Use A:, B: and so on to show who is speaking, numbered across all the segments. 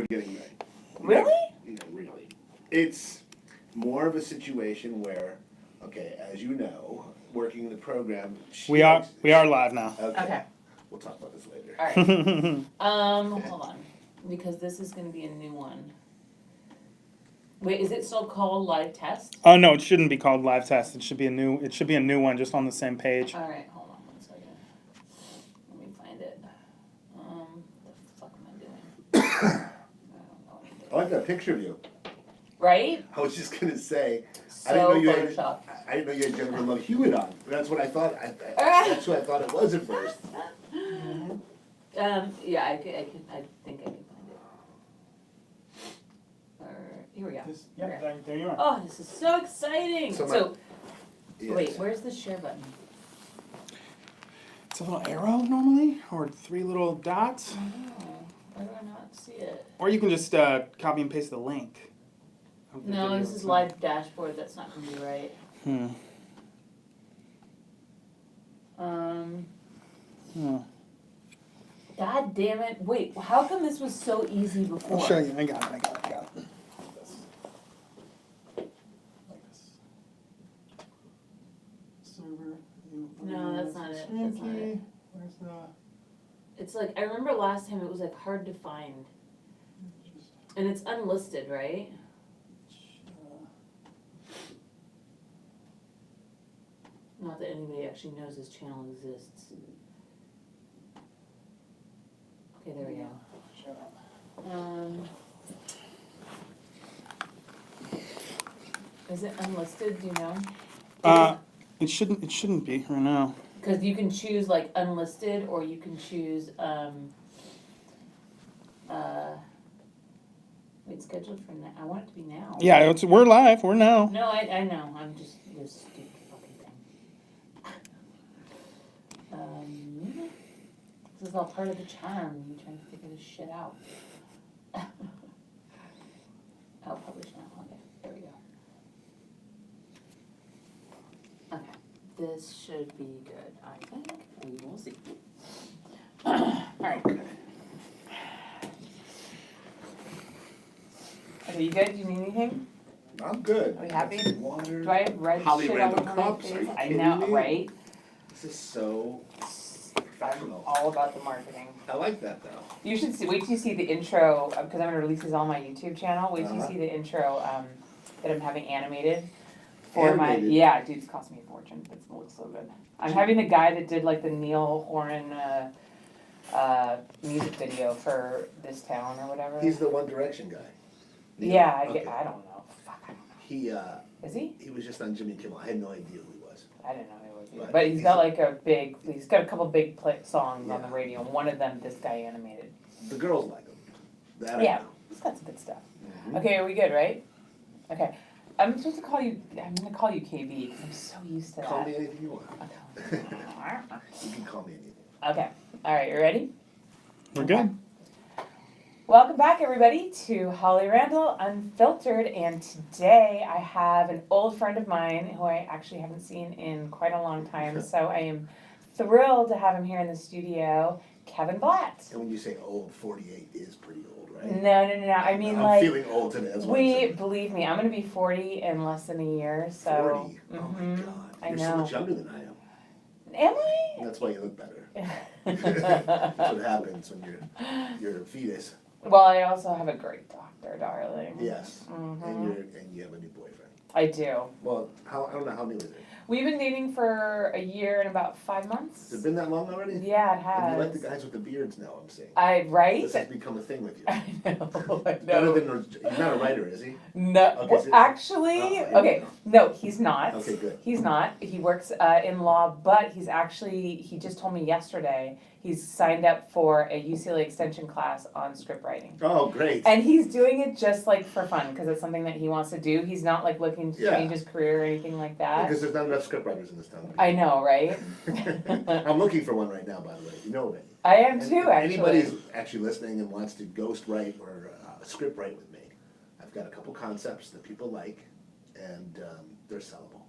A: getting married.
B: Really?
A: No, really. It's more of a situation where, okay, as you know, working in the program,
C: We are live now.
B: Okay.
A: We'll talk about this later.
B: All right. Hold on, because this is going to be a new one. Wait, is it still called live test?
C: Oh no, it shouldn't be called live test. It should be a new. It should be a new one, just on the same page.
B: All right, hold on 1 second. Let me find it. The fuck am I doing? I don't know anything.
A: I like that picture of you.
B: Right?
A: I was just gonna say,
B: So
A: I didn't know you
B: Photoshop.
A: I didn't know you had Jennifer Love Hewitt on. That's what I thought. That's what I thought it was at first.
B: Yeah, I think I can find it. Here we go.
C: There you are.
B: Oh, this is so exciting.
A: Yes.
B: Wait, where's the share button?
C: It's a little arrow normally, or 3 little dots,
B: Oh, why do I not see it?
C: or you can just copy and paste the link. of the
B: No,
C: video
B: this is
C: itself.
B: live dashboard. That's not gonna be right. God damn it! Wait, how come this was so easy before?
C: I'll show you. I got it. Server.
B: No, that's not it. That's not it.
C: Where's the?
B: It's like I remember last time it was like hard to find, and it's unlisted, right? Not that anybody actually knows this channel exists. Okay, there we go. Is it unlisted? Do you know?
C: It shouldn't be right now.
B: Because you can choose like unlisted, or you can choose wait, scheduled for now. I want it to be now.
C: Yeah, we're live. We're now.
B: No, I know. I'm just this stupid fucking thing. This is all part of the charm. You trying to figure this shit out. Oh, publish now. Okay, there we go. Okay, this should be good. I think we will see. All right. Okay, you good? Do you need anything?
A: I'm good.
B: Are we happy?
A: Some water.
B: Do I have red
A: Holly
B: shit all
A: Randall
B: over my
A: cups, are
B: face?
A: you
B: I
A: kidding
B: know,
A: me?
B: right?
A: This is so
B: I'm
A: professional.
B: all about the marketing.
A: I like that though.
B: You should see. Wait till you see the intro because I'm gonna release these on my YouTube channel. Wait till you see the intro that I'm having animated for
A: Animated?
B: my. Yeah, dude, it's cost me a fortune. It looks so good. I'm having the guy that did like the Neil Horan music video for this town or whatever.
A: He's the One Direction guy.
B: Yeah,
A: Okay.
B: I don't know. Fuck, I don't know.
A: He
B: Is he?
A: he was just on Jimmy Kimmel. I had no idea who he was.
B: I didn't know he was either.
A: Right.
B: But he's got like he's got a couple big songs on
A: Yeah.
B: the radio, and one of them this guy animated.
A: The girls like him. That
B: Yeah,
A: I know.
B: he's got some good stuff.
A: Mhm.
B: Okay, are we good, right? Okay. I'm supposed to call you, I'm gonna call you KB because I'm so used to
A: Call
B: that.
A: me anything you want.
B: Okay.
A: You can call me anything.
B: Okay. All right, you ready?
C: We're good.
B: Welcome back, everybody, to Holly Randall Unfiltered. And today I have an old friend of mine who I actually haven't seen in quite a long time. So I am thrilled to have him here in the studio, Kevin Blatt.
A: And when you say old, 48 is pretty old, right?
B: No. I mean,
A: I'm
B: like,
A: feeling old today. That's what I'm saying.
B: believe me, I'm going to be 40 in less than a year. So,
A: 40? Oh my God.
B: I
A: You're
B: know.
A: so much younger than I am.
B: Am I?
A: That's why you look better. That's what happens when you're a fetus.
B: Well, I also have a great doctor, darling.
A: Yes.
B: Mhm.
A: And you have a new boyfriend.
B: I do.
A: Well, I don't know how new is it?
B: We've been dating for a year and about 5 months.
A: Has it been that long already?
B: Yeah, it has.
A: And you like the guys with the beards now, I'm seeing.
B: Right?
A: This has become a thing with you.
B: I know.
A: Better than, he's not a writer, is he?
B: No,
A: Okay,
B: well,
A: so-
B: actually,
A: Oh,
B: okay, no, he's not.
A: Okay, good.
B: He's not. He works in law, but he just told me yesterday, he's signed up for a UCLA extension class on script writing.
A: Oh, great.
B: And he's doing it just like for fun, because it's something that he wants to do. He's not like looking to
A: Yeah.
B: change his career or anything like that.
A: Because there's not enough scriptwriters in this town.
B: I know, right?
A: I'm looking for one right now, by the way. You know that.
B: I am
A: And
B: too,
A: if
B: actually.
A: anybody's actually listening and wants to ghost write or script write with me, I've got a couple concepts that people like, and they're sellable.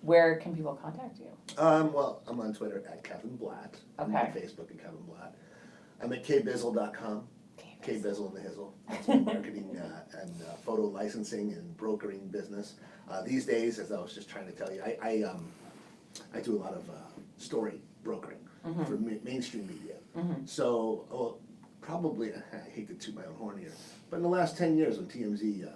B: Where can people contact you?
A: Well, I'm on Twitter at Kevin Blatt. I'm on
B: Okay.
A: Facebook at Kevin Blatt. I'm at kbizzle.com. K Bizzle and the Hizzle. That's my marketing and photo licensing and brokering business. These days, as I was just trying to tell you, I do a lot of story brokering for mainstream media. So, well, probably, I hate to toot my own horn here, but in the last 10 years when TMZ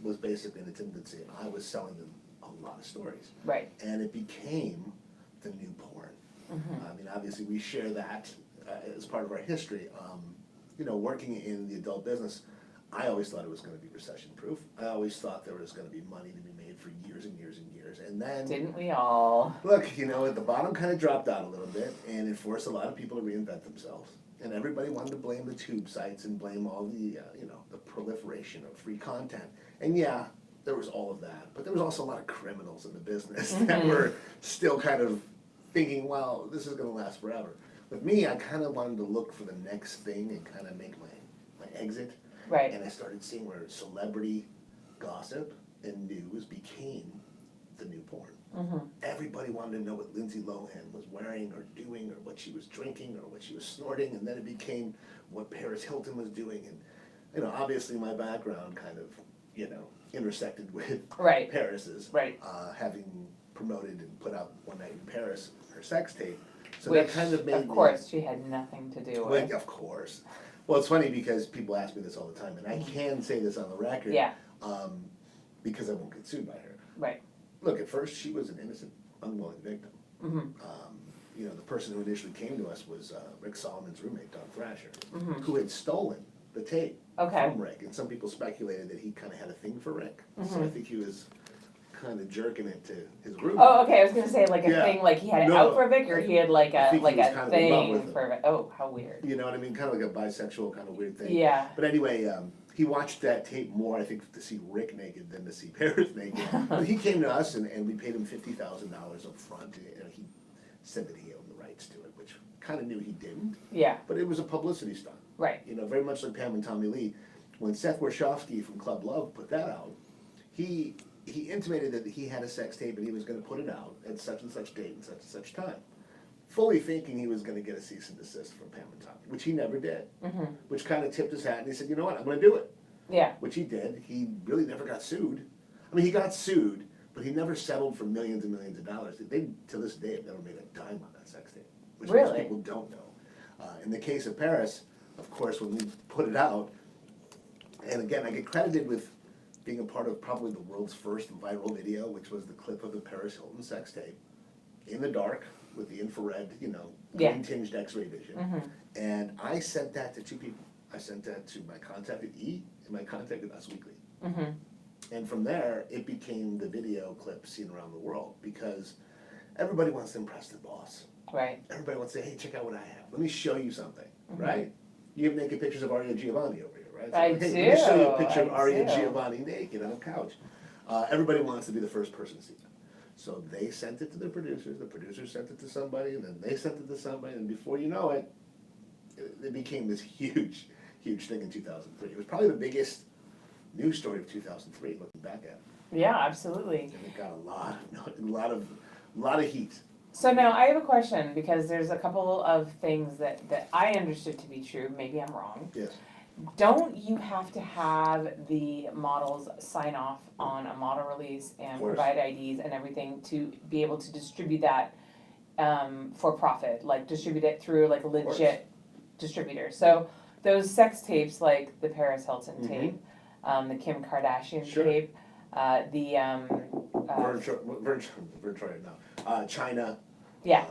A: was basically in its infancy, I was selling them a lot of stories.
B: Right.
A: And it became the new porn. I mean, obviously, we share that as part of our history. You know, working in the adult business, I always thought it was going to be recession-proof. I always thought there was going to be money to be made for years and years and years. And then...
B: Didn't we all?
A: Look, you know, at the bottom kind of dropped out a little bit, and it forced a lot of people to reinvent themselves. And everybody wanted to blame the tube sites and blame all the, you know, the proliferation of free content. And yeah, there was all of that. But there was also a lot of criminals in the business that were still kind of thinking, well, this is going to last forever. With me, I kind of wanted to look for the next thing and kind of make my exit.
B: Right.
A: And I started seeing where celebrity gossip and news became the new porn. Everybody wanted to know what Lindsay Lohan was wearing or doing or what she was drinking or what she was snorting, and then it became what Paris Hilton was doing. And, you know, obviously my background kind of, you know, intersected with Paris's.
B: Right.
A: Having promoted and put out One Night in Paris, her sex tape. So
B: Which,
A: that kind of made
B: of course, she had nothing to do with.
A: Of course. Well, it's funny because people ask me this all the time, and I can say this on the record.
B: Yeah.
A: Because I won't get sued by her.
B: Right.
A: Look, at first she was an innocent, unwilling victim. You know, the person who initially came to us was Rick Solomon's roommate, Don Thrasher, who had stolen the tape from Rick. And some people speculated that he kind of had a thing for Rick. So I think he was kind of jerking it to his roommate.
B: Oh, okay. I was gonna say like a thing, like he had it out for Vic, or he had like a thing for Vic. Oh, how weird.
A: You know what I mean? Kind of like a bisexual kind of weird thing.
B: Yeah.
A: But anyway, he watched that tape more, I think, to see Rick naked than to see Paris naked. But he came to us, and we paid him $50,000 up front, and he said that he owned the rights to it, which kind of knew he didn't.
B: Yeah.
A: But it was a publicity stunt.
B: Right.
A: You know, very much like Pam and Tommy Lee. When Seth Warshawski from Club Love put that out, he intimated that he had a sex tape and he was going to put it out at such and such date and such time, fully thinking he was going to get a cease and desist from Pam and Tommy, which he never did, which kind of tipped his hat, and he said, you know what, I'm going to do it. Yeah. Which he did. He really never got sued. I mean, he got sued, but he never settled for millions and millions of dollars. They, to this day, have never made a dime on that sex tape, which most people don't know. In the case of Paris, of course, when we put it out, and again, I get credited with being a part of probably the world's first viral video, which was the clip of the Paris Hilton sex tape in the dark with the infrared, you know, green-tinged X-ray vision. And I sent that to two people. I sent that to my contact at E and my contact at Us Weekly. And from there, it became the video clip seen around the world because everybody wants to impress the boss. Right. Everybody wants to say, hey, check out what I have. Let me show you something, right? You have naked pictures of Aria Giovanni over here. Right? So,
B: I
A: hey,
B: do.
A: Let me show you a picture of Aria Giovanni naked on a couch. Everybody wants to be the first person to see them. So they sent it to the producers sent it to somebody, and then they sent it to somebody, and before you know it, it became this huge, huge thing in 2003. It was probably the biggest news story of 2003, looking back at it.
B: Yeah, absolutely.
A: And it got a lot of heat.
B: So now I have a question, because there's a couple of things that I understood to be true. Maybe I'm wrong.
A: Yes.
B: Don't you have to have the models sign off on a model release and provide IDs and everything to be able to distribute that for profit, like distribute it through like a legit distributor? So those sex tapes, like the Paris Hilton tape, the Kim Kardashian tape, the
A: China.
B: Yeah.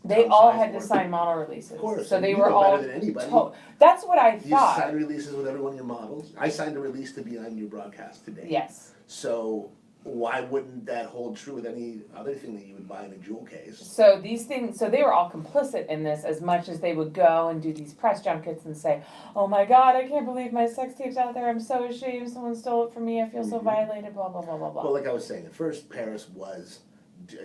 B: They all had to sign model releases.
A: Of course.
B: So they
A: you
B: were
A: know
B: all.
A: better than anybody.
B: That's what I thought.
A: You sign releases with every one of your models. I signed a release to be on your broadcast today.
B: Yes.
A: So why wouldn't that hold true with any other thing that you would buy in a jewel case?
B: So these things, so they were all complicit in this as much as they would go and do these press junkets and say, oh my God, I can't believe my sex tape's out there. I'm so ashamed. Someone stole it from me. I feel so violated, blah, blah, blah, blah, blah.
A: Well, like I was saying, at first Paris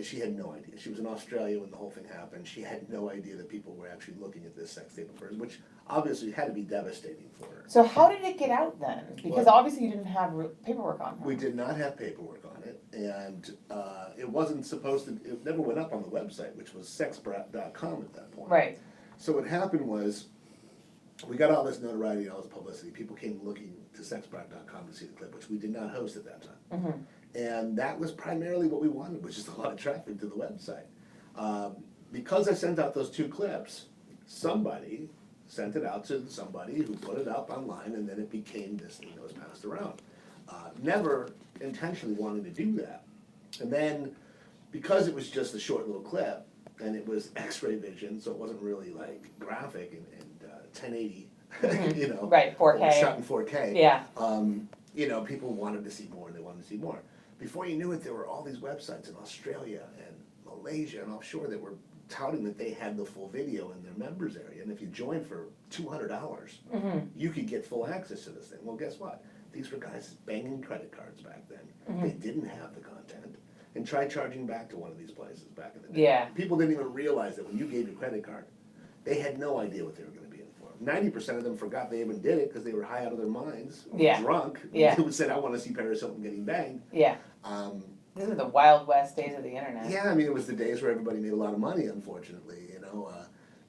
A: she had no idea. She was in Australia when the whole thing happened. She had no idea that people were actually looking at this sex tape of hers, which obviously had to be devastating for her.
B: So how did it get out then? Because obviously you didn't have paperwork on her.
A: We did not have paperwork on it, and it wasn't supposed to, it never went up on the website, which was sexbrat.com at that point.
B: Right.
A: So what happened was, we got all this notoriety and all this publicity. People came looking to sexbrat.com to see the clip, which we did not host at that time.
B: Mm-hmm.
A: And that was primarily what we wanted, was just a lot of traffic to the website. Because I sent out those 2 clips, somebody sent it out to somebody who put it up online, and then it became this thing that was passed around. Never intentionally wanting to do that. And then, because it was just a short little clip, and it was X-ray vision, so it wasn't really like graphic and 1080, you know,
B: Right, 4K.
A: shot in 4K.
B: Yeah.
A: You know, people wanted to see more. They wanted to see more. Before you knew it, there were all these websites in Australia and Malaysia and offshore that were touting that they had the full video in their members area, and if you joined for $200, you could get full access to this thing. Well, guess what? These were guys banging credit cards back then. They didn't have the content, and try charging back to one of these places back in the day.
B: Yeah.
A: People didn't even realize that when you gave your credit card, they had no idea what they were going to be in for. 90% of them forgot they even did it because they were high out of their minds,
B: Yeah.
A: drunk.
B: Yeah.
A: Who said, "I want to see Paris Hilton getting banged."
B: Yeah. These are the Wild West days of the internet.
A: Yeah, I mean, it was the days where everybody made a lot of money, unfortunately, you know.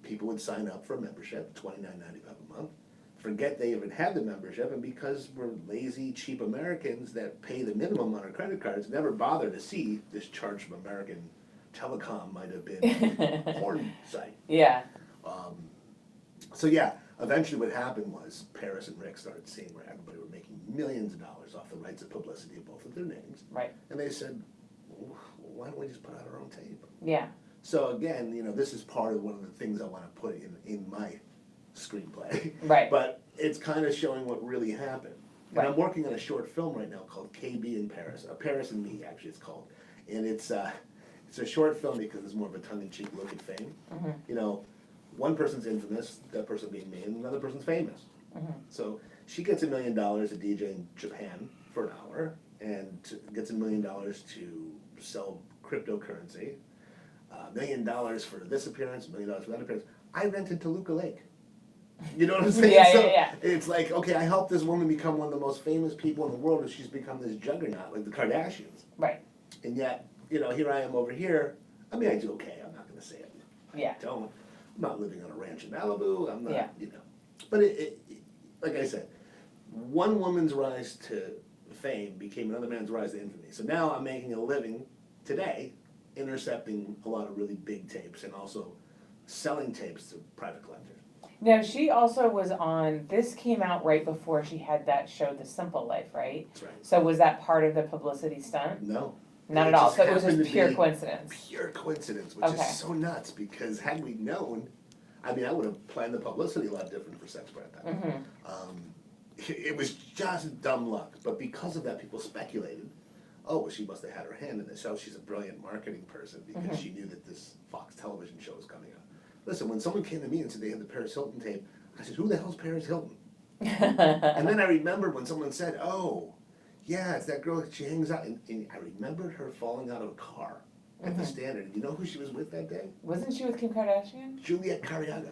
A: People would sign up for a membership, $29.95 a month, forget they even had the membership, and because we're lazy, cheap Americans that pay the minimum on our credit cards, never bother to see this charge from American Telecom might have been a porn site.
B: Yeah.
A: So yeah, eventually what happened was Paris and Rick started seeing where everybody were making millions of dollars off the rights of publicity of both of their names.
B: Right.
A: And they said, well, why don't we just put out our own tape?
B: Yeah.
A: So again, you know, this is part of one of the things I want to put in my screenplay.
B: Right.
A: But it's kind of showing what really happened. And
B: Right.
A: I'm working on a short film right now called KB in Paris. Paris and Me, actually, it's called. And it's a short film because it's more of a tongue-in-cheek look at fame. You know, one person's infamous, that person being me, and another person's famous. So she gets $1 million a DJ in Japan for an hour, and gets $1 million to sell cryptocurrency, $1 million for this appearance, $1 million for that appearance. I rented Toluca Lake. You know what I'm saying?
B: Yeah,
A: So
B: yeah, yeah.
A: it's like, okay, I helped this woman become one of the most famous people in the world, and she's become this juggernaut, like the Kardashians.
B: Right.
A: And yet, you know, here I am over here. I mean, I do okay. I'm not going to say it.
B: Yeah.
A: I don't. I'm not living on a ranch in Malibu. I'm not,
B: Yeah.
A: you know. But it, like I said, one woman's rise to fame became another man's rise to infamy. So now I'm making a living today intercepting a lot of really big tapes and also selling tapes to private collectors.
B: Now, she also was on, this came out right before she had that show, The Simple Life, right?
A: That's right.
B: So was that part of the publicity stunt?
A: No.
B: Not
A: It
B: at all.
A: just
B: So it was
A: happened
B: just
A: to
B: pure
A: be
B: coincidence.
A: Pure coincidence, which
B: Okay.
A: is so nuts because had we known, I mean, I would have planned the publicity a lot different for Sex Brat then. It was just dumb luck, but because of that, people speculated, oh, well, she must have had her hand in this. So she's a brilliant marketing person because she knew that this Fox television show was coming out. Listen, when someone came to me and said they had the Paris Hilton tape, I said, who the hell's Paris Hilton? And then I remembered when someone said, oh, yeah, it's that girl, she hangs out, and I remembered her falling out of a car at the Standard. And you know who she was with that day?
B: Wasn't she with Kim Kardashian?
A: Juliet Carriaga,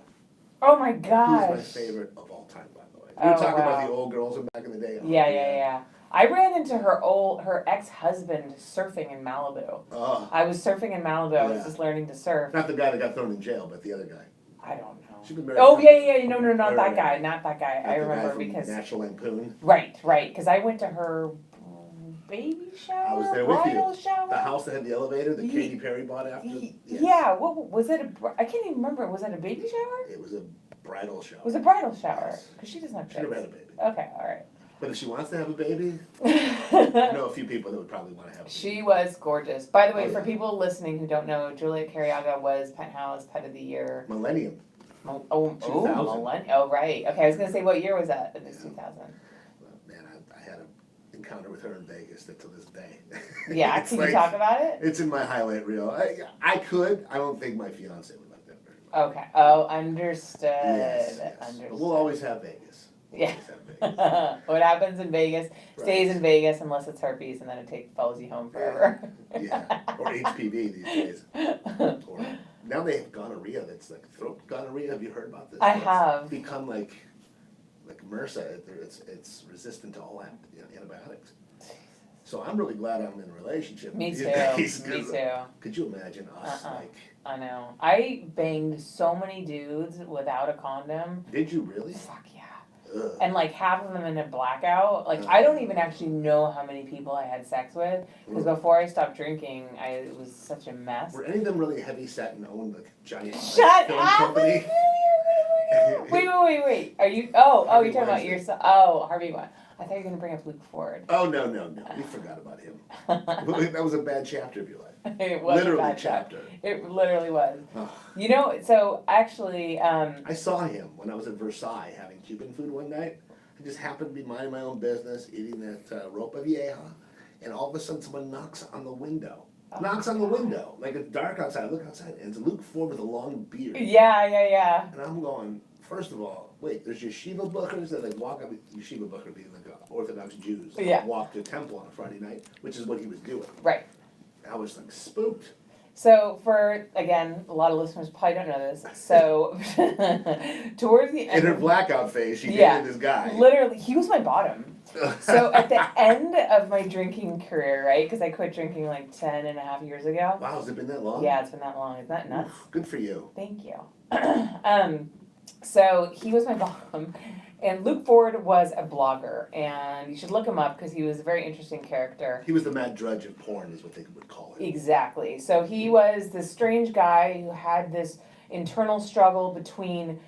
B: Oh my
A: who's
B: gosh.
A: my favorite of all time, by the way. We were
B: Oh,
A: talking about
B: wow.
A: the old girls from back in the day. Oh,
B: Yeah. I ran into her ex-husband surfing in Malibu.
A: Oh,
B: I was surfing in Malibu. I was
A: Yeah.
B: just learning to surf.
A: not the guy that got thrown in jail, but the other guy.
B: I don't know.
A: She's been married.
B: Oh yeah. No, not
A: Right.
B: that guy. Not that guy.
A: Not
B: I
A: the guy
B: remember
A: from
B: because
A: National Lampoon.
B: right. Because I went to her baby shower,
A: I was there with you.
B: bridal shower.
A: The house that had the elevator that
B: Ye-
A: Katy Perry bought after.
B: Ye-
A: Yes.
B: Yeah. What was it? I can't even remember. Was it a baby shower?
A: It was a bridal show.
B: It was a bridal shower
A: Yes.
B: because she doesn't have
A: She never
B: kids.
A: had a baby.
B: Okay, all right.
A: But if she wants to have a baby, I know a few people that would probably want to have a baby.
B: She was gorgeous. By the way,
A: Oh,
B: for
A: yeah.
B: people listening who don't know, Juliet Carriaga was Penthouse Pet of the Year.
A: Millennium.
B: 2000. Millennium. Oh, right. Okay, I was gonna say, what year was that? It was 2000.
A: Well, man, I had an encounter with her in Vegas that to this day.
B: Yeah,
A: It's
B: can
A: like-
B: you talk about it?
A: It's in my highlight reel. I could. I don't think my fiance would like that very much.
B: Okay. Oh, understood.
A: Yes.
B: Understood.
A: But we'll always have Vegas.
B: Yeah.
A: Always have Vegas.
B: What happens in Vegas stays
A: Right.
B: in Vegas unless it's herpes, and then it follows you home forever.
A: Yeah. Or HPV these days. Or now they have gonorrhea that's like throat gonorrhea. Have you heard about this?
B: I
A: It's
B: have.
A: become like MRSA. It's resistant to all antibiotics. So I'm really glad I'm in a relationship.
B: Me
A: with
B: too.
A: you guys,
B: Me
A: 'cause,
B: too.
A: Could you imagine us like?
B: I know. I banged so many dudes without a condom.
A: Did you really?
B: Fuck yeah.
A: Ugh.
B: And like half of them in a blackout. Like I don't even actually know how many people I had sex with because before I stopped drinking, it was such a mess.
A: Were any of them really heavy set and owned like giant
B: Shut
A: film
B: up!
A: company?
B: Wait. Are you? Oh,
A: Harvey
B: you're talking about
A: Weinstein.
B: yourself. Oh, Harvey Weinstein. I thought you were gonna bring up Luke Ford.
A: Oh no, we forgot about him. That was a bad chapter of your life.
B: It was
A: Literally
B: a bad
A: chapter.
B: It literally was.
A: Ugh.
B: You know, so actually,
A: I saw him when I was at Versailles having Cuban food one night. I just happened to be minding my own business, eating that ropa vieja, and all of a sudden someone knocks on the window. Knocks on the window. Like it's dark outside. I look outside and it's Luke Ford with a long beard.
B: yeah.
A: And I'm going, first of all, wait, there's yeshiva bookers that like walk up, yeshiva booker being like Orthodox Jews, that
B: Yeah.
A: walk to temple on a Friday night, which is what he was doing.
B: Right.
A: I was like spooked.
B: So for, again, a lot of listeners probably don't know this, so towards the end
A: In her
B: of-
A: blackout phase, she
B: Yeah.
A: dated this guy.
B: literally, he was my bottom. So at the end of my drinking career, right, because I quit drinking like 10 and a half years ago.
A: Wow, has it been that long?
B: Yeah, it's been that long. Isn't that nuts?
A: Oof, good for you.
B: Thank you. So he was my bottom, and Luke Ford was a blogger, and you should look him up because he was a very interesting character.
A: He was the Matt Drudge of porn, is what they would call it.
B: Exactly. So he was this strange guy who had this internal struggle between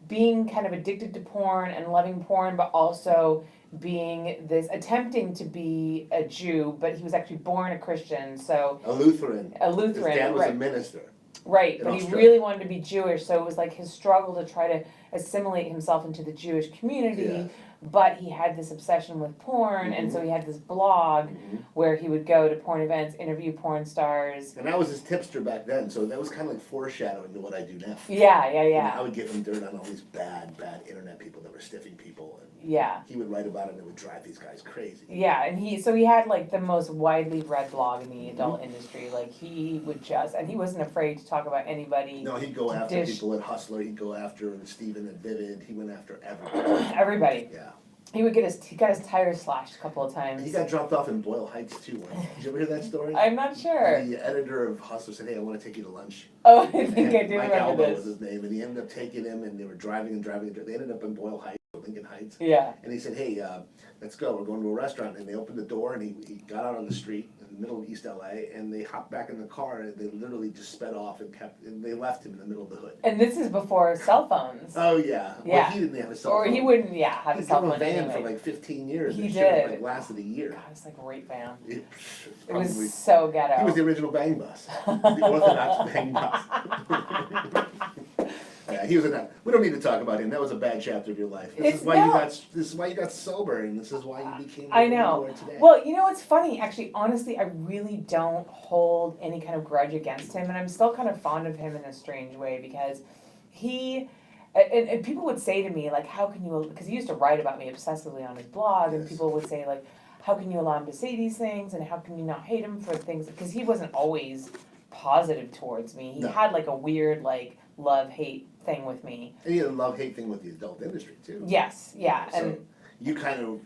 B: being kind of addicted to porn and loving porn, but also being attempting to be a Jew, but he was actually born a Christian, so
A: A Lutheran.
B: a
A: His
B: Lutheran.
A: dad was
B: Right.
A: a minister.
B: Right,
A: in
B: but he
A: Australia.
B: really wanted to be Jewish, so it was like his struggle to try to assimilate himself into the Jewish community,
A: Yeah.
B: but he had this obsession with porn, and so he had this blog
A: Mhm.
B: where he would go to porn events, interview porn stars.
A: And I was his tipster back then, so that was kind of like foreshadowing to what I do now.
B: Yeah.
A: I would give him dirt on all these bad internet people that were stiffing people, and
B: Yeah.
A: he would write about it and it would drive these guys crazy.
B: Yeah, and he had like the most widely read blog in the adult industry. Like he would and he wasn't afraid to talk about anybody.
A: No, he'd go after
B: Dish.
A: people at Hustler, he'd go after Steven at Vivid, he went after everybody.
B: Everybody.
A: Yeah.
B: He got his tires slashed a couple of times.
A: He got dropped off in Boyle Heights too once. Did you ever hear that story?
B: I'm not sure.
A: The editor of Hustler said, "Hey, I want to take you to lunch."
B: Oh, I think I do
A: Mike
B: remember
A: Alba was
B: this.
A: his name, and he ended up taking him, and they were driving. They ended up in Boyle Heights, or Lincoln Heights.
B: Yeah.
A: And he said, "Hey, let's go. We're going to a restaurant." And they opened the door, and he got out on the street in the middle of East LA, and they hopped back in the car, and they literally just sped off and they left him in the middle of the hood.
B: And this is before cell phones.
A: Oh yeah.
B: Yeah.
A: Well, he didn't have a cell
B: Or
A: phone.
B: he wouldn't, have a
A: He
B: cell
A: drove
B: phone
A: a van
B: anyway.
A: for like 15 years.
B: He
A: That shit,
B: did.
A: like lasted a year.
B: God, it's like a great van.
A: It
B: It was
A: probably-
B: so ghetto.
A: He was the original bang bus, the Orthodox bang bus. Yeah, he was a nut. We don't need to talk about him. That was a bad chapter of your life. This is why you got sober, and this is why you became.
B: I know.
A: Who you are today.
B: Well, you know what's funny? Actually, honestly, I really don't hold any kind of grudge against him, and I'm still kind of fond of him in a strange way because he. And people would say to me, like, how can you, because he used to write about me obsessively on his blog, and
A: Yes.
B: people would say, like, how can you allow him to say these things, and how can you not hate him for things, because he wasn't always positive towards me. He
A: No.
B: had, like, a weird, like, love-hate thing with me.
A: And he had a love-hate thing with the adult industry too.
B: Yes, yeah,
A: So
B: and,
A: you kind of,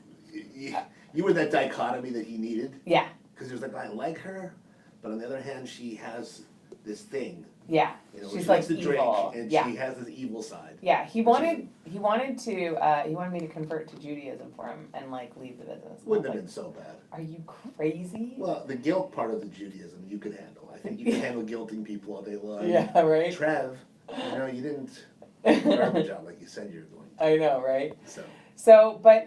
A: you were that dichotomy that he needed,
B: yeah,
A: because he was like, I like her, but on the other hand, she has this thing.
B: yeah.
A: You know,
B: She's
A: she
B: like
A: likes to
B: evil.
A: drink, and
B: Yeah.
A: she has this evil side.
B: Yeah, he wanted me to convert to Judaism for him and like leave the business. And I
A: Wouldn't
B: was
A: have
B: like,
A: been so bad.
B: are you crazy?
A: Well, the guilt part of the Judaism you could handle. I think you can handle guilting people all day long.
B: Yeah, right.
A: Trev, you didn't garbage out like you said you were going to.
B: I know, right?
A: So,
B: But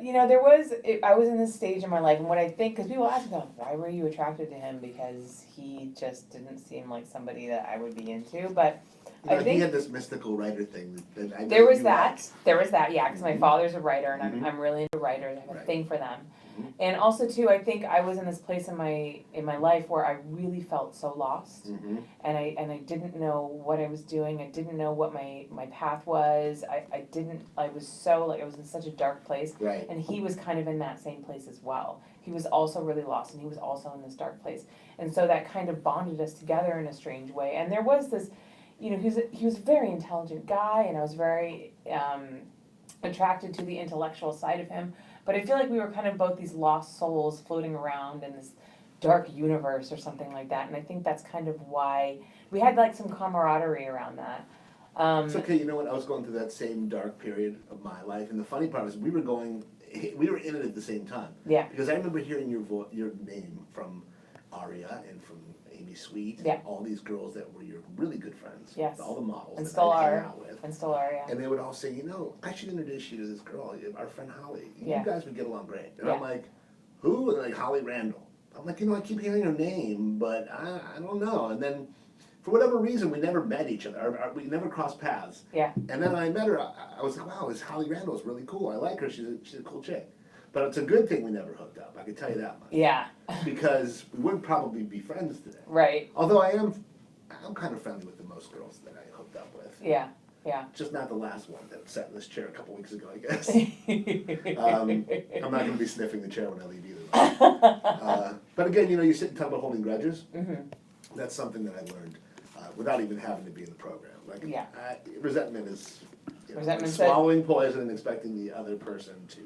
B: I was in this stage in my life, and what I think, because people ask me, why were you attracted to him? Because he just didn't seem like somebody that I would be into. But I
A: he
B: think
A: had this mystical writer thing that I know
B: there was
A: you
B: that, yeah, because my
A: Mhm.
B: father's a writer, and
A: Mhm.
B: I'm really into writers. I have a
A: Right.
B: thing for them.
A: Mhm.
B: And also too, I think I was in this place in my life where I really felt so lost.
A: like. Mm-hmm.
B: And I didn't know what I was doing. I didn't know what my path was. I was so, like, I was in such a dark place.
A: Right.
B: And he was kind of in that same place as well. He was also really lost, and he was also in this dark place. And so that kind of bonded us together in a strange way. And there was this, he was a very intelligent guy, and I was very attracted to the intellectual side of him. But I feel like we were kind of both these lost souls floating around in this dark universe or something like that. And I think that's kind of why we had like some camaraderie around that.
A: It's okay, you know what, I was going through that same dark period of my life, and the funny part is we were in it at the same time.
B: Yeah.
A: Because I remember hearing your name from Aria and from Amy Sweet,
B: Yeah.
A: all these girls that were your really good friends,
B: Yes.
A: all the models
B: And
A: that
B: still
A: I hang
B: are.
A: out with.
B: And still are, yeah.
A: And they would all say, I should introduce you to this girl, our friend Holly.
B: Yeah.
A: You guys would get along great. And
B: Yeah.
A: I'm like, who? And they're like, Holly Randall. I'm like, I keep hearing her name, but I don't know. And then, for whatever reason, we never met each other. We never crossed paths.
B: Yeah.
A: And then I met her. I was like, wow, this Holly Randall is really cool. I like her. She's a cool chick. But it's a good thing we never hooked up. I can tell you that much.
B: Yeah.
A: Because we wouldn't probably be friends today.
B: Right.
A: Although I'm kind of friendly with the most girls that I hooked up with.
B: Yeah. Yeah.
A: Just not the last one that sat in this chair a couple weeks ago, I guess. I'm not going to be sniffing the chair when I leave either. But again, you sit and talk about holding grudges.
B: Mm-hmm.
A: That's something that I learned without even having to be in the program. Like,
B: Yeah.
A: Resentment is
B: Resentment
A: swallowing poison and expecting the other person to.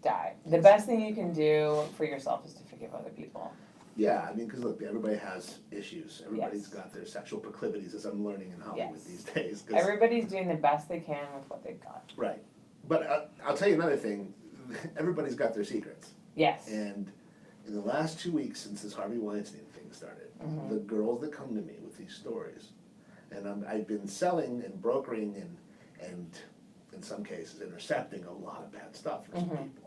B: Die. The best thing you can do for yourself is to forgive other people.
A: Yeah, because look, everybody has issues. Everybody's
B: Yes.
A: got their sexual proclivities, as I'm learning in Hollywood
B: Yes.
A: these days. 'Cause-
B: Everybody's doing the best they can with what they've got.
A: Right. But I'll tell you another thing. Everybody's got their secrets.
B: Yes.
A: And in the last 2 weeks since this Harvey Weinstein thing started,
B: Mhm.
A: the girls that come to me with these stories, and I've been selling and brokering and in some cases intercepting a lot of bad stuff for some
B: Mhm.
A: people.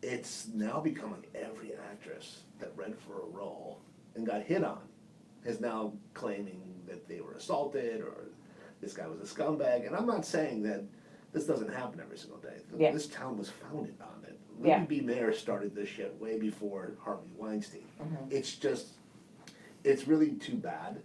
A: It's now become like every actress that read for a role and got hit on is now claiming that they were assaulted or this guy was a scumbag. And I'm not saying that this doesn't happen every single day.
B: Yeah.
A: This town was founded on it.
B: Yeah.
A: Libby B. Mayer started this shit way before Harvey Weinstein.
B: Mhm.
A: It's really too bad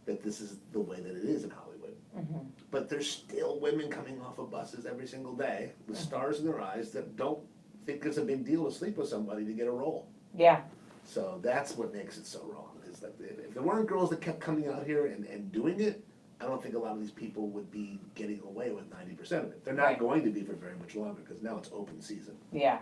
A: that this is the way that it is in Hollywood.
B: Mhm.
A: But there's still women coming off of buses every single day with stars in their eyes that don't think it's a big deal to sleep with somebody to get a role.
B: Yeah.
A: So that's what makes it so wrong, is that if there weren't girls that kept coming out here and doing it, I don't think a lot of these people would be getting away with 90% of it. They're not
B: Right.
A: going to be for very much longer, because now it's open season,
B: Yeah.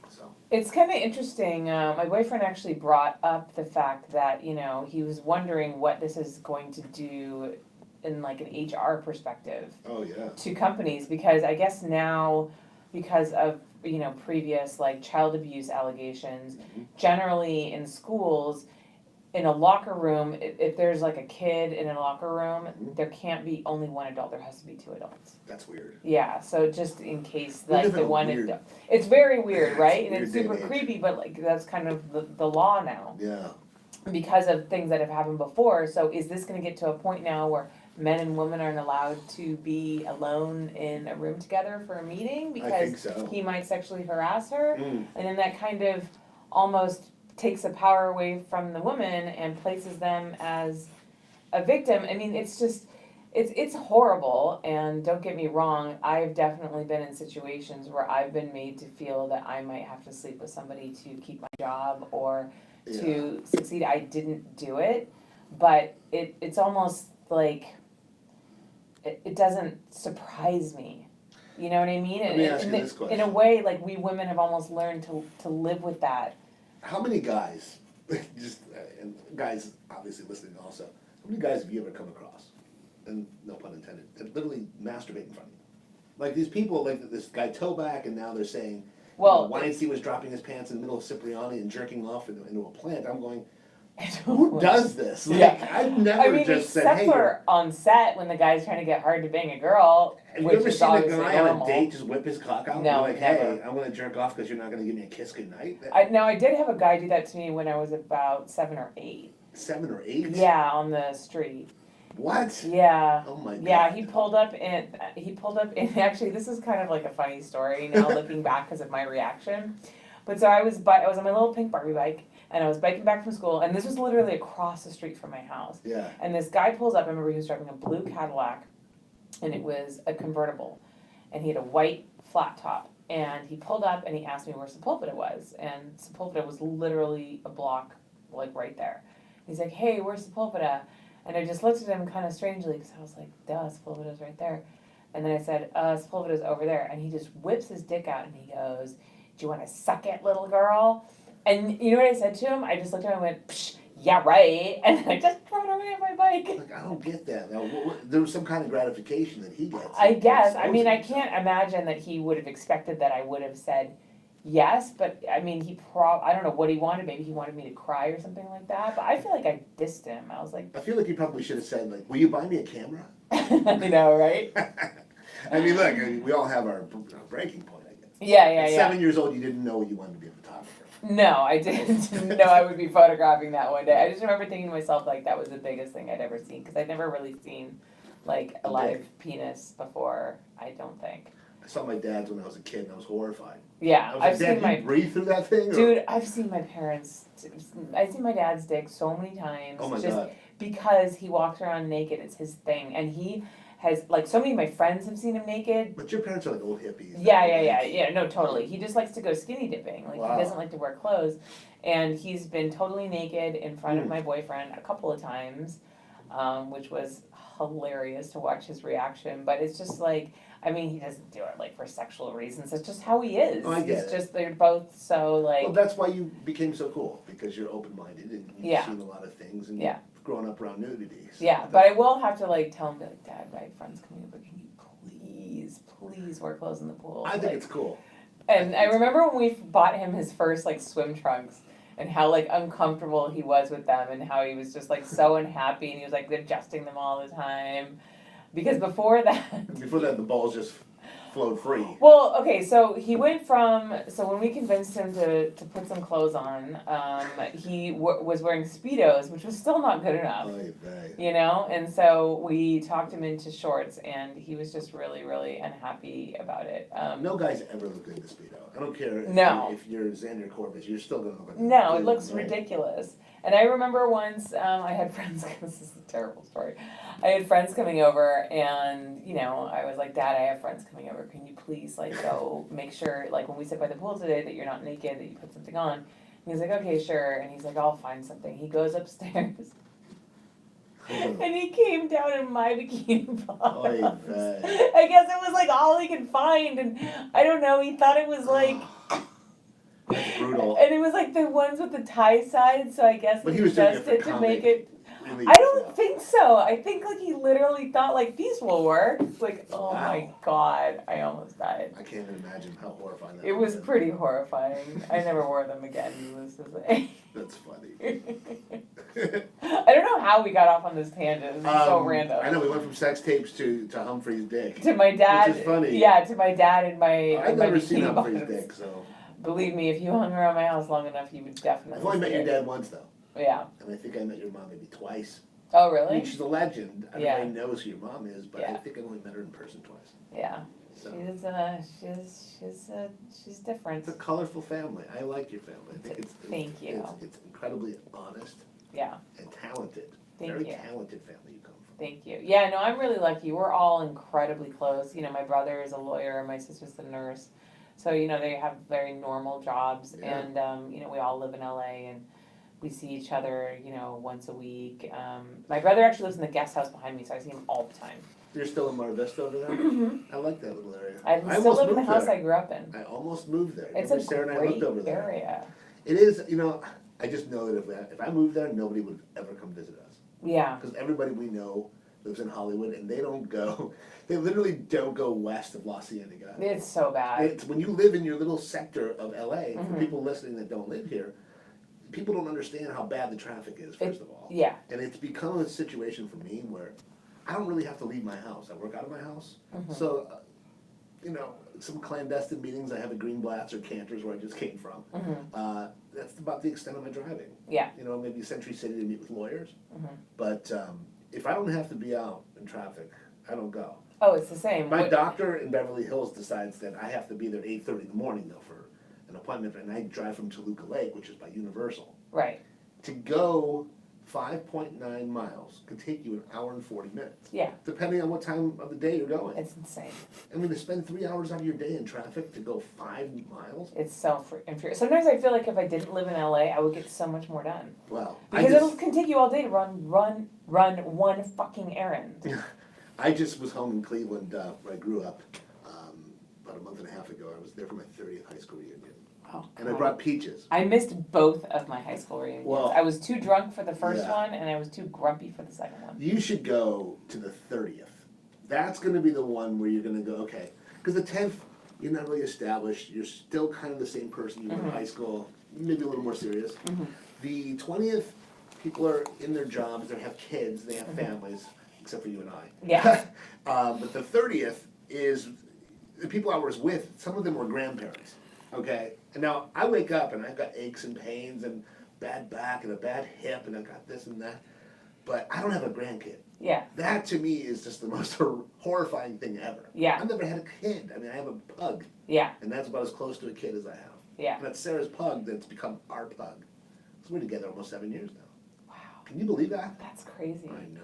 A: so.
B: It's kind of interesting. My boyfriend actually brought up the fact that, he was wondering what this is going to do in like an HR perspective
A: Oh, yeah.
B: to companies, because I guess now, because of, previous like child abuse allegations,
A: Mhm.
B: generally in schools, in a locker room, if there's like a kid in a locker room,
A: Mhm.
B: there can't be only one adult, there has to be two adults.
A: That's weird.
B: Yeah, so just in case,
A: We
B: like,
A: live in
B: the
A: a
B: one,
A: weird-
B: it's very weird, right?
A: It's a
B: And it's
A: weird
B: super
A: day and age.
B: creepy, but like, that's kind of the law now,
A: Yeah.
B: because of things that have happened before. So is this gonna get to a point now where men and women aren't allowed to be alone in a room together for a meeting?
A: I think
B: Because
A: so.
B: he might sexually harass her,
A: Mm.
B: and then that kind of almost takes the power away from the woman and places them as a victim. I mean, it's just, it's horrible, and don't get me wrong, I've definitely been in situations where I've been made to feel that I might have to sleep with somebody to keep my job or to succeed. I didn't do it, but it's almost like, it doesn't surprise me. You know what I mean?
A: Let me ask you this
B: In
A: question.
B: a way, like, we women have almost learned to live with that.
A: How many guys, and guys obviously listening also, how many guys have you ever come across, and no pun intended, that literally masturbate in front of you? Like these people, like this guy Toback, and now they're saying,
B: Well,
A: Weinstein was dropping his pants in the middle of Cipriani and jerking off into a plant. I'm going,
B: I
A: who
B: don't-
A: does this? Like,
B: Yeah.
A: I've never
B: I mean,
A: just said,
B: except
A: hey,
B: for on set when the guy's trying to get hard to bang a girl,
A: have you
B: which
A: ever
B: is
A: seen a
B: obviously
A: guy on
B: normal.
A: a date just whip his cock out?
B: No,
A: You're like,
B: never.
A: hey, I'm gonna jerk off because you're not gonna give me a kiss goodnight?
B: Now I did have a guy do that to me when I was about 7 or 8.
A: 7 or 8?
B: Yeah, on the street.
A: What?
B: Yeah.
A: Oh my god.
B: Yeah, he pulled up in, actually this is kind of like a funny story now looking back because of my reaction. But so I was on my little pink Barbie bike, and I was biking back from school, and this was literally across the street from my house.
A: Yeah.
B: And this guy pulls up, I remember he was driving a blue Cadillac, and it was a convertible, and he had a white flat top. And he pulled up and he asked me where Sepulveda was, and Sepulveda was literally a block, like right there. He's like, hey, where's Sepulveda? And I just looked at him kind of strangely, because I was like, duh, Sepulveda's right there. And then I said, Sepulveda's over there. And he just whips his dick out and he goes, do you want to suck it, little girl? And you know what I said to him? I just looked at him and went, psh, yeah, right. And I just rode away on my bike.
A: Like, I don't get that. Now, there was some kind of gratification that he gets.
B: I guess. I mean, I
A: Exposing
B: can't imagine that he would have expected that I would have said yes, but I mean, I don't know what he wanted. Maybe he wanted me to cry or something like that. But I feel like I dissed him. I was like,
A: I feel like he probably should have said, like, will you buy me a camera?
B: I know, right?
A: I mean, look, we all have our breaking point, I guess.
B: Yeah,
A: At
B: yeah.
A: 7 years old, you didn't know you wanted to be a photographer.
B: No, I didn't know I would be photographing that one day. I just remember thinking to myself, like, that was the biggest thing I'd ever seen, because I'd never really seen, like, a live penis before, I don't think.
A: I saw my dad's when I was a kid, and I was horrified.
B: Yeah,
A: I was
B: I've
A: like, Dad,
B: seen my...
A: you breathe through that thing? Or?
B: Dude, I've seen my parents... I've seen my dad's dick so many times.
A: Oh my
B: just
A: God.
B: because he walks around naked, it's his thing. And he has, like, so many of my friends have seen him naked.
A: But your parents are like old hippies.
B: Yeah, no, totally. He just likes to go skinny dipping. Like,
A: Wow.
B: he doesn't like to wear clothes. And he's been totally naked in front of my boyfriend a couple of times, which was hilarious to watch his reaction. But it's just like, I mean, he doesn't do it, like, for sexual reasons. It's just how he is.
A: Oh, I get
B: It's
A: it.
B: just, they're both so, like...
A: Well, that's why you became so cool, because you're open-minded, and you've
B: Yeah.
A: seen a lot of things, and
B: Yeah.
A: you've grown up around nudity. So
B: Yeah, but I will have to, like, tell him, like, Dad, my friend's coming over. Can you please wear clothes in the pool?
A: I think
B: Like,
A: it's cool.
B: and I remember when we bought him his first, like, swim trunks, and how, like, uncomfortable he was with them, and how he was just, like, so unhappy, and he was, like, adjusting them all the time. Because before that...
A: Before that, the balls just flowed free.
B: Well, okay, so he went from, so when we convinced him to put some clothes on, he was wearing Speedos, which was still not good enough.
A: Oy vey.
B: You know, and so we talked him into shorts, and he was just really, really unhappy about it.
A: No guy's ever looked good in a Speedo. I don't care if you're Xander Corbett, you're still going to look like
B: No,
A: a
B: it looks
A: right?
B: ridiculous. And I remember once I had friends, this is a terrible story. I had friends coming over, and, you know, I was like, Dad, I have friends coming over. Can you please, like, go make sure, like, when we sit by the pool today, that you're not naked, that you put something on? And he's like, okay, sure. And he's like, I'll find something. He goes upstairs. And he came down in my bikini bottoms.
A: Oy vey.
B: I guess it was like all he could find, and I don't know, he thought it was like...
A: That's brutal.
B: And it was like the ones with the tie sides, so I guess
A: But
B: he
A: he was doing it
B: adjusted
A: for
B: to make
A: comic
B: it...
A: relief
B: I don't
A: stuff.
B: think so. I think like he literally thought like these will work. It's like, oh my
A: Wow.
B: God, I almost died.
A: I can't even imagine how horrifying that
B: It was
A: been.
B: pretty horrifying. I never wore them again, needless to say.
A: That's funny.
B: I don't know how we got off on this tangent. It's so random.
A: I know, we went from sex tapes to Humphrey's dick.
B: To my dad.
A: Which is funny.
B: Yeah, to my dad and my
A: I've
B: my
A: never seen
B: bikini
A: Humphrey's
B: bottoms.
A: dick, so.
B: Believe me, if you hung around my house long enough, you would definitely
A: I've only met
B: see
A: your
B: it.
A: dad once, though.
B: Yeah.
A: And I think I met your mom maybe twice.
B: Oh,
A: I
B: really?
A: mean, she's a legend.
B: Yeah.
A: Everybody knows who your mom is, but I
B: Yeah.
A: think I only met her in person twice.
B: Yeah.
A: So.
B: She's different.
A: It's a colorful family. I like your family. I think
B: Thank you.
A: It's incredibly honest
B: Yeah.
A: and talented.
B: Thank
A: Very
B: you.
A: talented family you come from.
B: Thank you. Yeah, no, I'm really lucky. We're all incredibly close. You know, my brother is a lawyer, my sister's a nurse. So, you know, they have very normal jobs.
A: Yeah.
B: And, you know, we all live in LA and we see each other, you know, once a week. My brother actually lives in the guest house behind me, so I see him all the time.
A: You're still in Mar Vista over there? I like that little area.
B: I still
A: almost
B: live in the
A: moved
B: house
A: there.
B: I grew up in.
A: I almost moved there.
B: It's
A: Remember
B: a
A: Sarah and I
B: great
A: lived over there.
B: area.
A: It is, you know, I just know that if I moved there, nobody would ever come visit us.
B: Yeah.
A: Because everybody we know lives in Hollywood, and they don't go, they literally don't go west of La Cienega.
B: It's so bad.
A: It's when you live in your little sector of LA, for
B: Mhm.
A: people listening that don't live here, people don't understand how bad the traffic is, first of all.
B: Yeah.
A: And it's become a situation for me where I don't really have to leave my house. I work out of my house.
B: Mhm.
A: So, you know, some clandestine meetings I have at Green Blatts or Cantor's where I just came from.
B: Mhm.
A: That's about the extent of my driving.
B: Yeah.
A: You know, maybe Century City to meet with lawyers.
B: Mhm.
A: But if I don't have to be out in traffic, I don't go.
B: Oh, it's the same.
A: My
B: What-
A: doctor in Beverly Hills decides that I have to be there at 8:30 in the morning though for an appointment, and I drive from Toluca Lake, which is by Universal.
B: Right.
A: To go 5.9 miles could take you an hour and 40 minutes,
B: Yeah.
A: depending on what time of the day you're going.
B: It's insane.
A: I mean, to spend 3 hours out of your day in traffic to go 5 miles?
B: It's so infuriating. Sometimes I feel like if I didn't live in LA, I would get so much more done.
A: Well,
B: Because it can take you all day to run one fucking errand.
A: I just was home in Cleveland, where I grew up, about a month and a half ago. I was there for my 30th high school reunion.
B: Oh,
A: and I
B: God.
A: brought peaches.
B: I missed both of my high school reunions.
A: Well,
B: I was too drunk for the first
A: yeah.
B: one, and I was too grumpy for the second one.
A: You should go to the 30th. That's going to be the one where you're going to go, okay. Because the 10th, you're not really established. You're still kind of the same person you were in high school, maybe a little more serious. The 20th, people are in their jobs, they have kids, they have families, except for you and I.
B: Yeah.
A: But the 30th is the people I was with, some of them were grandparents, okay? And now I wake up and I've got aches and pains and bad back and a bad hip and I've got this and that, but I don't have a grandkid.
B: Yeah.
A: That to me is just the most horrifying thing ever.
B: Yeah.
A: I've never had a kid. I mean, I have a pug,
B: Yeah.
A: and that's about as close to a kid as I have.
B: Yeah.
A: And that's Sarah's pug that's become our pug. So we're together almost 7 years now.
B: Wow.
A: Can you believe that?
B: That's crazy.
A: I know.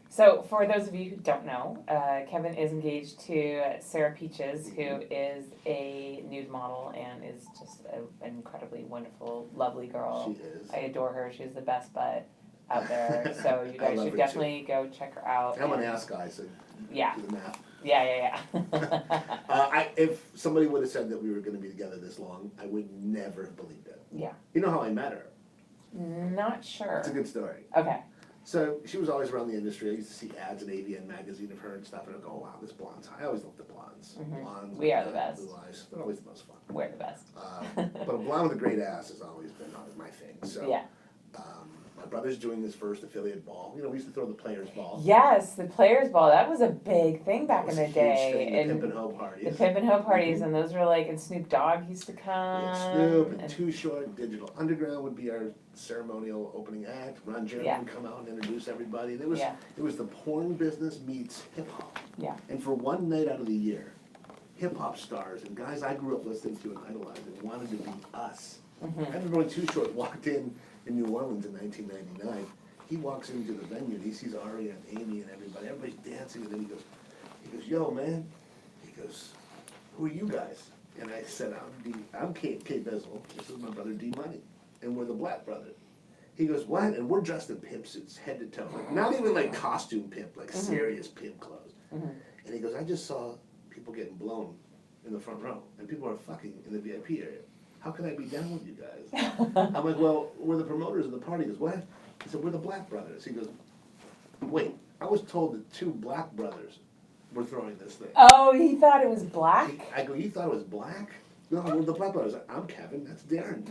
B: So, for those of you who don't know, Kevin is engaged to Sarah Peaches, who is a nude model and is just an incredibly wonderful, lovely girl.
A: She is.
B: I adore her. She's the best butt out there. So, you
A: I
B: guys
A: love
B: should
A: her,
B: definitely go check her out.
A: I'm an
B: and-
A: ass guy, so
B: Yeah.
A: do the math.
B: Yeah.
A: If somebody would have said that we were going to be together this long, I would never have believed it.
B: Yeah.
A: You know how I met her?
B: Not sure.
A: It's a good story.
B: Okay.
A: So she was always around the industry. I used to see ads in AVN magazine of her and stuff, and I'd go, oh, wow, this blonde's high. I always loved the blondes. Blondes.
B: We are
A: with
B: the best.
A: Blue eyes. They're always the most fun.
B: We're the best.
A: But a blonde with a great ass has always been my thing. So
B: Yeah.
A: my brother's doing his first affiliate ball. You know, we used to throw the players' ball.
B: Yes, the Players Ball. That was a big thing back
A: That
B: in
A: was
B: the
A: a huge
B: day.
A: thing, the
B: And
A: Pimp and Hoe parties.
B: the Pimp and Hoe parties, and those were like, and Snoop Dogg used to come.
A: Yeah, Snoop and Too Short, Digital Underground would be our ceremonial opening act. Ron Jeremy
B: Yeah.
A: would come out and introduce everybody. It was
B: Yeah.
A: the porn business meets hip hop.
B: Yeah.
A: And for one night out of the year, hip hop stars and guys I grew up listening to and idolizing wanted to be us. I remember when Too Short walked in New Orleans in 1999. He walks into the venue and he sees Ari and Amy and everybody. Everybody's dancing, and then he goes, yo, man. He goes, who are you guys? And I said, I'm Kate Bizzle. This is my brother D Money, and we're the Blatt brothers. He goes, what? And we're dressed in pimp suits, head to toe, like, not even like costume pimp, like serious pimp clothes. And he goes, I just saw people getting blown in the front row, and people are fucking in the VIP area. How can I be down with you guys? I'm like, well, we're the promoters of the party. He goes, what? He said, we're the Black brothers. He goes, wait, I was told that 2 black brothers were throwing this thing.
B: Oh, he thought it was black?
A: I go, you thought it was black? No, we're the Black brothers. I'm Kevin, that's Darren.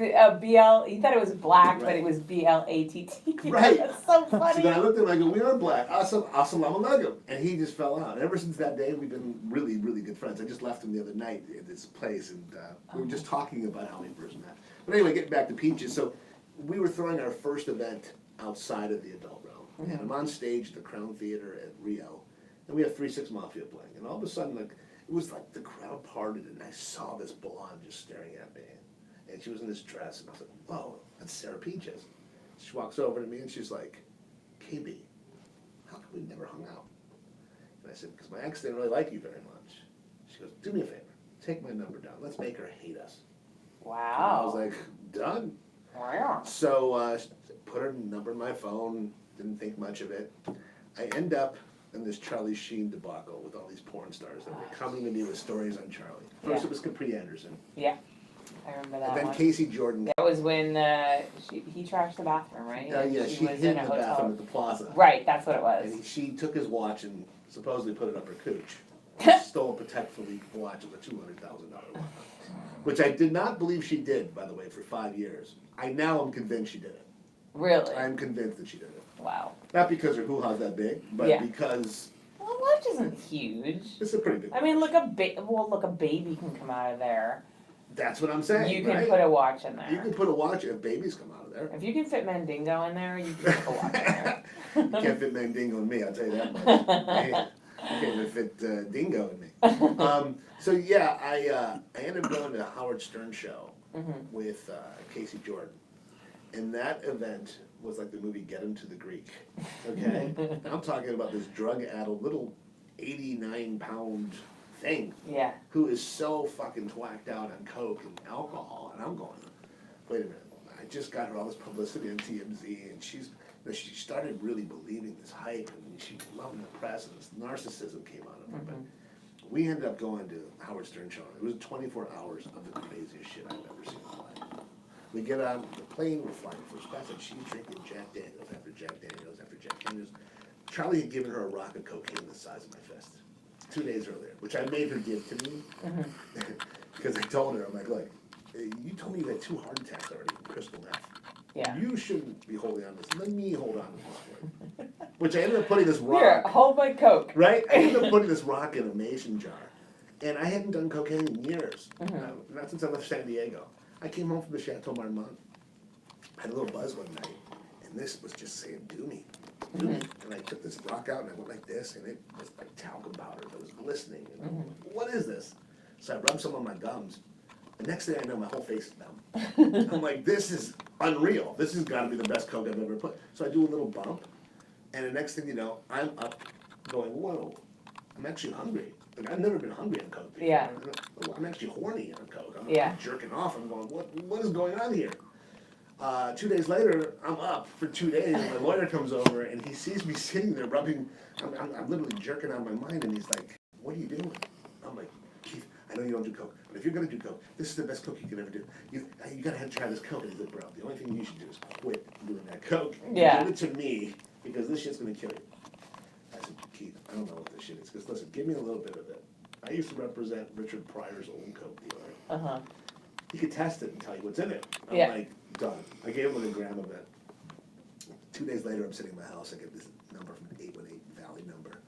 B: He thought it was black, but
A: Right.
B: it was BLATT.
A: Right.
B: That's so
A: So
B: funny.
A: then I looked at him and I go, we are black. Assalamu alaikum. And he just fell out. And ever since that day, we've been really, really good friends. I just left him the other night at this place, and we were just talking about how we first met. But anyway, getting back to Peaches. So we were throwing our first event outside of the adult realm. And I'm on stage at the Crown Theater at Rio, and we have 3-6 Mafia playing. And all of a sudden, like, it was like the crowd parted, and I saw this blonde just staring at me. And she was in this dress, and I was like, whoa, that's Sarah Peaches. She walks over to me, and she's like, KB, how come we never hung out? And I said, because my ex didn't really like you very much. She goes, do me a favor, take my number down. Let's make her hate us. And I was
B: Wow.
A: like, done.
B: Wow.
A: So put her number in my phone, didn't think much of it. I end up in this Charlie Sheen debacle with all these porn stars that were coming to me with stories on Charlie. First
B: Yeah.
A: it was Capri Anderson,
B: Yeah. I remember that
A: and then
B: one.
A: Casey Jordan.
B: That was when he trashed the bathroom, right?
A: Yeah, she
B: was
A: hid
B: in
A: in
B: a
A: the bathroom
B: hotel.
A: at the plaza.
B: Right, that's what it was.
A: And she took his watch and supposedly put it up her cooch. Stole Patek Philippe watch of a $200,000 watch. Which I did not believe she did, by the way, for 5 years. I now am convinced she did it.
B: Really?
A: I'm convinced that she did it.
B: Wow.
A: Not because her hoo-ha's that big, but
B: Yeah.
A: because
B: Well, watch isn't huge.
A: it's a pretty big
B: I mean,
A: watch.
B: look, a baby can come out of there.
A: That's what I'm saying,
B: You can
A: right?
B: put a watch in
A: You
B: there.
A: can put a watch if babies come out of there.
B: If you can fit Mandingo in there, you can put a watch in there.
A: You can't fit Mandingo in me, I'll tell you that much. You can't even fit Dingo in me. So yeah, I ended up going to Howard Stern show with Casey Jordan. And that event was like the movie Get Him to the Greek, okay? And I'm talking about this drug-addled little 89-pound thing
B: Yeah.
A: who is so fucking twacked out on coke and alcohol, and I'm going, wait a minute, I just got her all this publicity on TMZ, and she started really believing this hype, and she loved the press, and this narcissism came out of her. But we ended up going to Howard Stern show. It was 24 hours of the craziest shit I've ever seen in my life. We get on the plane, we're flying first class, and she's drinking Jack Daniels after Jack Daniels after Jack Daniels. Charlie had given her a rock of cocaine the size of my fist 2 days earlier, which I made her give to me. Because I told her, I'm like, look, you told me you had 2 heart attacks already from crystal meth.
B: Yeah.
A: You shouldn't be holding on to this. Let me hold on to this for you. Which I ended up putting this rock.
B: Here, hold my Coke.
A: Right? I ended up putting this rock in a mason jar. And I hadn't done cocaine in years. Not since I left San Diego. I came home from the Chateau Marmont. I had a little buzz one night. And this was just saying, do me. Do me. And I took this rock out and I went like this. And it was like talcum powder that was glistening. And I'm like, what is this? So I rubbed some on my gums. The next thing I know, my whole face is numb. I'm like, this is unreal. This has got to be the best Coke I've ever put. So I do a little bump, and the next thing you know, I'm up going, whoa, I'm actually hungry. Like, I've never been hungry on Coke before.
B: Yeah.
A: I'm actually horny on Coke. I'm
B: Yeah.
A: jerking off. I'm going, what is going on here? 2 days later, I'm up for 2 days, and my lawyer comes over, and he sees me sitting there rubbing, I'm literally jerking out of my mind, and he's like, what are you doing? I'm like, Keith, I know you don't do Coke, but if you're gonna do Coke, this is the best Coke you can ever do. You gotta try this Coke. And he's like, bro, the only thing you should do is quit doing that Coke.
B: Yeah.
A: Give it to me, because this shit's gonna kill you. I said, Keith, I don't know what this shit is, because listen, give me a little bit of it. I used to represent Richard Pryor's old Coke dealer. He could test it and tell you what's in it. I'm like, done. I gave him a gram of it. 2 days later, I'm sitting in my house. I get this number from an 818 Valley number.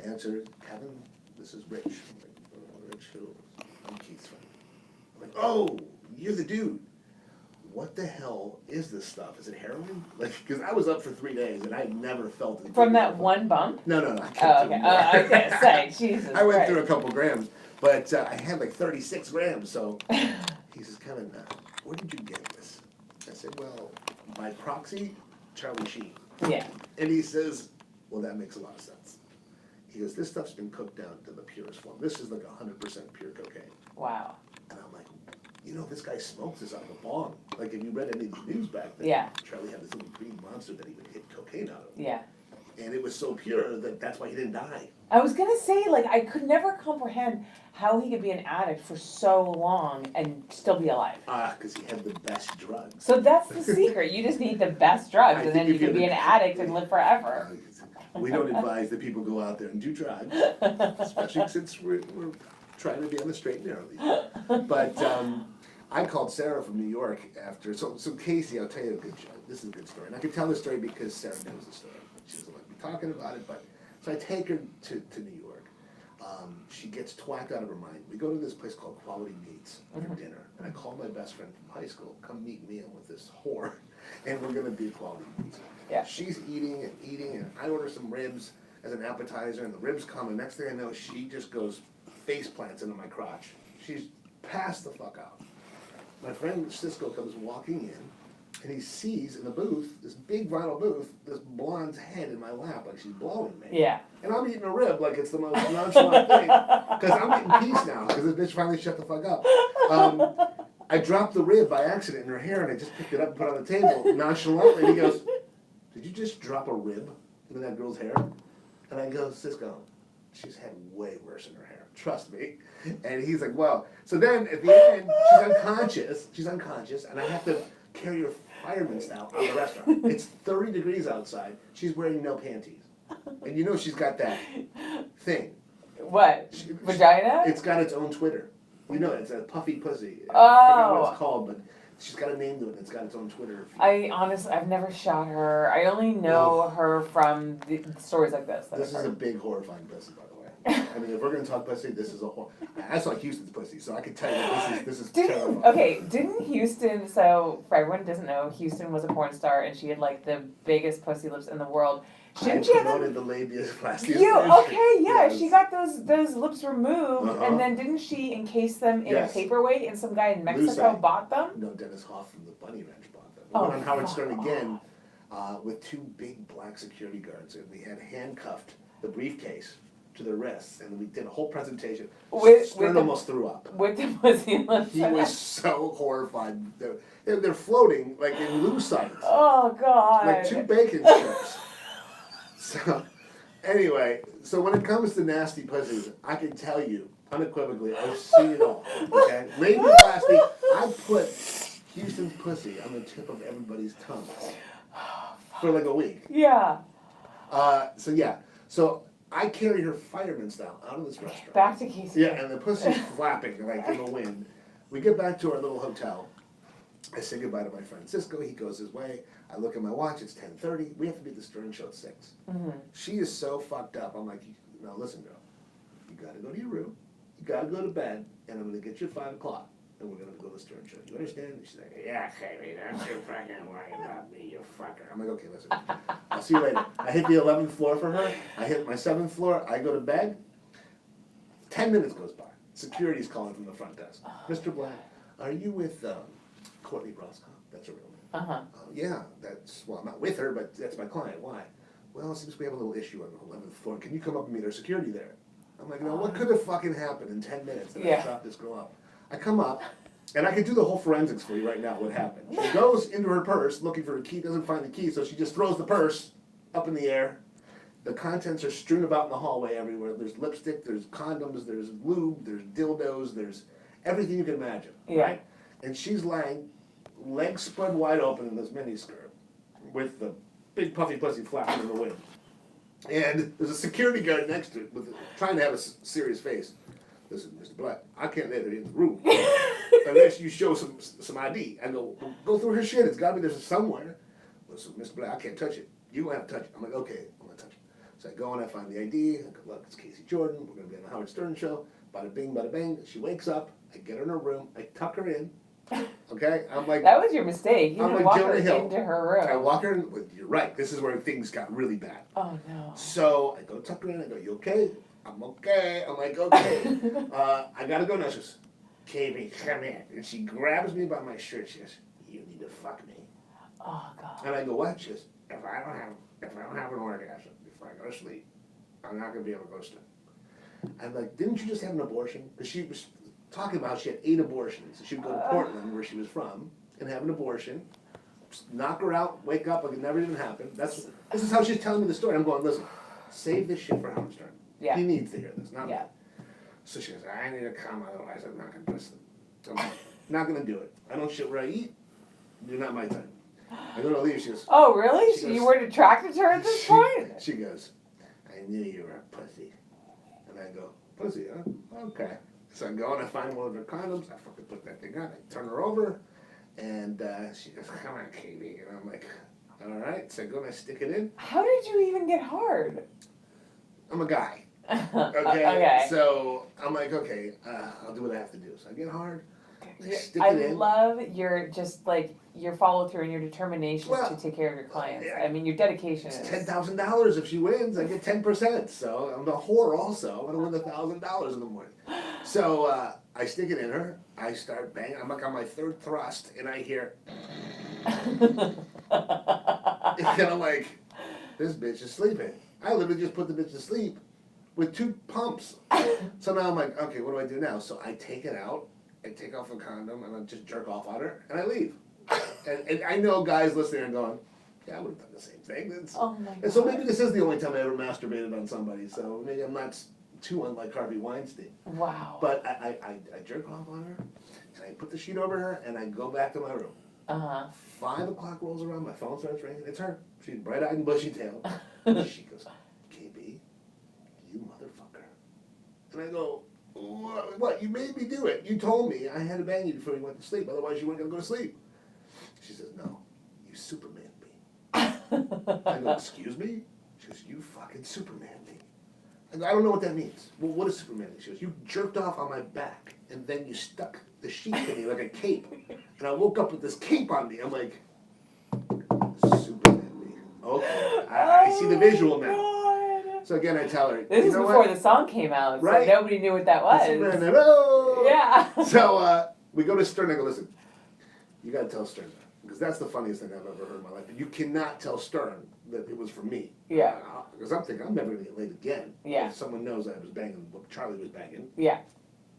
A: Answer, Kevin, this is Rich. I'm like, oh, Rich who? I'm Keith's friend. I'm like, oh, you're the dude. What the hell is this stuff? Is it heroin? Like, because I was up for 3 days and I never felt it.
B: From that one bump?
A: No. I
B: Oh,
A: kept
B: okay.
A: it more.
B: I was gonna say, Jesus
A: I went
B: Christ.
A: through a couple grams, but I had like 36 grams. So he says, Kevin, where did you get this? I said, well, by proxy, Charlie Sheen.
B: Yeah.
A: And he says, well, that makes a lot of sense. He goes, this stuff's been cooked down to the purest form. This is like 100% pure cocaine.
B: Wow.
A: And I'm like, you know, this guy smokes this out of a bong. Like, if you read any of the news back then,
B: Yeah.
A: Charlie had this little green monster that he would hit cocaine out of.
B: Yeah.
A: And it was so pure that that's why he didn't die.
B: I was gonna say, like, I could never comprehend how he could be an addict for so long and still be alive.
A: Because he had the best drugs.
B: So that's the secret. You just need the best drugs,
A: I
B: and
A: think
B: then you
A: if
B: can
A: you're
B: be an addict and live forever.
A: We don't advise that people go out there and do drugs, especially since we're trying to be on the straight and narrow these days. But I called Sarah from New York after, so Casey, I'll tell you this is a good story. And I can tell this story because Sarah knows the story. She doesn't like me talking about it, but, so I take her to New York. She gets twacked out of her mind. We go to this place called Quality Meats for dinner. And I call my best friend from high school, come meet me with this whore, and we're gonna be at Quality Meats.
B: Yeah.
A: She's eating, and I order some ribs as an appetizer, and the ribs come, and next thing I know, she just goes face plants into my crotch. She's passed the fuck out. My friend Cisco comes walking in, and he sees in the booth, this big vinyl booth, this blonde's head in my lap, like she's blowing me.
B: Yeah.
A: And I'm eating a rib like it's the most nonchalant thing, because I'm getting peace now, because this bitch finally shut the fuck up. I dropped the rib by accident in her hair, and I just picked it up and put it on the table nonchalantly, and he goes, did you just drop a rib into that girl's hair? And I go, Cisco, she's had way worse in her hair, trust me. And he's like, well, so then at the end, she's unconscious, and I have to carry her fireman's towel out of the restaurant. It's 30 degrees outside, she's wearing no panties. And you know she's got that thing.
B: What? Vagina?
A: It's got its own Twitter. You know, it's a puffy pussy. I forget what it's called, but she's got a name to it. It's got its own Twitter feed.
B: I've never shot her. I only know her from the stories like this.
A: This is a big horrifying pussy, by the way. I mean, if we're gonna talk pussy, this is a whole. I saw Houston's pussy, so I can tell you this is terrifying.
B: Didn't Houston, so for everyone who doesn't know, Houston was a porn star and she had like the biggest pussy lips in the world. Shouldn't she have
A: promoted the labiaplasty.
B: Yes. She got those lips removed, and then didn't she encase them in a paperweight, and some guy in Mexico bought them?
A: No, Dennis Hoff from the Bunny Ranch bought them. We
B: Oh,
A: went on Howard Stern again with 2 big black security guards, and we had handcuffed the briefcase to their wrists, and we did a whole presentation. Stern almost threw up.
B: With the pussy lips.
A: He was so horrified. They're floating like in lucite.
B: Oh God!
A: Like 2 bacon strips. So, anyway, so when it comes to nasty pussies, I can tell you unequivocally, I've seen it all. Okay, labiaplasty. I put Houston's pussy on the tip of everybody's tongue for like a week.
B: Yeah.
A: So I carry her fireman style out of this restaurant.
B: Back to Casey.
A: Yeah, and the pussy's flapping like in the wind. We get back to our little hotel. I say goodbye to my friend Cisco. He goes his way. I look at my watch. It's 10:30. We have to be at the Stern Show at 6.
B: Mm-hmm.
A: She is so fucked up. I'm like, no, listen, girl. You gotta go to your room. You gotta go to bed. And I'm gonna get you at 5 o'clock. And we're gonna go to the Stern Show. You understand? And she's like, yeah, Katie, don't you fucking worry about me, you fucker. I'm like, okay, listen. I'll see you later. I hit the 11th floor for her. I hit my 7th floor. I go to bed. 10 minutes goes by. Security's calling from the front desk. Mr. Blatt, are you with Courtney Broscott? That's her real name.
B: Uh-huh.
A: Yeah, well, I'm not with her, but that's my client. Why? Well, it seems we have a little issue on the 11th floor. Can you come up and meet our security there? I'm like, what could have fucking happened in 10 minutes that I shot this girl up? I come up, and I can do the whole forensics for you right now, what happened. She goes into her purse looking for a key, doesn't find the key, so she just throws the purse up in the air. The contents are strewn about in the hallway everywhere. There's lipstick, there's condoms, there's lube, there's dildos, there's everything you can imagine, right? And she's lying, legs spread wide open in this miniskirt with the big puffy pussy flapping in the wind. And there's a security guard next to it trying to have a serious face. Listen, Mr. Blatt, I can't let her in the room unless you show some ID. I go, well, go through her shit. It's got to be there somewhere. Listen, Mr. Blatt, I can't touch it. You don't have to touch it. I'm like, okay, I'm going to touch it. So I go and I find the ID. I go, look, it's Casey Jordan. We're going to be on the Howard Stern show. Bada bing, bada bang. She wakes up. I get her in her room. I tuck her in. Okay? I'm like...
B: That was your mistake. You
A: I'm
B: didn't
A: like
B: walk
A: Jonah
B: her
A: Hill.
B: into her room.
A: I walk her in. Well, you're right. This is where things got really bad.
B: Oh, no.
A: So I go tuck her in. I go, you okay? I'm okay. I'm like, okay. I gotta go now. She goes, KB, come in. And she grabs me by my shirt. She goes, you need to fuck me.
B: Oh, God.
A: And I go, what? She goes, if I don't have an orgasm before I go to sleep, I'm not gonna be able to go to sleep. I'm like, didn't you just have an abortion? Because she was talking about how she had 8 abortions. She would go to Portland, where she was from, and have an abortion, knock her out, wake up like it never even happened. This is how she's telling me the story. I'm going, listen, save this shit for Howard Stern.
B: Yeah.
A: He needs to hear this, not me.
B: Yeah.
A: So she goes, I need to come, otherwise I'm not gonna listen. So I'm like, not gonna do it. I don't shit where I eat. You're not my time. I'm gonna leave. She goes,
B: Oh, really?
A: She
B: So
A: goes-
B: you weren't attracted to her at this point?
A: She goes, I knew you were a pussy. And I go, pussy, huh? Okay. So I go and I find one of her condoms. I fucking put that thing on. I turn her over. And she goes, come on, Katie. And I'm like, all right. So I go and I stick it in.
B: How did you even get hard?
A: I'm a guy. Okay.
B: Okay.
A: So I'm like, okay, I'll do what I have to do. So I get hard. I stick
B: I
A: it in.
B: love your just like your follow through and your determination
A: Well,
B: to take care of your clients.
A: yeah.
B: I mean, your dedication
A: It's
B: is.
A: $10,000 if she wins. I get 10%. So I'm a whore also. I'm gonna win $1,000 in the morning. So I stick it in her. I start banging. I'm like on my 3rd thrust, and I hear, and I'm like, this bitch is sleeping. I literally just put the bitch to sleep with 2 pumps. So now I'm like, okay, what do I do now? So I take it out. I take off a condom and I just jerk off on her and I leave. And I know guys listening are going, yeah, I would have done the same thing.
B: Oh my God.
A: And so maybe this is the only time I ever masturbated on somebody. So maybe I'm not too unlike Harvey Weinstein.
B: Wow.
A: But I jerk off on her and I put the sheet over her and I go back to my room. 5 o'clock rolls around, my phone starts ringing. It's her. She's bright-eyed and bushy-tailed. She goes, KB, you motherfucker. And I go, what? You made me do it. You told me I had to bang you before you went to sleep. Otherwise, you weren't going to go to sleep. She says, no, you Superman me. I go, excuse me? She goes, you fucking Superman me. I go, I don't know what that means. Well, what is Superman me? She goes, you jerked off on my back, and then you stuck the sheet in me like a cape. And I woke up with this cape on me. I'm like, Superman me. Okay, I see the visual now.
B: God.
A: So again, I tell her,
B: This
A: you
B: is
A: know
B: before
A: what?
B: the song came out, so
A: Right.
B: nobody knew what that was.
A: Superman, hello!
B: Yeah.
A: So we go to Stern. I go, listen, you got to tell Stern that. Because that's the funniest thing I've ever heard in my life. But you cannot tell Stern that it was for me.
B: Yeah.
A: Because I'm thinking, I'm never going to get laid again.
B: Yeah.
A: If someone knows I was banging what Charlie was banging.
B: Yeah.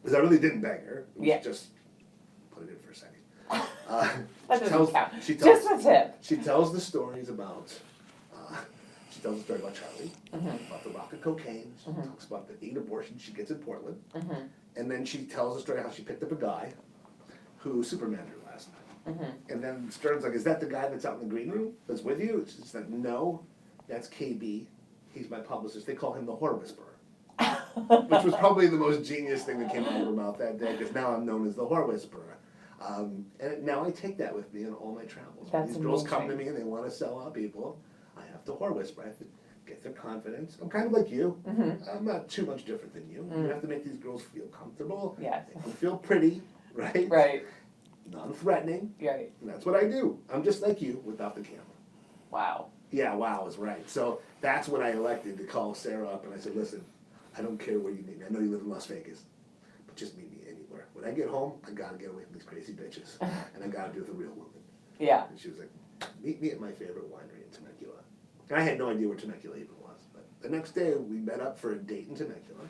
A: Because I really didn't bang her. It was
B: Yeah.
A: just, put it in for a second.
B: That doesn't count.
A: She tells,
B: Just a tip.
A: she tells the stories about, she tells the story about Charlie,
B: Mm-hmm.
A: about the rock of cocaine. She talks about the 8 abortions she gets in Portland.
B: Mm-hmm.
A: And then she tells the story how she picked up a guy who Supermaned her last night. And then Stern's like, is that the guy that's out in the green room that's with you? It's like, no, that's KB. He's my publicist. They call him the Whore Whisperer. Which was probably the most genius thing that came out of her mouth that day, because now I'm known as the Whore Whisperer. And now I take that with me in all my travels. When these girls come to me and they want to sell out people, I have to Whore Whisper. I have to get their confidence. I'm kind of like you. I'm not too much different than you. You have to make these girls feel comfortable.
B: Yes.
A: Make them feel pretty, right?
B: Right.
A: Non-threatening.
B: Right.
A: And that's what I do. I'm just like you without the camera.
B: Wow.
A: Yeah, wow is right. So that's when I elected to call Sarah up and I said, listen, I don't care where you meet me. I know you live in Las Vegas, but just meet me anywhere. When I get home, I gotta get away from these crazy bitches, and I gotta do the real woman.
B: Yeah.
A: And she was like, meet me at my favorite winery in Temecula. And I had no idea where Temecula even was, but the next day we met up for a date in Temecula.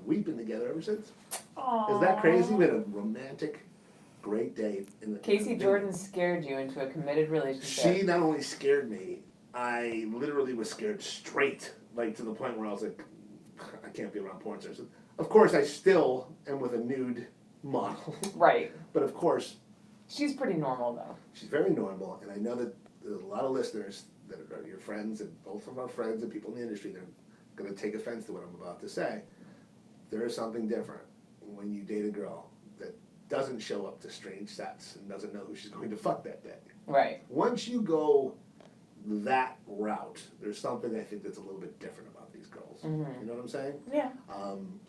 A: We've been together ever since.
B: Aww.
A: Is that crazy? We had a romantic, great date.
B: Casey Jordan scared you into a committed relationship.
A: She not only scared me, I literally was scared straight, like to the point where I was like, I can't be around porn stars. Of course, I still am with a nude model.
B: Right.
A: But of course,
B: she's pretty normal though.
A: she's very normal, and I know that there's a lot of listeners that are your friends, and both of our friends and people in the industry, they're going to take offense to what I'm about to say. There is something different when you date a girl that doesn't show up to strange sets and doesn't know who she's going to fuck that day.
B: Right.
A: Once you go that route, there's something I think that's a little bit different about these girls. You know what I'm saying?
B: Yeah.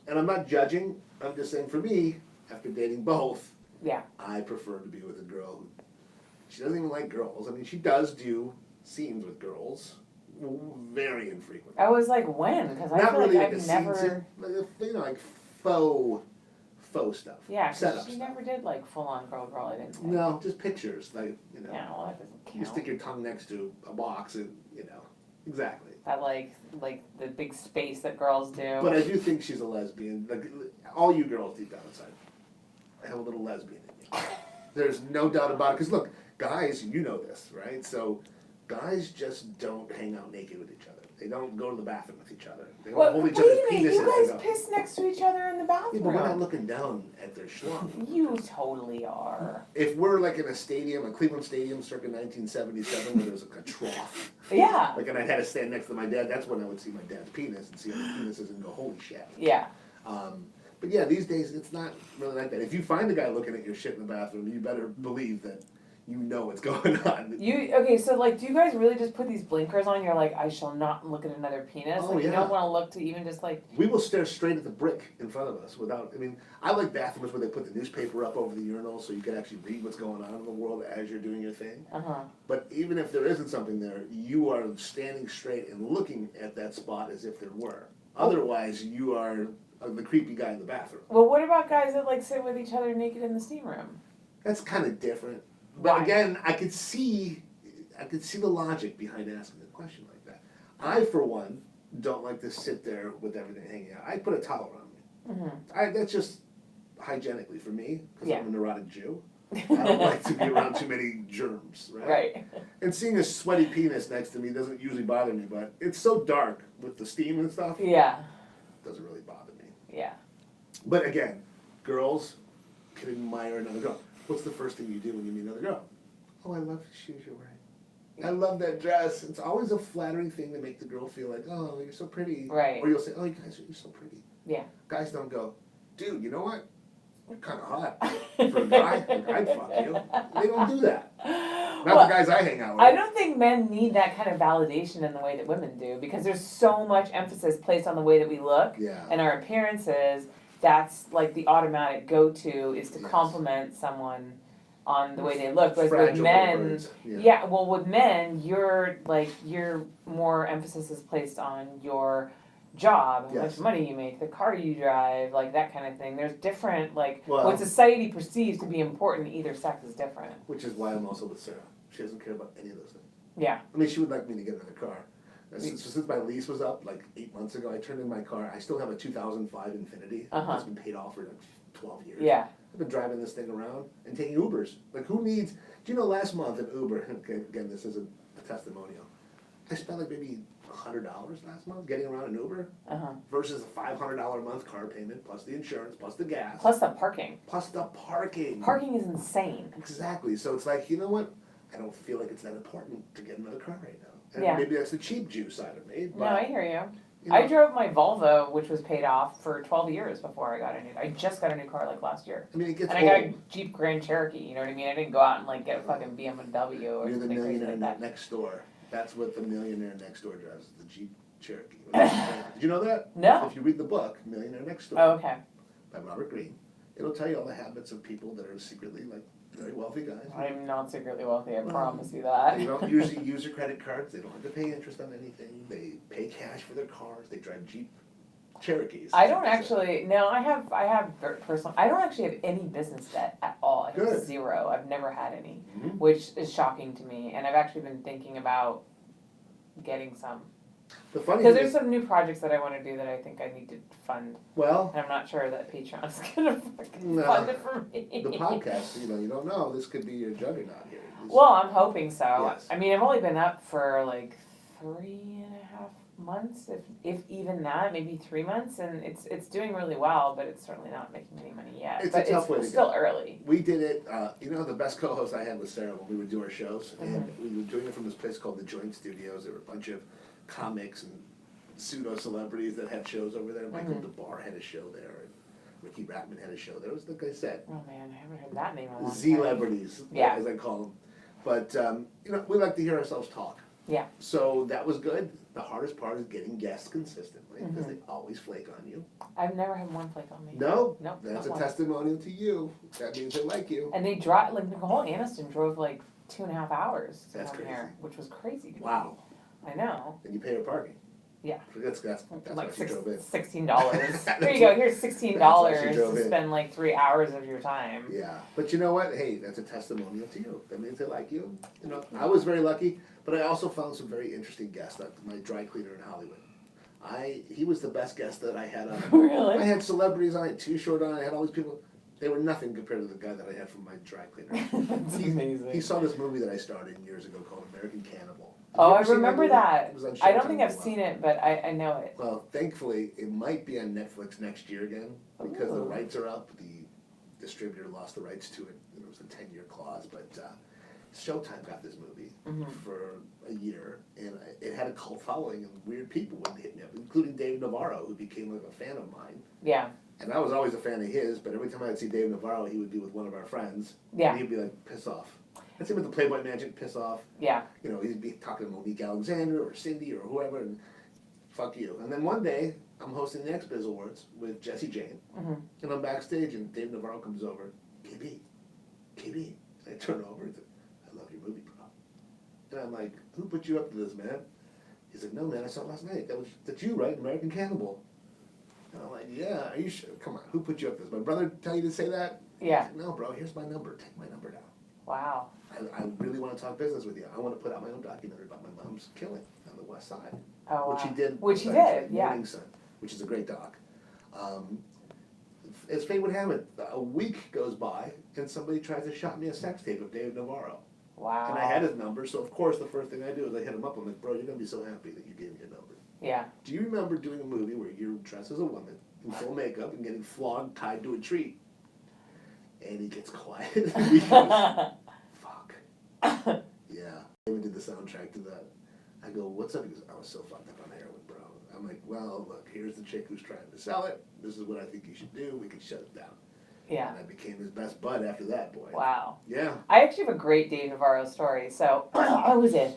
A: And I'm not judging. I'm just saying for me, after dating both,
B: Yeah.
A: I prefer to be with a girl who, she doesn't even like girls. I mean, she does do scenes with girls, very infrequently.
B: I was like, when? Because I
A: Not
B: feel
A: really
B: like
A: like
B: I've
A: a
B: never.
A: scene, like, like faux stuff.
B: Yeah, 'cause
A: setup
B: she
A: stuff.
B: never did like full on girl. I didn't think.
A: No, just pictures, like
B: Yeah, well that doesn't count.
A: you stick your tongue next to a box, and exactly.
B: That like the big space that girls do.
A: But I do think she's a lesbian. Like all you girls deep down inside, I have a little lesbian in you. There's no doubt about it. Because look, guys, you know this, right? So guys just don't hang out naked with each other. They don't go to the bathroom with each other. They don't hold each other's
B: Wait a minute,
A: penises.
B: you
A: They
B: guys
A: go,
B: piss next to each other in the
A: yeah,
B: bathroom.
A: but we're not looking down at their schlong.
B: You totally are.
A: If we're like in a stadium, a Cleveland Stadium circa 1977, where there's like a trough,
B: Yeah.
A: like, and I had to stand next to my dad, that's when I would see my dad's penis and see other penises and go, holy shit.
B: Yeah.
A: But yeah, these days it's not really like that. If you find a guy looking at your shit in the bathroom, you better believe that you know what's going on.
B: Okay, so like, do you guys really just put these blinkers on? You're like, I shall not look at another penis.
A: Oh,
B: like,
A: yeah.
B: You don't want to look to even just like.
A: We will stare straight at the brick in front of us without, I mean, I like bathrooms where they put the newspaper up over the urinal so you can actually read what's going on in the world as you're doing your thing. But even if there isn't something there, you are standing straight and looking at that spot as if there were. Otherwise, you are the creepy guy in the bathroom.
B: Well, what about guys that like sit with each other naked in the steam room?
A: That's kind of different. But
B: Why?
A: again, I could see the logic behind asking a question like that. I, for one, don't like to sit there with everything hanging out. I put a towel around me. That's just hygienically for me, because I'm a neurotic Jew. I don't like to be around too many germs, right?
B: Right.
A: And seeing a sweaty penis next to me doesn't usually bother me, but it's so dark with the steam and stuff,
B: Yeah.
A: it doesn't really bother me.
B: Yeah.
A: But again, girls can admire another girl. What's the first thing you do when you meet another girl? Oh, I love the shoes you're wearing. I love that dress. It's always a flattering thing to make the girl feel like, oh, you're so pretty.
B: Right.
A: Or you'll say, oh, you guys, you're so pretty.
B: Yeah.
A: Guys don't go, dude, you know what? You're kind of hot. For a guy, like, I'd fuck you. They don't do that. Not the guys I hang out with.
B: I don't think men need that kind of validation in the way that women do, because there's so much emphasis placed on the way that we look
A: Yeah.
B: and our appearances. That's like the automatic go-to is to
A: Yes.
B: compliment someone on the way they look. But with
A: Fragile
B: men,
A: birds.
B: yeah, well, with men, your more emphasis is placed on your job, how
A: Yes.
B: much money you make, the car you drive, like that kind of thing. There's different, like,
A: Well-
B: what society perceives to be important, either sex is different.
A: Which is why I'm also with Sarah. She doesn't care about any of those things.
B: Yeah.
A: I mean, she would like me to get another car. Since my lease was up like 8 months ago, I turned in my car. I still have a 2005 Infiniti. It's been paid off for like 12 years.
B: Yeah.
A: I've been driving this thing around and taking Ubers. Like, who needs... Do you know last month in Uber, again, this is a testimonial, I spent like maybe $100 last month getting around an Uber versus a $500 a month car payment plus the insurance plus the gas
B: Plus the parking.
A: plus the parking.
B: Parking is insane.
A: Exactly. So it's like, you know what? I don't feel like it's that important to get another car right now. And
B: Yeah.
A: maybe that's the cheap Jew side of me.
B: No,
A: But,
B: I hear you.
A: you know,
B: I drove my Volvo, which was paid off for 12 years before I got a new. I just got a new car like last year,
A: I mean, it gets
B: and
A: old.
B: I got a Jeep Grand Cherokee. You know what I mean? I didn't go out and like get a fucking BMW or
A: You're the
B: something crazy
A: millionaire
B: like that.
A: next door. That's what the millionaire next door drives, the Jeep Cherokee. Did you know that?
B: No.
A: If you read the book, Millionaire Next Door,
B: Oh, okay.
A: by Robert Greene, it'll tell you all the habits of people that are secretly like very wealthy guys.
B: I'm not secretly wealthy. I
A: Well,
B: promise you that.
A: They don't usually use their credit cards. They don't have to pay interest on anything. They pay cash for their cars. They drive Jeep Cherokees.
B: I don't actually. No, I have personal. I don't actually have any business debt at all. I have
A: Good.
B: zero. I've never had any,
A: Mhm.
B: which is shocking to me. And I've actually been thinking about getting some
A: The funny
B: because
A: thing
B: there's
A: is,
B: some new projects that I want to do that I think I need to fund,
A: well,
B: and I'm not sure that Patreon's gonna fucking
A: No.
B: fund it for me.
A: the podcast, you don't know. This could be your juggernaut here.
B: Well, I'm hoping so.
A: Yes.
B: I mean, I've only been up for like 3.5 months, if even that, maybe 3 months, and it's doing really well, but it's certainly not making any money yet.
A: It's
B: but
A: a tough way to
B: still
A: go.
B: early.
A: We did it, the best co-host I had was Sarah when we would do our shows, and
B: Mm-hmm.
A: we were doing it from this place called the Joint Studios. There were a bunch of comics and pseudo-celebrities that had shows over there. Michael
B: Mm-hmm.
A: DeBar had a show there, and Ricky Rackman had a show there. It was, like I said,
B: Oh man, I haven't heard that name in a long time.
A: Z-lebrities,
B: Yeah.
A: as I call them. But, we like to hear ourselves talk.
B: Yeah.
A: So that was good. The hardest part is getting guests consistently, because
B: Mm-hmm.
A: they always flake on you.
B: I've never had one flake on me.
A: No,
B: Nope,
A: that's
B: not
A: a
B: one.
A: testimonial to you. That means they like you.
B: And they drive like Nicole Aniston drove like 2.5 hours to
A: That's
B: come
A: crazy.
B: here, which was crazy. To me.
A: Wow.
B: I know.
A: And you pay her parking.
B: Yeah.
A: That's
B: Like
A: why she drove in.
B: $16.
A: That's
B: Here you go.
A: what-
B: Here's
A: that's why
B: $16
A: she drove
B: to
A: in.
B: spend like 3 hours of your time.
A: Yeah, but you know what? Hey, that's a testimonial to you. That means they like you. I was very lucky, but I also found some very interesting guests. Like my dry cleaner in Hollywood. He was the best guest that I had on.
B: Really?
A: I had celebrities on, I had Too Short on, I had all these people. They were nothing compared to the guy that I had from my dry cleaner.
B: That's amazing.
A: He saw this movie that I starred in years ago called American Cannibal. Did
B: Oh,
A: you
B: I
A: ever see
B: remember
A: movie?
B: that.
A: It was on
B: I don't
A: Showtime
B: think
A: for a
B: I've
A: while.
B: seen it, but I know it.
A: Well, thankfully, it might be on Netflix next year again because the
B: Ooh.
A: rights are up. The distributor lost the rights to it. It was a 10-year clause, but Showtime got this movie
B: Mhm.
A: for a year, and it had a cult following, and weird people would hit me up, including Dave Navarro, who became like a fan of mine.
B: Yeah.
A: And I was always a fan of his, but every time I'd see Dave Navarro, he would be with one of our friends.
B: Yeah.
A: And he'd be like, piss off. I'd see him with the Playboy Magic, piss off.
B: Yeah.
A: He'd be talking to Monique Alexander or Cindy or whoever, and fuck you. And then one day, I'm hosting the X-Biz Awards with Jesse Jane,
B: Mhm.
A: and I'm backstage, and Dave Navarro comes over, KB, and I turn over, and I love your movie, bro. And I'm like, who put you up to this, man? He's like, no, man, I saw it last night. That's you, right? American Cannibal. And I'm like, yeah, are you sure? Come on, who put you up to this? My brother tell you to say that?
B: Yeah.
A: He's like, no, bro, here's my number. Take my number down.
B: Wow.
A: I really want to talk business with you. I want to put out my own documentary about my mom's killing on the West Side.
B: Oh,
A: Which
B: wow.
A: he did.
B: Which he
A: eventually,
B: did, yeah.
A: Morning Sun, which is a great doc. As fate would have it, a week goes by and somebody tries to shot me a sex tape of Dave Navarro.
B: Wow.
A: And I had his number, so of course the first thing I do is I hit him up. I'm like, bro, you're going to be so happy that you gave me your number.
B: Yeah.
A: Do you remember doing a movie where you're dressed as a woman in full makeup and getting flogged tied to a tree? And he gets quiet and he goes, fuck. Yeah. I even did the soundtrack to that. I go, what's up? He goes, I was so fucked up on heroin, bro. I'm like, well, look, here's the chick who's trying to sell it. This is what I think you should do. We can shut it down.
B: Yeah.
A: And I became his best bud after that, boy.
B: Wow.
A: Yeah.
B: I actually have a great Dave Navarro story. So I was a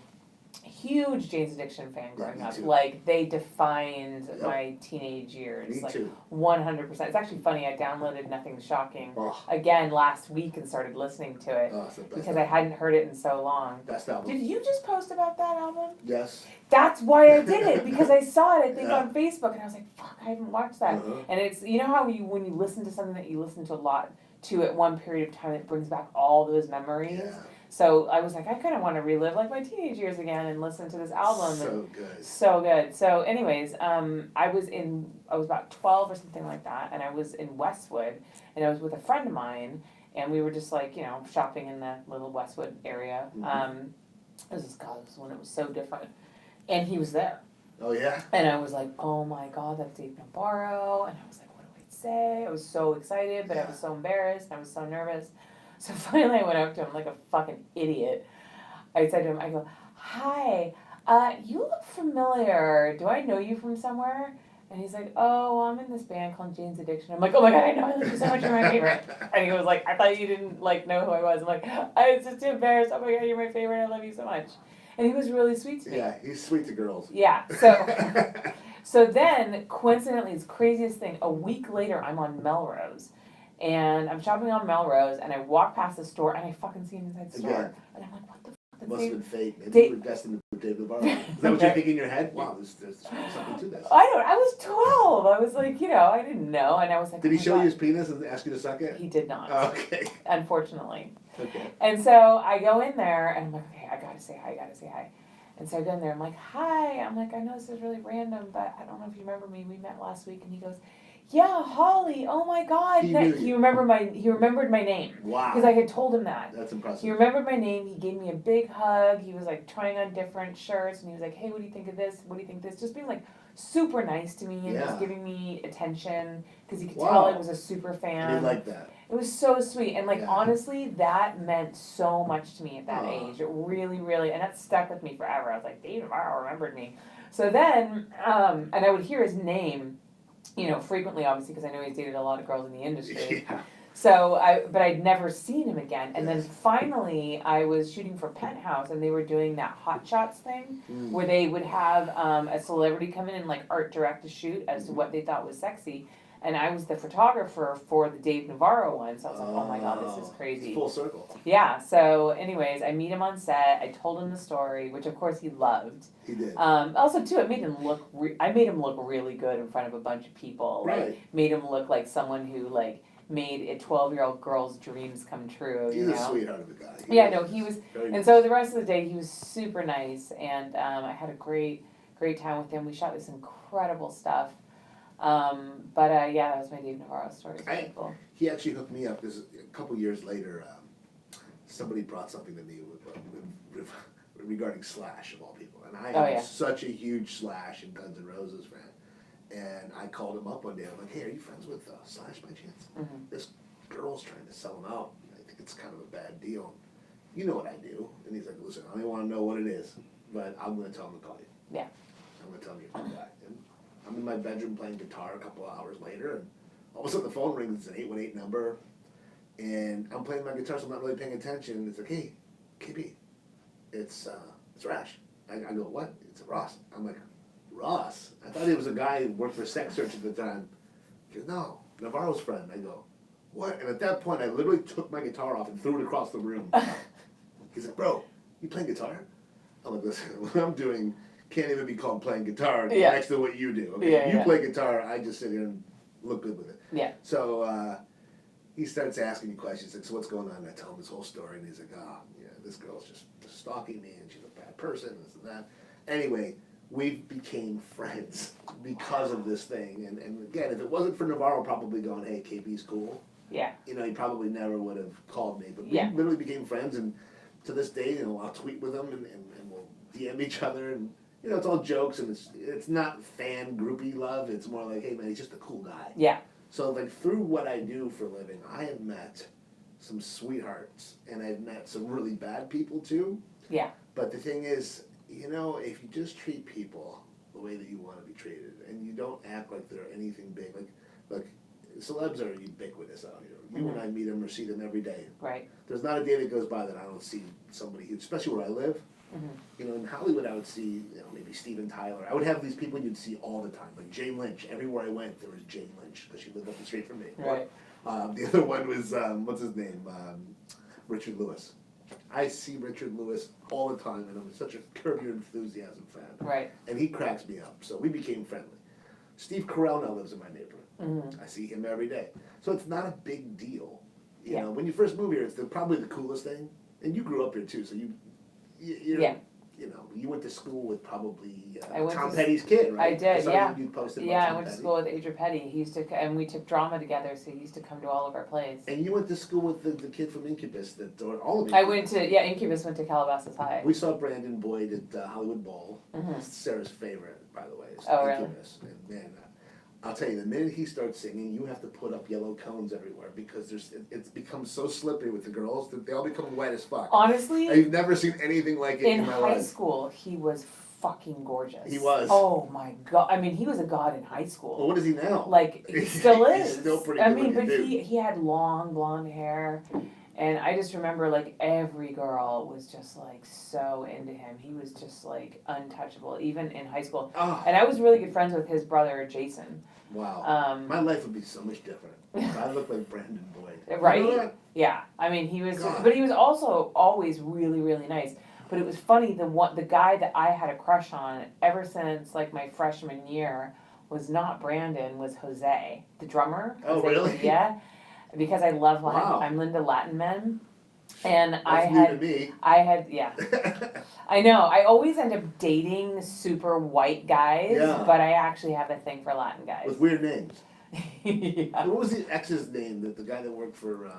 B: huge Jane's Addiction fan growing
A: me
B: up.
A: too.
B: Like they defined
A: Yep.
B: my teenage years.
A: Me
B: like
A: too.
B: 100%. It's actually funny. I downloaded Nothing Shocking
A: Oh,
B: again last week and started listening to it
A: it's the best
B: because I hadn't heard it in so long.
A: Best album.
B: Did you just post about that album?
A: Yes.
B: That's why I did it, because I saw it, I think,
A: Yeah.
B: on Facebook, and I was like, fuck, I haven't watched that.
A: Uh-huh.
B: And it's, you know how when you listen to something that you listen to a lot to at one period of time, it brings back all those memories?
A: Yeah.
B: So I was like, I kind of want to relive like my teenage years again and listen to this album.
A: So
B: and
A: good.
B: so good. So anyways, I was about 12 or something like that, and I was in Westwood, and I was with a friend of mine, and we were just like, shopping in the little Westwood area.
A: Mhm.
B: This was when it was so different. And he was there.
A: Oh, yeah?
B: And I was like, oh my God, that's Dave Navarro. And I was like, what do I say? I was so excited, but I was so embarrassed. I was so nervous. So finally I went up to him like a fucking idiot. I said to him, I go, hi, you look familiar. Do I know you from somewhere? And he's like, oh, I'm in this band called Jane's Addiction. I'm like, oh my God, I know, I love you so much, you're my favorite. And he was like, I thought you didn't like know who I was. I'm like, I was just too embarrassed. Oh my God, you're my favorite, I love you so much. And he was really sweet to me.
A: Yeah, he's sweet to girls.
B: Yeah, so then, coincidentally, it's the craziest thing, a week later, I'm on Melrose. And I'm shopping on Melrose, and I walk past the store, and I fucking see him inside the store.
A: Again.
B: And I'm like, what the fuck?
A: Must have been fate. Maybe
B: Dave-
A: you were destined to Dave Navarro. Is that what you're thinking in your head? Wow, there's something to this.
B: I was 12. I was like, I didn't know. And I was like,
A: Did
B: oh
A: he
B: my
A: show
B: God.
A: you his penis and ask you to suck it?
B: He did not,
A: Okay.
B: unfortunately.
A: Okay.
B: And so I go in there, and I'm like, okay, I gotta say hi. And so I go in there, I'm like, hi. I'm like, I know this is really random, but I don't know if you remember me. We met last week. And he goes, yeah, Holly. Oh my God.
A: He knew
B: He
A: you.
B: remembered my name.
A: Wow.
B: Because I had told him that.
A: That's impressive.
B: He remembered my name. He gave me a big hug. He was like trying on different shirts, and he was like, "Hey, what do you think of this? What do you think of this?" Just being like super nice to me and
A: Yeah.
B: just giving me attention because he could
A: Wow.
B: tell I was a super
A: And
B: fan.
A: he liked that.
B: It was so sweet, and like
A: Yeah.
B: honestly, that meant so much to me at that
A: Aw.
B: age. It really, really, and that stuck with me forever. I was like, Dave Navarro remembered me. So then, and I would hear his name, frequently, obviously, because I know he's dated a lot of girls in the industry.
A: Yeah.
B: So but I'd never seen him again. And then
A: Yes.
B: finally, I was shooting for Penthouse, and they were doing that Hot Shots thing,
A: Mm.
B: where they would have a celebrity come in and like art direct a shoot as to what they thought was sexy. And I was the photographer for the Dave Navarro one, so I was like, oh my God, this is
A: It's
B: crazy.
A: full circle.
B: Yeah, so anyways, I meet him on set, I told him the story, which of course he loved.
A: He did.
B: Also too, it made him look, I made him look really good in front of a bunch of people.
A: Right.
B: Like, made him look like someone who like made a 12-year-old girl's dreams come true,
A: He's a sweetheart of a guy.
B: Yeah, no, he was,
A: very
B: and
A: nice.
B: so the rest of the day he was super nice, and I had a great time with him. We shot this incredible stuff. Yeah, that was my Dave Navarro story. It's pretty cool.
A: He actually hooked me up because a couple years later, somebody brought something to me regarding Slash of all people, and I am such a huge Slash and Guns N' Roses fan. And I called him up one day. I'm like, "Hey, are you friends with Slash by chance?
B: Mm-hmm.
A: This girl's trying to sell him out. I think it's kind of a bad deal. You know what I do?" And he's like, "Listen, I don't even want to know what it is, but I'm going to tell him to call you.
B: Yeah.
A: I'm going to tell him you're a good guy." And I'm in my bedroom playing guitar a couple of hours later, and all of a sudden the phone rings. It's an 818 number, and I'm playing my guitar, so I'm not really paying attention. It's like, "Hey, KB, it's Rash." I go, "What?" It's Ross. I'm like, "Ross? I thought he was a guy who worked for Sex Search at the time." He goes, "No, Navarro's friend." I go, "What?" And at that point, I literally took my guitar off and threw it across the room. He's like, "Bro, you playing guitar?" I'm like, "Listen, what I'm doing can't even be called playing guitar next to what you do. Okay? You play guitar, I just sit here and look good with it."
B: Yeah.
A: So he starts asking me questions, like, "So what's going on?" And I tell him this whole story, and he's like, "Oh, yeah, this girl's just stalking me, and she's a bad person, and this and that." Anyway, we became friends because of this thing. And again, if it wasn't for Navarro probably going, "Hey, KB's cool,"
B: Yeah.
A: he probably never would have called me. But we
B: Yeah.
A: literally became friends, and to this day, I'll tweet with him, and we'll DM each other, and it's all jokes, and it's not fan groupie love. It's more like, "Hey, man, he's just a cool guy."
B: Yeah.
A: So like through what I do for a living, I have met some sweethearts, and I've met some really bad people too.
B: Yeah.
A: But the thing is, if you just treat people the way that you want to be treated, and you don't act like they're anything big, like celebs are ubiquitous out here. You and I meet them or see them every day.
B: Right.
A: There's not a day that goes by that I don't see somebody who, especially where I live.
B: Mm-hmm.
A: In Hollywood, I would see, maybe Steven Tyler. I would have these people you'd see all the time, like Jane Lynch. Everywhere I went, there was Jane Lynch because she lived up the street from me.
B: Right.
A: The other one was what's his name, Richard Lewis. I see Richard Lewis all the time, and I'm such a Curb Your Enthusiasm fan.
B: Right.
A: And he cracks me up, so we became friendly. Steve Carell now lives in my neighborhood.
B: Mm-hmm.
A: I see him every day, so it's not a big deal. You
B: Yeah.
A: know, when you first move here, it's probably the coolest thing. And you grew up here too, so you're
B: Yeah.
A: you know, you went to school with probably
B: I went
A: Tom
B: to
A: Petty's kid, right?
B: I did,
A: saw
B: yeah.
A: You posted about
B: Yeah, I
A: Tom
B: went to
A: Petty.
B: school with Adrian Petty. He used to, and we took drama together, so he used to come to all of our plays.
A: And you went to school with the kid from Incubus, or all of Incubus.
B: I went to, yeah, Incubus went to Calabasas High.
A: We saw Brandon Boyd at Hollywood Bowl.
B: Mhm.
A: Sarah's favorite, by the way, is
B: Oh, really?
A: Incubus. And man, I'll tell you, the minute he starts singing, you have to put up yellow cones everywhere because it's become so slippery with the girls that they all become wet as fuck.
B: Honestly,
A: I've never seen anything like it in my
B: high
A: life.
B: school, he was fucking gorgeous.
A: He was.
B: Oh my god! I mean, he was a god in high school.
A: Well, what is he now?
B: Like he still is.
A: He's still pretty
B: I
A: good
B: mean, but
A: looking dude.
B: he had long blonde hair, and I just remember like every girl was just like so into him. He was just like untouchable, even in high school.
A: Oh,
B: And I was really good friends with his brother Jason.
A: wow. My life would be so much different if I looked like Brandon Boyd.
B: Right?
A: You know that?
B: Yeah, I mean he was,
A: God.
B: but he was also always really really nice. But it was funny, the guy that I had a crush on ever since like my freshman year was not Brandon, was Jose, the drummer.
A: Oh,
B: Jose
A: really?
B: Yeah, because I love Latin.
A: Wow.
B: I'm Linda Latin Men, and
A: That's new to me.
B: yeah. I know. I always end up dating super white guys,
A: Yeah.
B: but I actually have a thing for Latin guys.
A: With weird names.
B: Yeah.
A: What was the ex's name? The guy that worked for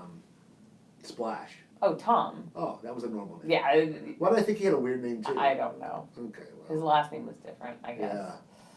A: Splash.
B: Oh, Tom.
A: Oh, that was a normal name.
B: Yeah.
A: Why do I think he had a weird name too?
B: I don't know.
A: Okay,
B: His
A: well.
B: last name was different, I guess.
A: Yeah.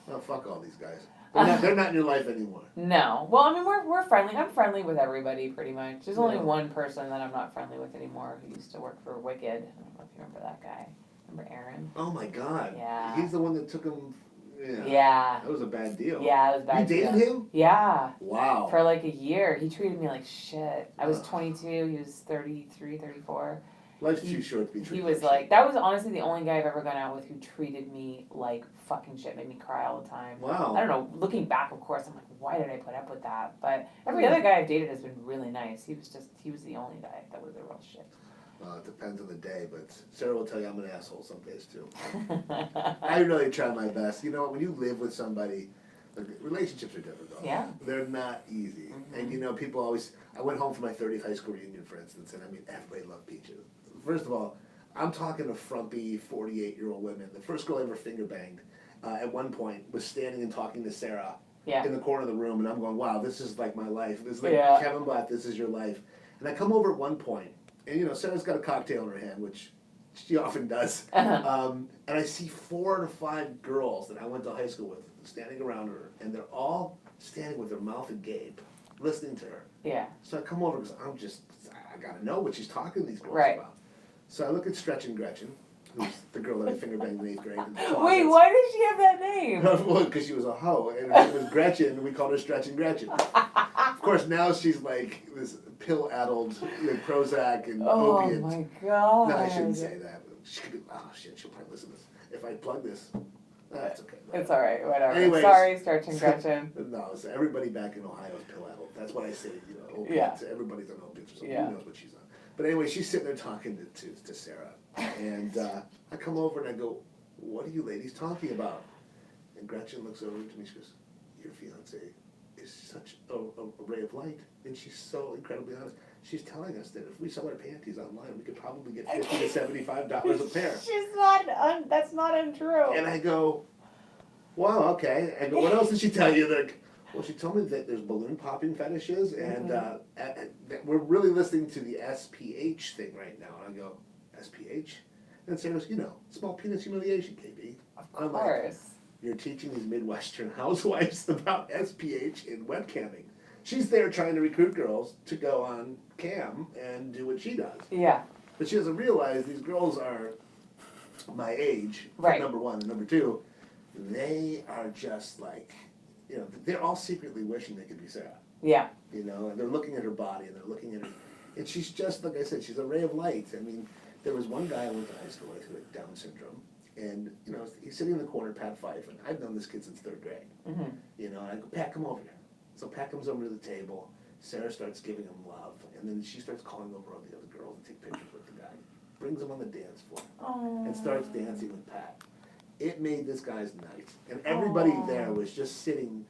A: Well, fuck all these guys. They're not in your life anymore.
B: No. Well, I mean, we're friendly. I'm friendly with everybody, pretty much. There's only
A: Yeah.
B: one person that I'm not friendly with anymore who used to work for Wicked. I don't know if you remember that guy. Remember Aaron?
A: Oh my god.
B: Yeah.
A: He's the one that took him. Yeah.
B: Yeah.
A: That was a bad deal.
B: Yeah, it was bad.
A: You dated him?
B: Yeah.
A: Wow.
B: For like a year. He treated me like shit. I was
A: Ugh.
B: 22. He was 33, 34.
A: Life's too short to be
B: He
A: treated
B: was like, that was honestly the only guy I've ever gone out with who treated me like fucking shit, made me cry all the time.
A: Wow.
B: I don't know, looking back, of course, I'm like, why did I put up with that? But every other guy I've dated has been really nice. He was the only guy that was a real shit.
A: Well, it depends on the day, but Sarah will tell you I'm an asshole some days too. I really try my best. You know, when you live with somebody, like, relationships are difficult.
B: Yeah.
A: They're not easy.
B: Mm-hmm.
A: And you know, people always, I went home for my 30th high school reunion, for instance, and I mean, everybody loved Peaches. First of all, I'm talking to frumpy 48-year-old women. The first girl I ever finger banged at one point was standing and talking to Sarah
B: Yeah.
A: in the corner of the room, and I'm going, wow, this is like my life. This is like
B: Yeah.
A: Kevin Blatt, this is your life. And I come over at one point, and you know, Sarah's got a cocktail in her hand, which she often does.
B: Uh-huh.
A: And I see 4 to 5 girls that I went to high school with standing around her, and they're all standing with their mouth agape, listening to her.
B: Yeah.
A: So I come over because I gotta know what she's talking to these girls
B: Right.
A: about. So I look at Stretch and Gretchen, who's the girl that I finger banged in 8th grade. In the
B: Wait,
A: closets.
B: why did she have that name?
A: Well, because she was a hoe, and her name was Gretchen, and we called her Stretch and Gretchen. Of course, now she's like this pill-addled with Prozac and
B: Oh
A: opiates.
B: my god.
A: No, I shouldn't say that. She could be, oh shit, she'll probably listen to this. If I plug this, that's okay.
B: It's alright, whatever.
A: Anyways.
B: Sorry, Stretch and Gretchen.
A: No, so everybody back in Ohio is pill-addled. That's what I say, you know, opiates.
B: Yeah.
A: Everybody's on opiates or something.
B: Yeah.
A: Who knows what she's on. But anyway, she's sitting there talking to Sarah. And I come over and I go, what are you ladies talking about? And Gretchen looks over to me, she goes, your fiance is such a ray of light. And she's so incredibly honest. She's telling us that if we sell our panties online, we could probably get $50 to $75 a pair.
B: That's not untrue.
A: And I go, wow, okay. I go, what else did she tell you? Like, well, she told me that there's balloon popping fetishes, and that we're really listening to the SPH thing right now. And I go, SPH? And Sarah goes, you know, small penis humiliation, KB.
B: Of course.
A: You're teaching these Midwestern housewives about SPH and webcamming. She's there trying to recruit girls to go on cam and do what she does.
B: Yeah.
A: But she doesn't realize these girls are my age,
B: Right.
A: number one. And number two, they are just like, you know, they're all secretly wishing they could be Sarah.
B: Yeah.
A: You know, and they're looking at her body and they're looking at her. And she's just, like I said, she's a ray of light. I mean, there was one guy I went to high school with who had Down syndrome. And, you know, he's sitting in the corner, Pat Fife, and I've known this kid since 3rd grade.
B: Mm-hmm.
A: You know, and I go, Pat, come over here. So Pat comes over to the table. Sarah starts giving him love. And then she starts calling over all the other girls and take pictures with the guy. Brings him on the dance floor. And starts dancing with Pat. It made this guy's night. And everybody there was just sitting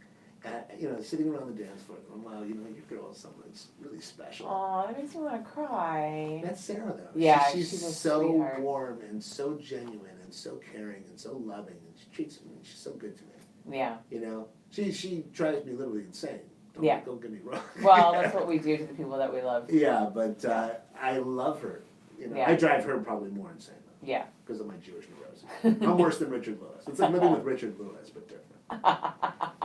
A: sitting around the dance floor, going, wow, your girl is someone that's really special.
B: Aw, that makes me want to cry.
A: That's Sarah, though.
B: Yeah,
A: she's
B: she's a
A: so
B: sweetheart.
A: warm and so genuine and so caring and so loving, and she treats me. She's so good to me.
B: Yeah.
A: She drives me literally insane. Don't get me wrong.
B: Well, that's what we do to the people that we love.
A: Yeah, but I love her.
B: Yeah.
A: I drive her probably more insane though.
B: Yeah.
A: Because of my Jewish neurosis. I'm worse than Richard Lewis. It's like living with Richard Lewis, but different.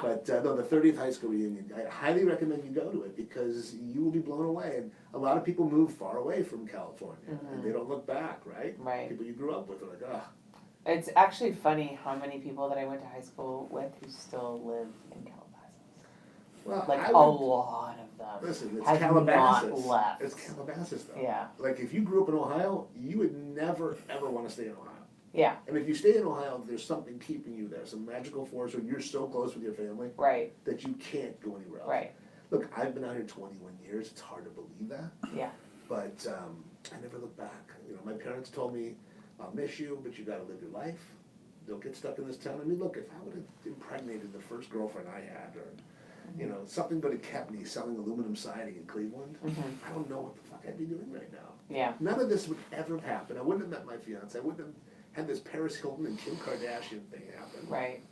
A: But no, the 30th high school reunion, I highly recommend you go to it because you will be blown away. And a lot of people move far away from California, and they don't look back, right?
B: Right.
A: People you grew up with are like, ah.
B: It's actually funny how many people that I went to high school with who still live in Calabasas.
A: Well,
B: Like a lot of them.
A: Listen, it's
B: have
A: Calabasas.
B: not left.
A: It's Calabasas, though.
B: Yeah.
A: Like if you grew up in Ohio, you would never ever want to stay in Ohio.
B: Yeah.
A: And if you stay in Ohio, there's something keeping you there, some magical force, or you're so close with your family
B: Right.
A: that you can't go anywhere else.
B: Right.
A: Look, I've been out here 21 years. It's hard to believe that.
B: Yeah.
A: But I never look back. My parents told me, I'll miss you, but you got to live your life. Don't get stuck in this town. I mean, look, if I would have impregnated the first girlfriend I had, or something would have kept me selling aluminum siding in Cleveland, I don't know what the fuck I'd be doing right now.
B: Yeah.
A: None of this would ever have happened. I wouldn't have met my fiance. I wouldn't have had this Paris Hilton and Kim Kardashian thing happen.
B: Right.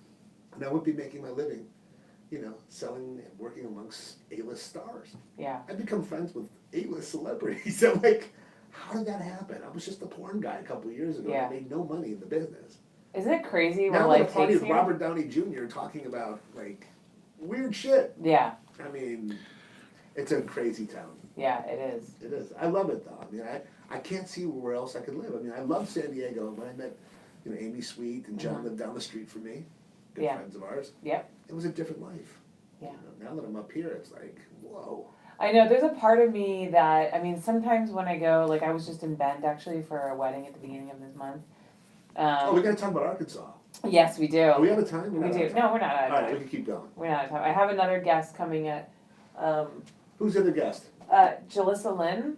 A: And I wouldn't be making my living, selling and working amongst A-list stars.
B: Yeah.
A: I've become friends with A-list celebrities. I'm like, how did that happen? I was just a porn guy a couple of years ago.
B: Yeah.
A: I made no money in the business.
B: Isn't it crazy
A: Now
B: where
A: I'm at a
B: life
A: party
B: takes
A: with
B: you?
A: Robert Downey Jr. talking about, weird shit.
B: Yeah.
A: I mean, it's a crazy town.
B: Yeah, it is.
A: It is. I love it, though. I mean, I can't see where else I could live. I mean, I love San Diego. When I met, Amy Sweet and John lived down the street from me, good
B: Yeah.
A: friends of ours.
B: Yep.
A: It was a different life.
B: Yeah.
A: Now that I'm up here, it's like, whoa.
B: I know, there's a part of me that, sometimes when I go, I was just in Bend actually for a wedding at the beginning of this month.
A: We got to talk about Arkansas.
B: Yes, we do.
A: Are we out of time?
B: We do. No, we're not out of
A: All right,
B: time.
A: we can keep going.
B: We're not out of time. I have another guest coming at,
A: Who's the other guest?
B: Jalissa Lynn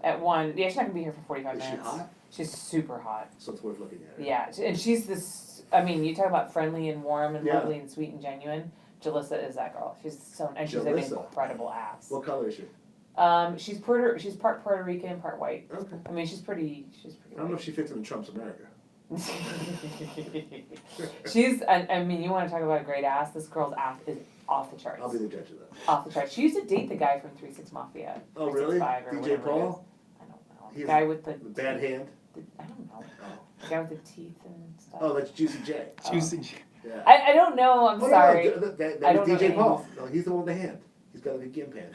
B: at 1. Yeah, she's not going to be here for 45
A: Is she
B: minutes.
A: hot?
B: She's super hot.
A: So it's worth looking at.
B: Yeah, and she's this, you talk about friendly and warm and
A: Yeah.
B: lovely and sweet and genuine. Jalissa is that girl. She's so, and she's an
A: Jalissa.
B: incredible ass.
A: What color is she?
B: She's part Puerto Rican, part white.
A: Okay.
B: She's pretty
A: I don't know if she fits in Trump's America.
B: She's, you want to talk about a great ass? This girl's ass is off the charts.
A: I'll be the judge of that.
B: Off the charts. She used to date the guy from 3-6 Mafia.
A: Oh, really?
B: 365 or
A: DJ
B: whatever it is.
A: Paul?
B: I don't know.
A: He's
B: The guy with the
A: bad hand?
B: I don't know.
A: Oh.
B: The guy with the teeth and stuff.
A: Oh, that's Juicy J.
C: Juicy.
A: Yeah.
B: I don't know. I'm
A: Oh,
B: sorry.
A: No, that
B: I
A: was
B: don't know
A: DJ
B: any
A: Paul. No, he's the one with the hand. He's got a big gimp hand.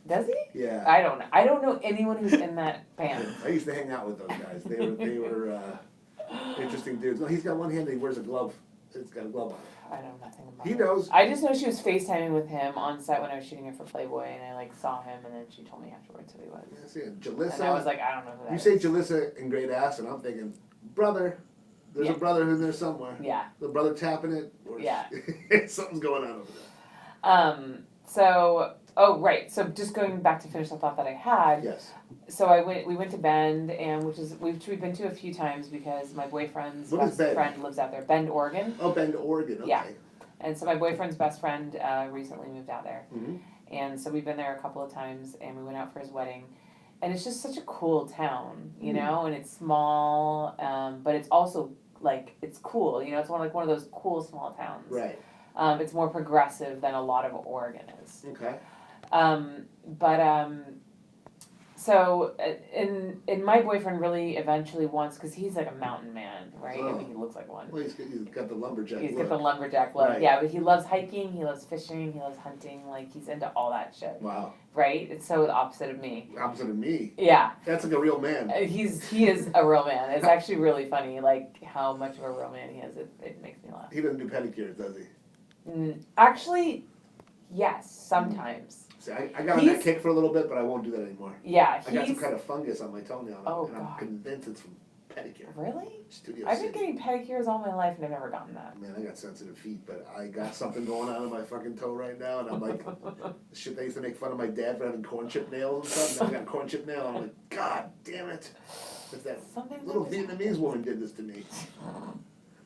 B: Does he?
A: Yeah.
B: I don't know. I don't know anyone who's in that band.
A: I used to hang out with those guys. They were interesting dudes. No, he's got one hand and he wears a glove. It's got a glove on it.
B: I know nothing about
A: He
B: it.
A: knows.
B: I just know she was FaceTiming with him on set when I was shooting it for Playboy, and I saw him, and then she told me afterwards who he was.
A: Yeah, see,
B: And I was
A: Jalissa.
B: like, I don't know who that
A: You
B: is.
A: say Jalissa and great ass, and I'm thinking, brother. There's
B: Yeah.
A: a brother in there somewhere.
B: Yeah.
A: The brother tapping it. Or
B: Yeah.
A: something's going on over there.
B: So just going back to finish the thought that I had.
A: Yes.
B: So we went to Bend, and we've been to a few times because my boyfriend's
A: What is
B: best
A: Bend?
B: friend lives out there. Bend, Oregon.
A: Oh, Bend, Oregon. Okay.
B: Yeah. And so my boyfriend's best friend recently moved out there.
A: Mhm.
B: And so we've been there a couple of times, and we went out for his wedding. And it's just such a cool town, you know, and it's small, but it's also, it's cool, it's one of those cool small towns.
A: Right.
B: It's more progressive than a lot of Oregon is.
A: Okay.
B: So, and my boyfriend really eventually wants, because he's like a mountain man, right?
A: Oh.
B: He looks like one.
A: Well, he's got the lumberjack
B: He's
A: look.
B: got the lumberjack look.
A: Right.
B: Yeah, but he loves hiking, he loves fishing, he loves hunting, he's into all that shit.
A: Wow.
B: Right? It's so the opposite of me.
A: Opposite of me.
B: Yeah.
A: That's like a real man.
B: He is a real man. It's actually really funny, how much of a real man he is. It makes me laugh.
A: He doesn't do pedicures, does he?
B: Actually, yes, sometimes.
A: See, I got on that kick for a little bit, but I won't do that anymore.
B: Yeah,
A: I got some kind of fungus on my toenail,
B: Oh,
A: and I'm
B: God.
A: convinced it's from pedicure.
B: Really?
A: Studio
B: I've been
A: City.
B: getting pedicures all my life and I've never gotten that.
A: Man, I got sensitive feet, but I got something going on in my fucking toe right now, and I'm like, the shit they used to make fun of my dad for having corn chip nails and stuff. Now I got a corn chip nail, and I'm like, God damn it! It's that
B: Something's
A: little
B: always
A: Vietnamese woman did this to me.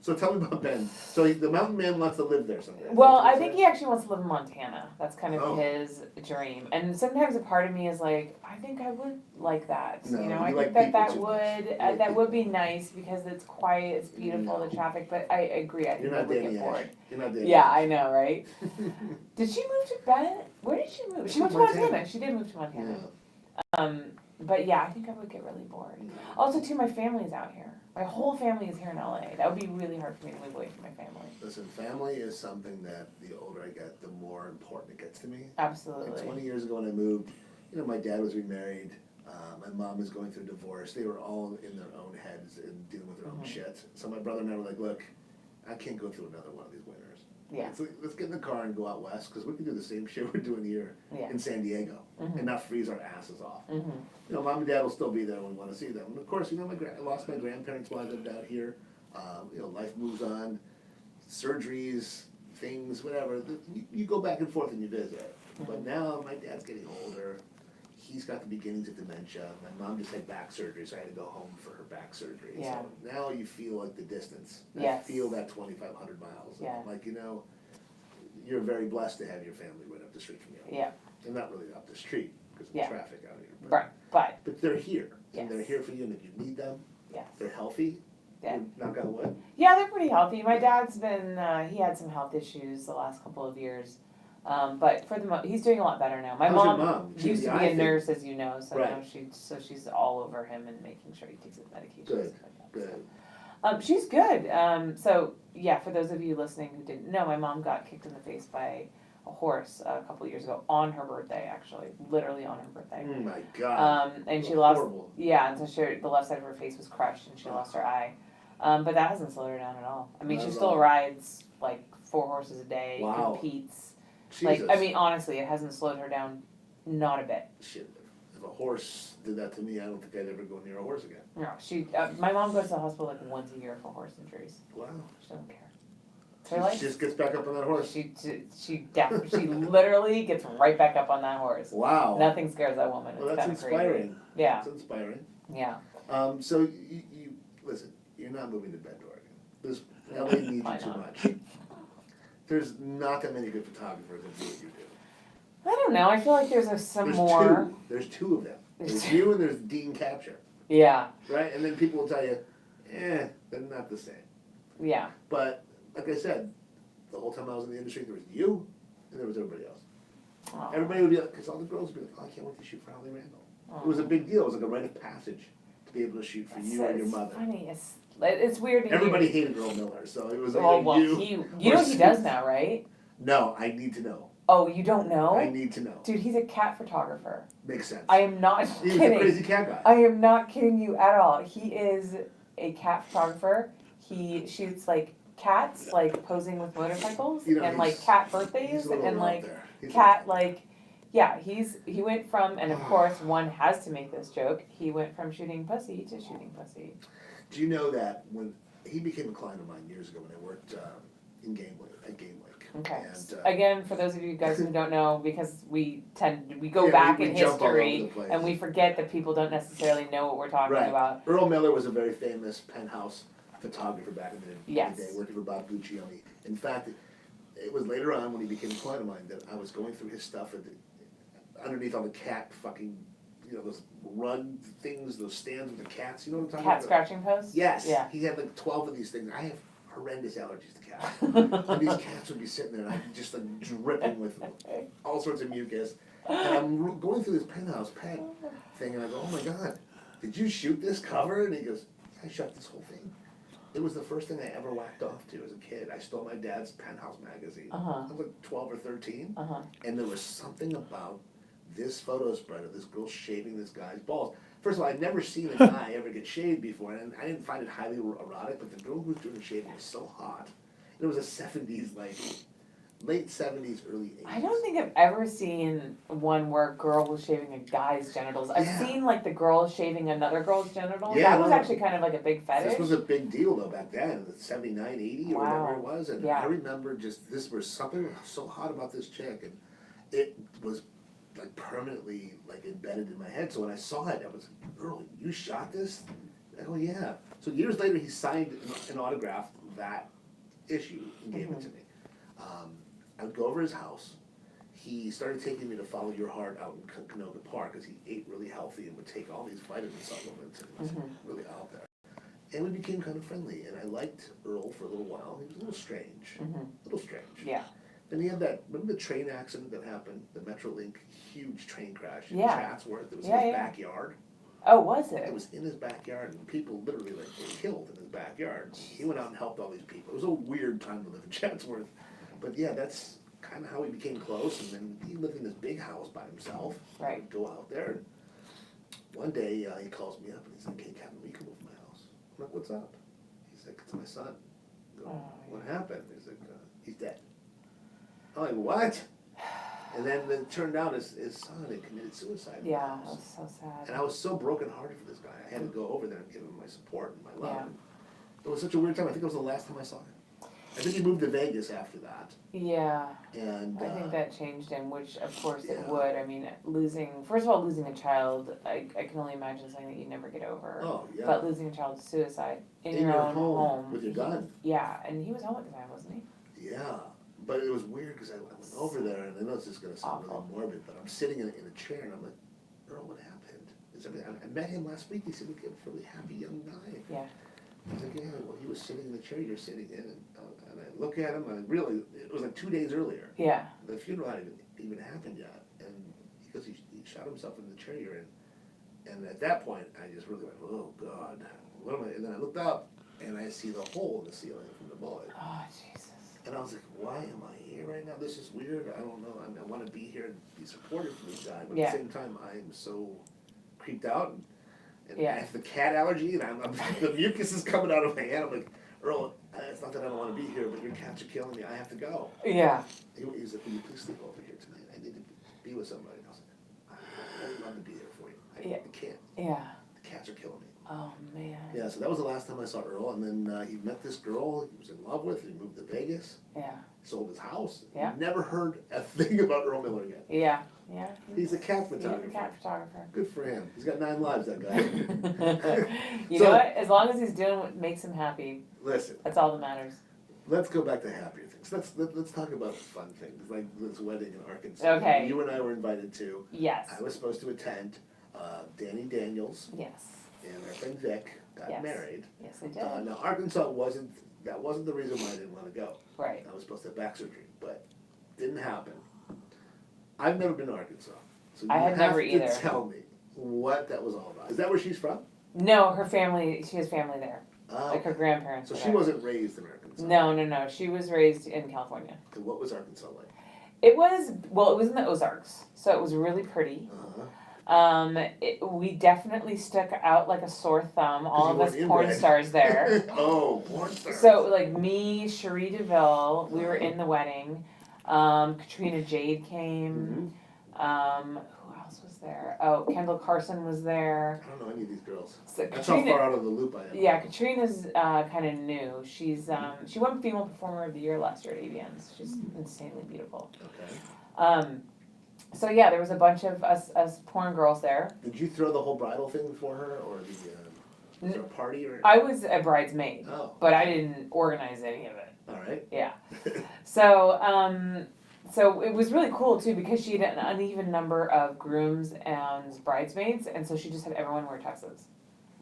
A: So tell me about Ben. So the mountain man wants to live there someday.
B: Well, I think he actually wants to live in Montana. That's kind of
A: Oh.
B: his dream. And sometimes a part of me is like, I think I would like that.
A: No,
B: you know,
A: you
B: I
A: like
B: think that
A: people
B: that
A: too much.
B: would
A: You like
B: that would
A: people.
B: be nice because it's quiet, it's beautiful,
A: No.
B: the traffic. But I agree. I think
A: You're
B: I
A: not
B: would
A: Danny
B: get
A: Ash.
B: bored.
A: You're not Danny
B: Yeah,
A: Ash.
B: I know, right? Did she move to Bennett? Where did she move? She moved to Montana. She did move to Montana.
A: Yeah.
B: But yeah, I think I would get really bored. Also, too, my family's out here. My whole family is here in LA. That would be really hard for me to move away from my family.
A: Listen, family is something that the older I get, the more important it gets to me.
B: Absolutely.
A: Like 20 years ago when I moved, you know, my dad was remarried. My mom was going through a divorce. They were all in their own heads and dealing with their own shit. So my brother and I were like, look, I can't go through another one of these winters.
B: Yeah.
A: So let's get in the car and go out west because we can do the same shit we're doing here
B: Yeah.
A: in San Diego and not freeze our asses off.
B: Mm-hmm.
A: You know, mom and dad will still be there when we want to see them. And of course, you know, I lost my grandparents while I lived out here. You know, life moves on, surgeries, things, whatever. You go back and forth and you visit. But now my dad's getting older. He's got the beginnings of dementia. My mom just had back surgery, so I had to go home for her back surgery.
B: Yeah.
A: So now you feel like the distance.
B: Yes.
A: I feel that 2,500 miles.
B: Yeah.
A: Like, you know, you're very blessed to have your family right up the street from you.
B: Yeah.
A: And not really up the street because of
B: Yeah.
A: traffic out here.
B: Right. But
A: But they're here.
B: Yes.
A: And they're here for you, and if you need them,
B: yes.
A: they're healthy.
B: Yeah.
A: Knock on wood.
B: Yeah, they're pretty healthy. My dad's been, he had some health issues the last couple of years. But for the he's doing a lot better now. My
A: How's your
B: mom
A: mom? She's
B: used
A: the
B: to be
A: eye
B: a
A: thing.
B: nurse, as you know, so
A: Right.
B: now she's all over him and making sure he takes his medications.
A: Good,
B: and stuff like that.
A: Good.
B: She's good. So yeah, for those of you listening who didn't know, my mom got kicked in the face by a horse a couple of years ago on her birthday, actually, literally on her birthday.
A: Oh my God.
B: And she lost,
A: Horrible.
B: yeah, and so the left side of her face was crushed and she lost her eye. But that hasn't slowed her down at all. I mean,
A: Not
B: she
A: at
B: still
A: all.
B: rides like 4 horses a day,
A: Wow.
B: competes.
A: Jesus.
B: Like, I mean, honestly, it hasn't slowed her down, not a bit.
A: Shit. If a horse did that to me, I don't think I'd ever go near a horse again.
B: No, my mom goes to the hospital like once a year for horse injuries.
A: Wow.
B: She doesn't care. Her life,
A: She just gets back up on that horse.
B: she literally gets right back up on that horse.
A: Wow.
B: Nothing scares that woman.
A: Well,
B: It's
A: that's
B: kinda crazy.
A: inspiring.
B: Yeah,
A: That's inspiring.
B: yeah.
A: So you listen. You're not moving to Bend, Oregon. This LA needs
B: Why
A: you too
B: not?
A: much. There's not that many good photographers that do what you do.
B: I don't know. I feel like there's some
A: There's
B: more.
A: two. There's two of them.
B: There's
A: There's
B: two.
A: you and there's Dean Capture,
B: Yeah,
A: right? And then people will tell you, they're not the same.
B: yeah.
A: But like I said, the whole time I was in the industry, there was you and there was everybody else.
B: Aw.
A: Everybody would be like, because all the girls would be like, oh, I can't wait to shoot for Holly Randall. It was a big deal. It was like a rite of passage to be able to shoot for you and your mother.
B: Funny. It's weird to
A: Everybody
B: hear.
A: hated Earl Miller, so it was like
B: Well,
A: you.
B: you know what he does now, right?
A: No, I need to know.
B: Oh, you don't
A: I
B: know?
A: need to know.
B: Dude, he's a cat photographer.
A: Makes sense.
B: I am not
A: He's a
B: kidding.
A: crazy cat guy.
B: I am not kidding you at all. He is a cat photographer. He shoots like cats, like posing with motorcycles,
A: You know,
B: and like
A: he's-
B: cat
A: He's
B: birthdays,
A: a little
B: and
A: out
B: like
A: there. He's
B: cat like. Yeah, he went from, and of course one has to make this joke. He went from shooting pussy to shooting pussy.
A: Do you know that when he became a client of mine years ago when I worked in Game Lake, at Game Lake.
B: Okay.
A: And,
B: Again, for those of you guys who don't know, because we go
A: Yeah,
B: back
A: we
B: in
A: jump all over
B: history
A: the place.
B: and we forget that people don't necessarily know what we're talking
A: Right.
B: about.
A: Earl Miller was a very famous penthouse photographer back in the
B: Yes.
A: day, working for Bob Guccione. In fact, it was later on when he became a client of mine that I was going through his stuff underneath all the cat fucking, those run things, those stands with the cats. You know what I'm talking
B: Cat
A: about?
B: scratching posts?
A: Yes.
B: Yeah.
A: He had like 12 of these things. I have horrendous allergies to cats. And these cats would be sitting there and I'd be just like dripping with all sorts of mucus. And I'm going through this penthouse pet thing and I go, oh my God, did you shoot this cover? And he goes, I shot this whole thing. It was the first thing I ever whacked off to as a kid. I stole my dad's Penthouse magazine.
B: Uh-huh.
A: I was like 12 or 13.
B: Uh-huh.
A: And there was something about this photo spread of this girl shaving this guy's balls. First of all, I'd never seen a guy ever get shaved before, and I didn't find it highly erotic, but the girl who was doing the shaving was so hot. And it was a 70s, like, late 70s, early 80s.
B: I don't think I've ever seen one where a girl was shaving a guy's genitals. I've
A: Yeah.
B: seen like the girl shaving another girl's genitals.
A: Yeah,
B: That was
A: no.
B: actually kind of like a big fetish.
A: This was a big deal, though, back then, in the 79, 80, or
B: Wow.
A: whatever it was. And
B: Yeah.
A: I remember just, this was something so hot about this chick, and it was, like, permanently, like, embedded in my head. So when I saw it, I was like, girl, you shot this? I go, yeah. So years later, he signed and autographed that issue and gave it to me. I would go over his house. He started taking me to Follow Your Heart out in Canoga Park because he ate really healthy and would take all these vitamin supplements and was really out there. And we became kind of friendly, and I liked Earl for a little while. He was a little strange,
B: Yeah.
A: Then he had that, remember the train accident that happened, the Metrolink huge train crash in
B: Yeah.
A: Chatsworth? It was
B: Yeah,
A: in his
B: yeah.
A: backyard.
B: Oh, was
A: It
B: it?
A: was in his backyard, and people literally like were killed in his backyard. He went out and helped all these people. It was a weird time to live in Chatsworth, but yeah, that's kind of how we became close. And then he lived in this big house by himself.
B: Right.
A: I'd go out there. And one day he calls me up and he's like, "Hey, Kevin, will you come over to my house?" I'm like, "What's up?" He's like, "It's my son." I go, "What happened?" He's like, "He's dead." I'm like, "What?" And then it turned out his son had committed suicide.
B: Yeah, that was so sad.
A: And I was so brokenhearted for this guy. I had to go over there and give him my support and my love.
B: Yeah.
A: And it was such a weird time. I think it was the last time I saw him. I think he moved to Vegas after that.
B: Yeah.
A: And
B: I think that changed him, which of course it
A: yeah.
B: would. I mean, first of all, losing a child, I can only imagine something that you never get over.
A: oh yeah,
B: But losing a child to suicide in
A: your
B: your own
A: home with your gun.
B: Yeah, and he was home at the time, wasn't he?
A: Yeah, but it was weird because I went over there, and I know this is going to sound really
B: Awful.
A: morbid, but I'm sitting in a chair, and I'm like, "Earl, what happened?" I met him last week. He seemed like a really happy young guy.
B: Yeah.
A: I was like, "Yeah, well, he was sitting in the chair you're sitting in," and I look at him, and really, it was like 2 days earlier.
B: Yeah.
A: The funeral hadn't even happened yet, and because he shot himself in the chair you're in. And at that point, I just really went, "Oh God, what am I?" And then I looked up, and I see the hole in the ceiling from the bullet.
B: Oh, Jesus.
A: And I was like, "Why am I here right now? This is weird. I don't know. I mean, I want to be here and be supportive for this guy, but
B: Yeah.
A: at the same time, I'm so creeped out, and
B: Yeah.
A: I have the cat allergy, and the mucus is coming out of my hand. I'm like, "Earl, it's not that I don't want to be here, but your cats are killing me. I have to go."
B: Yeah.
A: He's like, "Will you please sleep over here tonight? I need to be with somebody." And I was like, "I'd love to be here for you.
B: Yeah.
A: I can't.
B: Yeah.
A: The cats are killing me."
B: Oh, man.
A: Yeah, so that was the last time I saw Earl, and then he met this girl he was in love with. He moved to Vegas,
B: Yeah.
A: sold his house.
B: Yeah.
A: Never heard a thing about Earl Miller again.
B: Yeah. Yeah.
A: He's a cat
B: He's a
A: photographer.
B: cat photographer.
A: Good for him. He's got 9 lives, that guy.
B: You
A: So-
B: know what? As long as he's doing what makes him happy,
A: Listen,
B: that's all that matters.
A: let's go back to happier things. Let's talk about fun things, like this wedding in Arkansas.
B: Okay.
A: You and I were invited to.
B: Yes.
A: I was supposed to attend. Danny Daniels
B: Yes.
A: and our friend Vic got
B: Yes.
A: married.
B: Yes, I did.
A: Now Arkansas wasn't the reason why I didn't want to go.
B: Right.
A: I was supposed to have back surgery, but didn't happen. I've never been to Arkansas, so you
B: I have
A: have
B: never
A: to
B: either.
A: tell me what that was all about. Is that where she's from?
B: No, her family, she has family there.
A: Oh,
B: Like her grandparents.
A: so
B: were
A: she
B: there.
A: wasn't raised in Arkansas.
B: No. She was raised in California.
A: And what was Arkansas like?
B: It was in the Ozarks, so it was really pretty.
A: Uh-huh.
B: We definitely stuck out like a sore thumb. All of
A: you
B: us
A: weren't
B: porn
A: inbred.
B: stars there.
A: Oh, porn stars.
B: So like me, Cherie DeVille, we were in the wedding. Katrina Jade came.
A: Mhm.
B: Who else was there? Oh, Kendall Carson was there.
A: I don't know any of these girls.
B: So
A: That's how far out of the loop I am.
B: Yeah, Katrina's kind of new. She's she won Female Performer of the Year last year at AVN's. She's insanely beautiful.
A: Okay.
B: So yeah, there was a bunch of us porn girls there.
A: Did you throw the whole bridal thing for her, or was there a party, or?
B: I was a bridesmaid,
A: Oh.
B: but I didn't organize any of it.
A: All right.
B: Yeah. So it was really cool too because she had an uneven number of grooms and bridesmaids, and so she just had everyone wear tuxes.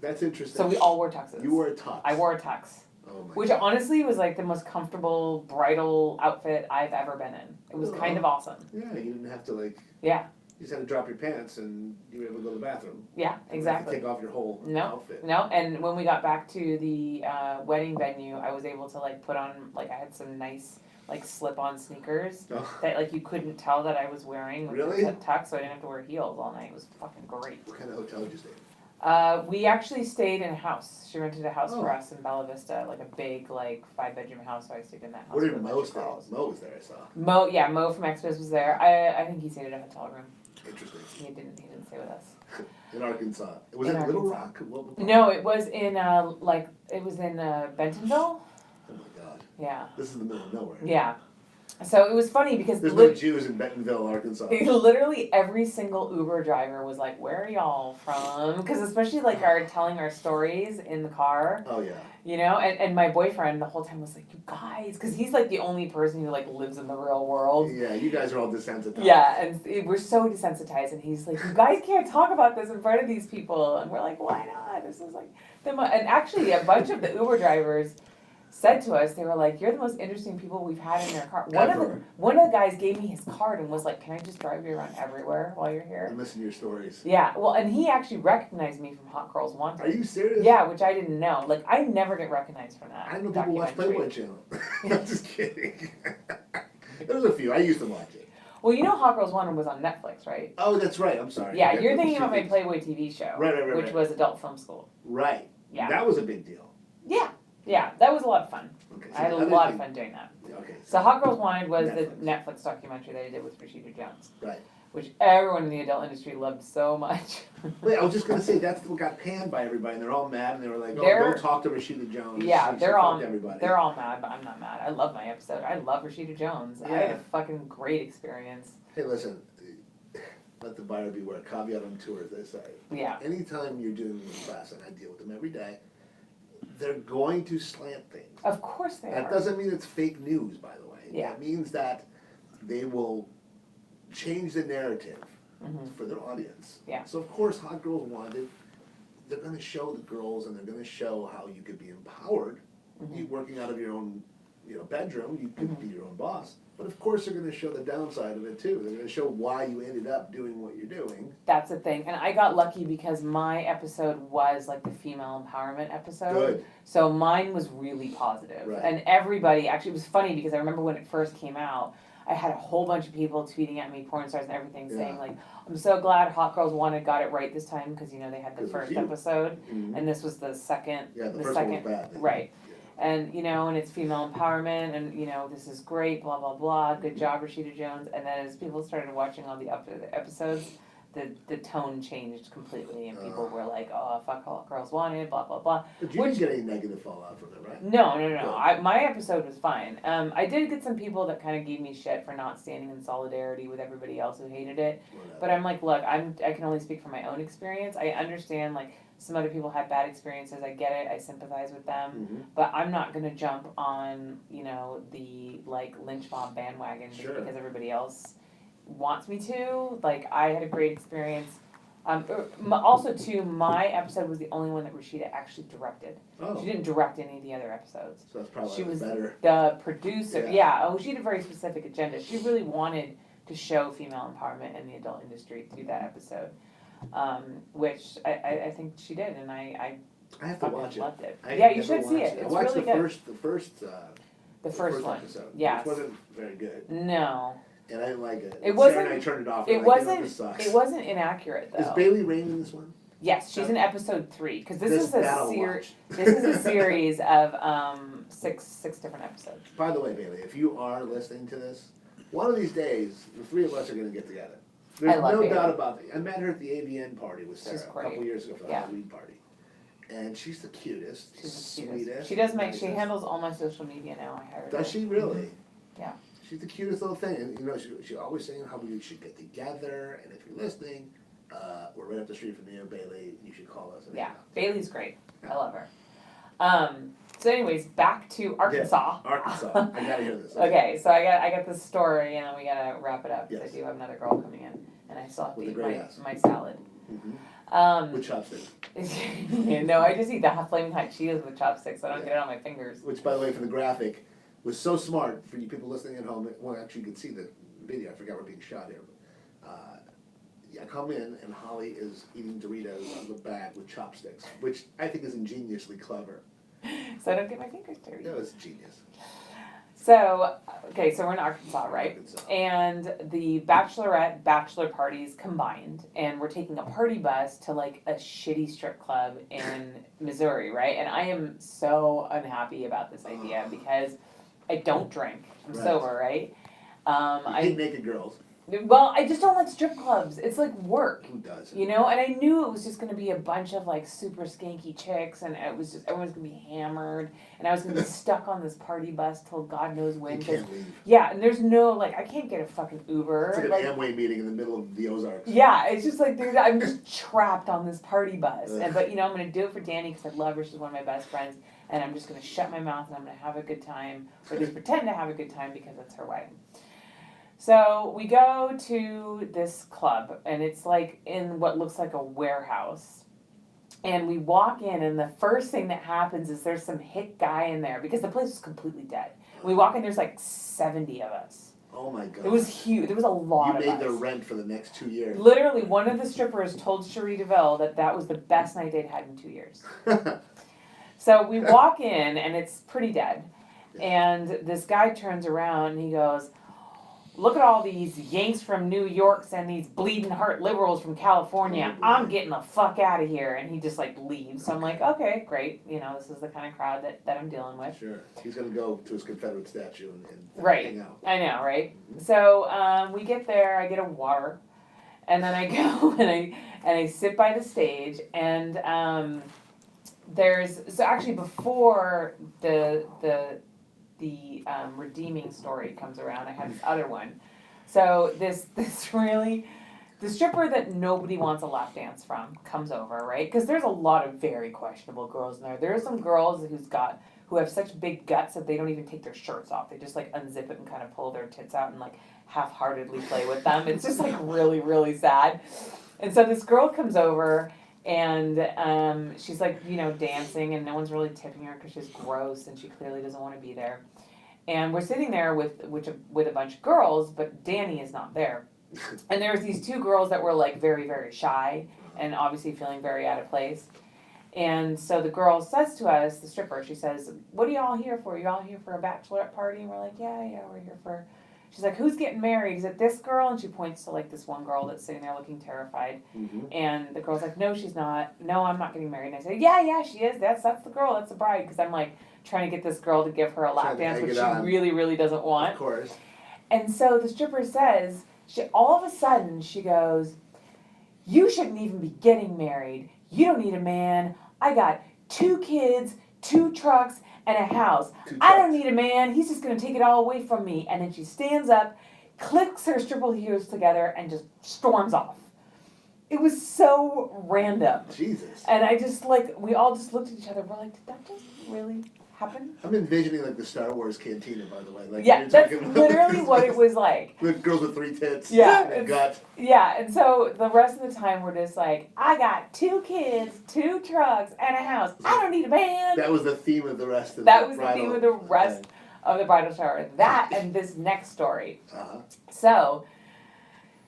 A: That's interesting.
B: So we all wore tuxes.
A: You wore a tux.
B: I wore a tux.
A: Oh my
B: Which
A: God.
B: honestly was like the most comfortable bridal outfit I've ever been in. It was kind of awesome.
A: Yeah, you didn't have to like.
B: Yeah,
A: You just had to drop your pants, and you were able to go to the bathroom.
B: yeah,
A: You didn't have to
B: exactly.
A: take off your whole
B: No,
A: outfit.
B: no, and when we got back to the wedding venue, I was able to like put on, like I had some nice like slip-on sneakers
A: Oh,
B: that like you couldn't tell that I was wearing with
A: Really?
B: the tux, so I didn't have to wear heels all night. It was fucking great.
A: what kind of hotel did you stay in?
B: We actually stayed in a house. She rented a house for
A: Oh.
B: us in Bella Vista, like a big like 5-bedroom house, so I stayed in that house.
A: Where
B: with
A: did
B: a bunch
A: Mo
B: of
A: stay?
B: girls.
A: Mo was there, I saw.
B: Mo from XBiz was there. I think he stayed at a hotel room.
A: Interesting.
B: He didn't stay with us.
A: In Arkansas. Was
B: In
A: it Little
B: Arkansas.
A: Rock? What was
B: No, it was in Bentonville.
A: Oh my God.
B: Yeah.
A: This is the middle of nowhere.
B: Yeah. So it was funny because
A: There's no Jews in Bentonville, Arkansas.
B: literally every single Uber driver was like, "Where are y'all from?" Because especially like our telling our stories in the car.
A: Oh yeah.
B: You know, and my boyfriend the whole time was like, "You guys," because he's like the only person who like lives in the real world.
A: Yeah, you guys are all desensitized.
B: Yeah, and we're so desensitized, and he's like, "You guys can't talk about this in front of these people," and we're like, "Why not?" This is like and actually a bunch of the Uber drivers said to us, they were like, "You're the most interesting people we've had in their car." One of the guys gave me his card and was like, "Can I just drive you around everywhere while you're here?"
A: And listen to your stories.
B: Yeah, well, and he actually recognized me from Hot Girls Wanted.
A: Are you serious?
B: Yeah, which I didn't know. Like, I never get recognized from that.
A: I know people watch Playboy Channel. I'm just kidding. There's a few. I used to watch it.
B: Well, you know Hot Girls Wanted was on Netflix, right?
A: Oh, that's right. I'm sorry.
B: Yeah, you're thinking about my Playboy TV show.
A: Right.
B: Which was Adult Film School.
A: Right.
B: Yeah.
A: That was a big deal.
B: Yeah, that was a lot of fun.
A: Okay,
B: I had a lot of fun doing that.
A: Okay.
B: So Hot Girls Wanted was
A: Netflix.
B: the Netflix documentary that I did with Rashida Jones.
A: Right.
B: Which everyone in the adult industry loved so much.
A: Wait, I was just gonna say that's what got panned by everybody, and they're all mad, and they were like, "Oh, don't talk to Rashida Jones."
B: Yeah,
A: she
B: they're all
A: fucked everybody.
B: they're all mad, but I'm not mad. I love my episode. I love Rashida Jones. I had
A: Yeah.
B: a fucking great experience.
A: Hey, listen. Let the buyer beware. Caveat emptor, as they say.
B: Yeah.
A: Anytime you're doing this class, and I deal with them every day, they're going to slant things.
B: Of course they
A: That
B: are.
A: doesn't mean it's fake news, by the way.
B: Yeah.
A: That means that they will change the narrative
B: Mhm.
A: for their audience.
B: Yeah.
A: So of course, Hot Girls Wanted, they're going to show the girls, and they're going to show how you could be empowered.
B: Mhm.
A: You working out of your own, bedroom, you could
B: Mhm.
A: be your own boss. But of course, they're going to show the downside of it too. They're going to show why you ended up doing what you're doing.
B: That's the thing. And I got lucky because my episode was like the female empowerment episode.
A: Good.
B: So mine was really positive.
A: Right.
B: And everybody, actually, it was funny because I remember when it first came out, I had a whole bunch of people tweeting at me, porn stars and everything, saying like, "I'm so glad Hot Girls Wanted got it right this time," because, they had the
A: 'Cause it was
B: first
A: you.
B: episode,
A: Mhm.
B: and this was the second.
A: Yeah, the first
B: second,
A: one was bad.
B: Right.
A: Yeah.
B: And, and it's female empowerment, and, this is great, blah, blah, blah, good job, Rashida Jones. And then as people started watching all the episodes, the tone changed completely, and people were like, "Oh, fuck Hot Girls Wanted," blah, blah, blah.
A: But you didn't get any negative fallout from it, right?
B: No.
A: Good.
B: My episode was fine. I did get some people that kind of gave me shit for not standing in solidarity with everybody else who hated it.
A: Whatever.
B: But I'm like, look, I can only speak from my own experience. I understand, like, some other people had bad experiences. I get it. I sympathize with them.
A: Mhm.
B: But I'm not going to jump on, the, like, lynch mob bandwagon just
A: Sure.
B: because everybody else wants me to. Like, I had a great experience. Also, too, my episode was the only one that Rashida actually directed.
A: Oh,
B: She didn't direct any of the other episodes.
A: so that's probably
B: She was
A: better.
B: the producer.
A: Yeah.
B: Oh, she had a very specific agenda. She really wanted to show female empowerment in the adult industry through that episode, which I think she did, and I
A: I have to
B: fucking
A: watch it.
B: loved it.
A: I
B: Yeah, you
A: never
B: should see
A: watched
B: it.
A: I
B: It's
A: watched
B: really
A: the
B: good.
A: The first
B: one.
A: episode,
B: Yes.
A: which wasn't very good,
B: No,
A: and I didn't like it.
B: It
A: Sarah
B: wasn't-
A: and I turned it off.
B: it
A: We're like, this
B: wasn't.
A: sucks.
B: It wasn't inaccurate though.
A: Is Bailey Rain in this one?
B: Yes, she's in episode 3 because this is a
A: that'll
B: series.
A: watch.
B: This is a series of six different episodes.
A: By the way, Bailey, if you are listening to this, one of these days, the three of us are going to get together. There's
B: love
A: no
B: Bailey.
A: doubt about it. I met her at the AVN party with Sarah
B: She's
A: a
B: great.
A: couple years ago for the
B: Yeah.
A: Halloween party. And she's the cutest,
B: She's the cutest.
A: sweetest.
B: She does make. She
A: nicest.
B: handles all my social media now. I hired her.
A: Does she really?
B: Yeah.
A: She's the cutest little thing. And, she's always saying how we should get together. And if you're listening, we're right up the street from you, Bailey. You should call us. And
B: Yeah,
A: hang out.
B: Bailey's great. I love her. So anyways, back to Arkansas.
A: Yeah, Arkansas. I gotta hear this.
B: Okay, so I got this story, and then we gotta wrap it up because
A: Yes.
B: I do have another girl coming in, and I still have to
A: With a
B: eat
A: great
B: my,
A: ass.
B: my salad.
A: Mhm. With chopsticks.
B: No, I just eat the flaming hot Cheetos with chopsticks. So I don't get it on my fingers.
A: Which, by the way, for the graphic, was so smart for you people listening at home. Well, actually, you can see the video. I forgot we're being shot here. I come in, and Holly is eating Doritos out of a bag with chopsticks, which I think is ingeniously clever.
B: So I don't get my fingers dirty.
A: That was genius.
B: So, okay, so we're in Arkansas, right?
A: Arkansas.
B: And the bachelorette, bachelor parties combined, and we're taking a party bus to like a shitty strip club in Missouri, right? And I am so unhappy about this idea because I don't drink. I'm
A: Right.
B: sober, right?
A: You hate naked girls.
B: Well, I just don't like strip clubs. It's like work.
A: Who does?
B: You know, and I knew it was just going to be a bunch of like super skanky chicks, and it was just everyone's going to be hammered, and I was going to be stuck on this party bus till God knows when.
A: You can't leave.
B: Yeah, and there's no like I can't get a fucking Uber.
A: It's like an Amway meeting in the middle of the Ozarks.
B: Yeah, it's just like I'm just trapped on this party bus, but you know I'm going to do it for Danny because I love her. She's one of my best friends, and I'm just going to shut my mouth and I'm going to have a good time, or just pretend to have a good time because it's her wedding. So we go to this club, and it's like in what looks like a warehouse. And we walk in, and the first thing that happens is there's some hick guy in there because the place was completely dead. We walk in, there's like 70 of us.
A: Oh my God.
B: It was huge. There was a lot of us.
A: You made their rent for the next 2 years.
B: Literally, one of the strippers told Cherie DeVille that was the best night they'd had in 2 years. So we walk in, and it's pretty dead. And this guy turns around, and he goes, look at all these Yanks from New York and these bleeding heart liberals from California. I'm getting the fuck out of here. And he just like leaves. So I'm like, okay, great. You know, this is the kind of crowd that I'm dealing with.
A: Sure. He's going to go to his Confederate statue and
B: right.
A: hang out.
B: I know, right? So we get there, I get a water. And then I go and I sit by the stage. And so actually before the redeeming story comes around, I had this other one. So the stripper that nobody wants a lap dance from comes over, right? Because there's a lot of very questionable girls in there. There are some girls who have such big guts that they don't even take their shirts off. They just like unzip it and kind of pull their tits out and like half-heartedly play with them. It's just like really, really sad. And so this girl comes over, and she's like, you know, dancing, and no one's really tipping her because she's gross and she clearly doesn't want to be there. And we're sitting there with a bunch of girls, but Danny is not there. And there was these two girls that were like very, very shy and obviously feeling very out of place. And so the girl says to us, the stripper, she says, what are y'all here for? You all here for a bachelorette party? And we're like, yeah, we're here for... She's like, who's getting married? Is it this girl? And she points to like this one girl that's sitting there looking terrified.
A: Mm-hmm.
B: And the girl's like, no, she's not. No, I'm not getting married. And I say, yeah, she is. That's the girl. That's the bride. Because I'm like trying to get this girl to give her a lap dance, which she really, really doesn't want.
A: Of course.
B: And so the stripper says, all of a sudden, she goes, you shouldn't even be getting married. You don't need a man. I got 2 kids, 2 trucks, and a house. I don't need a man. He's just going to take it all away from me. And then she stands up, clicks her stripper heels together, and just storms off. It was so random.
A: Jesus.
B: And I just like, we all just looked at each other. We're like, did that just really happen?
A: I'm envisioning like the Star Wars cantina, by the way. Like,
B: yeah, that's literally what it was like.
A: With girls with 3 tits.
B: Yeah.
A: And gut.
B: Yeah, and so the rest of the time we're just like, I got 2 kids, 2 trucks, and a house. I don't need a man.
A: That was the theme of the rest of
B: That was the theme of the rest of the bridal shower. That and this next story.
A: Uh-huh.
B: So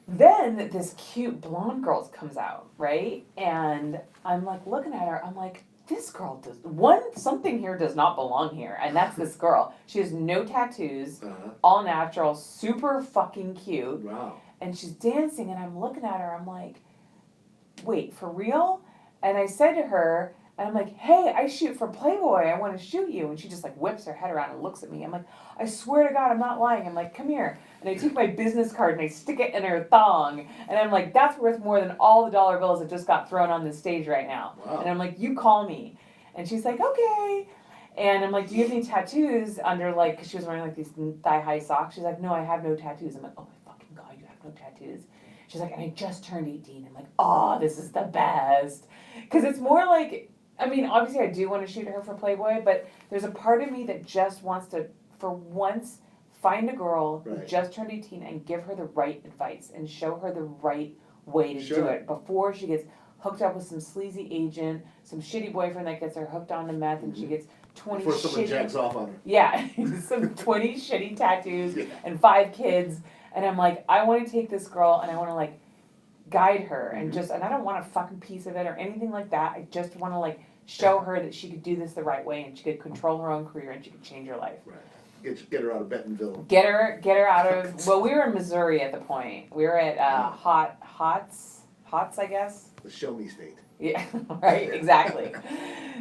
B: then this cute blonde girl comes out, right? And I'm like looking at her, I'm like, this girl something here does not belong here. And that's this girl. She has no tattoos, all natural, super fucking cute.
A: Wow.
B: And she's dancing, and I'm looking at her, I'm like, wait, for real? And I said to her, and I'm like, hey, I shoot for Playboy, I want to shoot you. And she just like whips her head around and looks at me. I'm like, I swear to God, I'm not lying. I'm like, come here. And I take my business card and I stick it in her thong. And I'm like, that's worth more than all the dollar bills that just got thrown on this stage right now.
A: Wow.
B: And I'm like, you call me. And she's like, okay. And I'm like, do you have any tattoos under like, because she was wearing like these thigh-high socks. She's like, no, I have no tattoos. I'm like, oh my fucking God, you have no tattoos. She's like, and I just turned 18. I'm like, oh, this is the best. Because it's more like, I mean, obviously I do want to shoot her for Playboy, but there's a part of me that just wants to, for once, find a girl who just turned 18 and give her the right advice and show her the right way to do it before she gets hooked up with some sleazy agent, some shitty boyfriend that gets her hooked on to meth, and she gets 20
A: before someone jacks off on her.
B: Yeah, some 20 shitty tattoos and 5 kids. And I'm like, I want to take this girl and I want to like guide her and and I don't want a fucking piece of it or anything like that. I just want to like show her that she could do this the right way and she could control her own career and she could change her life.
A: Right. Get her out of Bentonville.
B: Get her out of, well, we were in Missouri at the point. We were at Hots, I guess.
A: The show me state.
B: Yeah, right, exactly.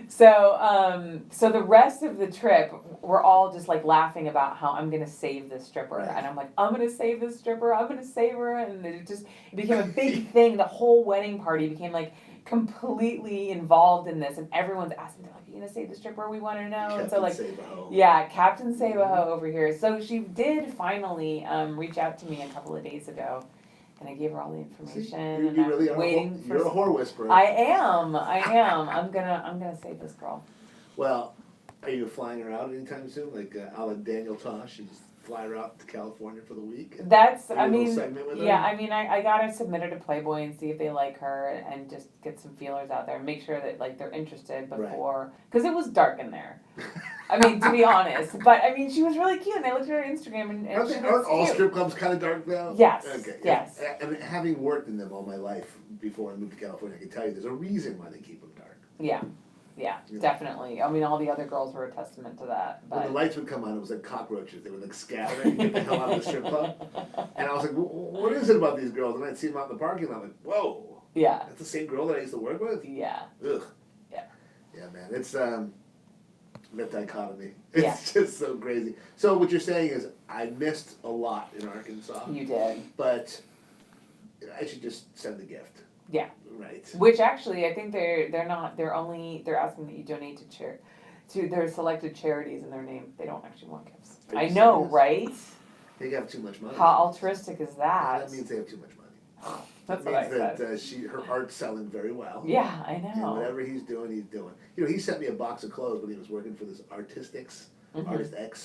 B: So the rest of the trip, we're all just like laughing about how I'm gonna save this stripper,
A: Right.
B: and I'm like, I'm gonna save this stripper, I'm gonna save her, and it became a big thing. The whole wedding party became like completely involved in this, and everyone's asking, they're like, you gonna save the stripper? We want to know. And so like,
A: Save-A-Ho.
B: yeah, Captain Save-A-Ho over here. So she did finally reach out to me a couple of days ago. And I gave her all the information, and
A: You
B: I'm
A: really are
B: waiting for.
A: you're a whore whisperer.
B: I am. I'm gonna save this girl.
A: Well, are you flying her out anytime soon? Like a la Daniel Tosh, you just fly her out to California for the week?
B: That's.
A: Do a
B: I
A: little
B: mean,
A: segment with her?
B: yeah. I mean, I gotta submit her to Playboy and see if they like her, and just get some feelers out there, and make sure that like they're interested before, because it was dark in there. I mean, to be honest, but I mean, she was really cute, and I looked at her Instagram, and she
A: Aren't
B: was
A: all
B: cute.
A: strip clubs kind of dark now?
B: Yes.
A: Okay.
B: Yes.
A: And having worked in them all my life before I moved to California, I can tell you there's a reason why they keep them dark.
B: Yeah. Yeah, definitely. I mean, all the other girls were a testament to that.
A: When
B: But
A: the lights would come on, it was like cockroaches. They would like scattering, get the hell out of the strip club. And I was like, what is it about these girls? And I'd see them out in the parking lot, like, whoa,
B: yeah,
A: that's the same girl that I used to work with?
B: yeah,
A: Ugh.
B: Yeah.
A: Yeah, man, it's that dichotomy. It's just so crazy. So what you're saying is, I missed a lot in Arkansas,
B: you did.
A: but I should just send the gift.
B: Yeah.
A: Right.
B: Which actually, I think they're asking that you donate to their selected charities in their name. They don't actually want gifts.
A: Are you
B: I know,
A: serious?
B: right?
A: They have too much money.
B: How altruistic is
A: Yeah,
B: that?
A: that means they have too much money.
B: That's
A: That
B: what I
A: means
B: said.
A: that her art's selling very well.
B: Yeah, I
A: And
B: know.
A: whatever he's doing, he's doing. You know, he sent me a box of clothes when he was working for this Artist X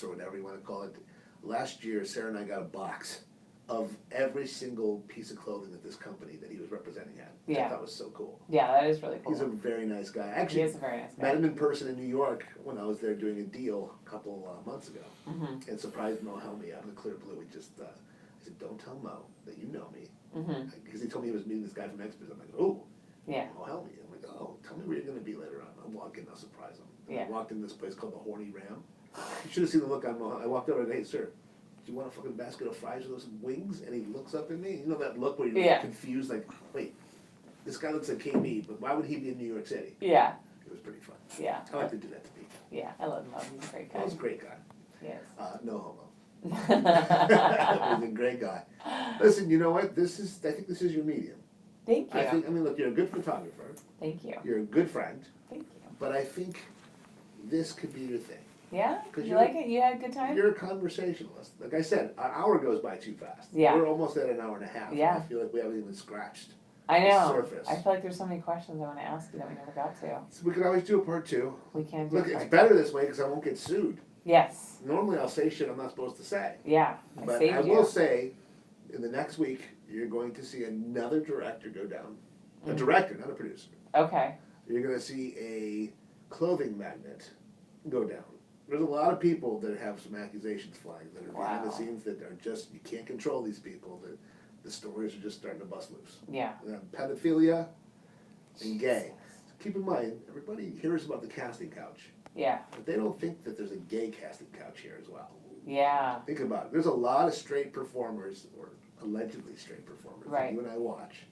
A: or whatever you want to call it. Last year, Sarah and I got a box of every single piece of clothing that this company that he was representing had. Which I
B: Yeah.
A: thought was so cool.
B: Yeah, that is really cool.
A: He's a very nice guy.
B: He
A: Actually,
B: is a very nice
A: met
B: guy.
A: him in person in New York when I was there doing a deal a couple months ago.
B: Mm-hmm.
A: And surprised Mo Helmy out of the clear blue. He just, I said, don't tell Mo that you know me.
B: Mm-hmm.
A: Because he told me he was meeting this guy from Experts. I'm like, oh,
B: Yeah.
A: Mo Helmy. I'm like, oh, tell me where you're going to be later on. I'll walk in, I'll surprise him. And
B: Yeah.
A: I walked in this place called the Horny Ram. You should have seen the look on Mo. I walked over and hey, sir, do you want a fucking basket of fries with those wings? And he looks up at me. You know that look where you're confused, like, wait, this guy looks like KB, but why would he be in New York City?
B: Yeah.
A: It was pretty fun.
B: Yeah.
A: I like to do that to people.
B: Yeah, I love him. He's a great guy.
A: He was a great guy.
B: Yes.
A: No homo. He's a great guy. Listen, you know what? I think this is your medium.
B: Thank you.
A: I mean, look, you're a good photographer.
B: Thank you.
A: You're a good friend.
B: Thank you.
A: But I think this could be your thing.
B: Yeah?
A: 'Cause
B: You
A: you're-
B: like it? You had a good time?
A: You're a conversationalist. Like I said, an hour goes by too fast.
B: Yeah.
A: We're almost at an hour and a half.
B: Yeah.
A: I feel like we haven't even scratched
B: I
A: the
B: know.
A: surface.
B: I feel like there's so many questions I want to ask you that we never got to.
A: So we could always do a part two.
B: We can't do
A: Look,
B: it
A: it's
B: right
A: better this way because I won't get sued.
B: Yes.
A: Normally I'll say shit I'm not supposed to say.
B: Yeah. I
A: But
B: saved
A: I
B: you.
A: will say, in the next week, you're going to see another director go down. A director, not a producer.
B: Okay.
A: You're going to see a clothing magnet go down. There's a lot of people that have some accusations flying that are behind the
B: Wow.
A: scenes that are just, you can't control these people. The stories are just starting to bust loose.
B: Yeah.
A: Pedophilia and gay. Keep in mind, everybody hears about the casting couch,
B: Yeah.
A: but they don't think that there's a gay casting couch here as well.
B: Yeah.
A: Think about it. There's a lot of straight performers, or allegedly straight performers, that
B: Right.
A: you and I watch,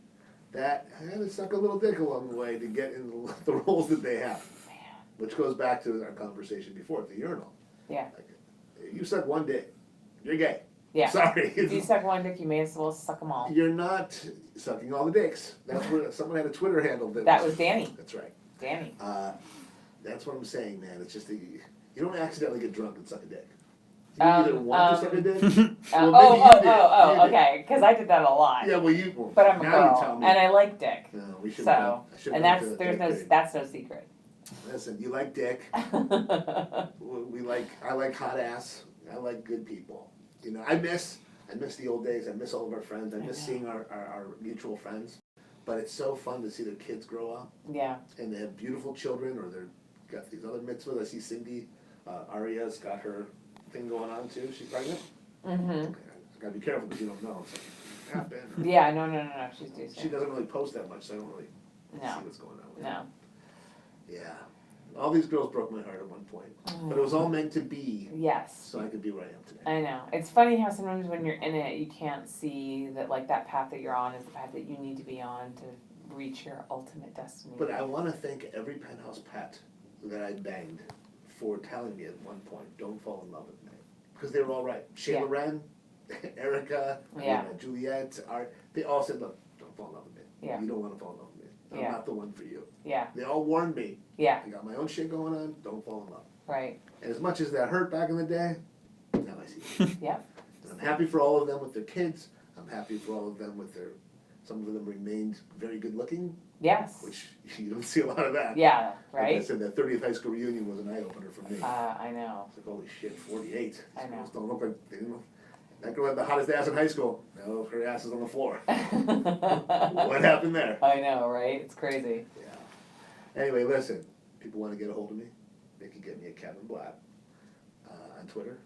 A: that had to suck a little dick along the way to get in the roles that they have.
B: Man.
A: Which goes back to our conversation before at the urinal.
B: Yeah.
A: Like, you suck one dick, you're gay.
B: Yeah.
A: Sorry.
B: If you suck one dick, you may as well suck them all.
A: You're not sucking all the dicks. That's what someone had a Twitter handle
B: That was Danny.
A: That's right.
B: Danny.
A: That's what I'm saying, man. It's just that you don't accidentally get drunk and suck a dick. You either want to suck a dick. Well, maybe you did. You did.
B: Okay. Because I did that a lot.
A: Yeah, well, you. Well,
B: But I'm a
A: now you tell
B: girl,
A: me.
B: and I like dick.
A: No, we should.
B: So, and that's no secret.
A: Listen, you like dick. I like hot ass. I like good people. You know, I miss the old days. I miss all of our friends. I miss seeing our mutual friends. But it's so fun to see their kids grow up.
B: Yeah.
A: And they have beautiful children, or they're got these other mitzvahs. I see Cindy, Aria's got her thing going on too. She's pregnant.
B: Mm-hmm.
A: Okay, I gotta be careful because you don't know. It's like, yeah, Ben.
B: Yeah. No. She's decent.
A: She doesn't really post that much, so I don't really
B: No.
A: see what's going on with her.
B: No.
A: Yeah. All these girls broke my heart at one point. But it was all meant to be
B: Yes.
A: so I could be where I am today.
B: I know. It's funny how sometimes when you're in it, you can't see that like that path that you're on is the path that you need to be on to reach your ultimate destiny.
A: But I wanna thank every penthouse pet that I banged for telling me at one point, don't fall in love with me. Because they were all right. Shayla
B: Yeah.
A: Wren, Erica,
B: Yeah.
A: Juliet, Art, they all said, look, don't fall in love with me.
B: Yeah.
A: You don't wanna fall in love with me. I'm
B: Yeah.
A: not the one for you.
B: Yeah,
A: They all warned me.
B: yeah,
A: I got my own shit going on, don't fall in love.
B: right,
A: And as much as that hurt back in the day, now I see.
B: yep,
A: And I'm happy for all of them with their kids. I'm happy for all of them with their, some of them remained very good looking,
B: yes,
A: which you don't see a lot of that.
B: yeah,
A: Like I
B: right?
A: said, that 30th high school reunion was an eye opener for me.
B: I know,
A: It's like, holy shit, 48.
B: I know.
A: These girls don't look like, they didn't look, that girl had the hottest ass in high school. Now her ass is on the floor. What happened there?
B: I know, right? It's crazy.
A: Yeah. Anyway, listen, people want to get a hold of me, they can get me at Kevin Blatt on Twitter,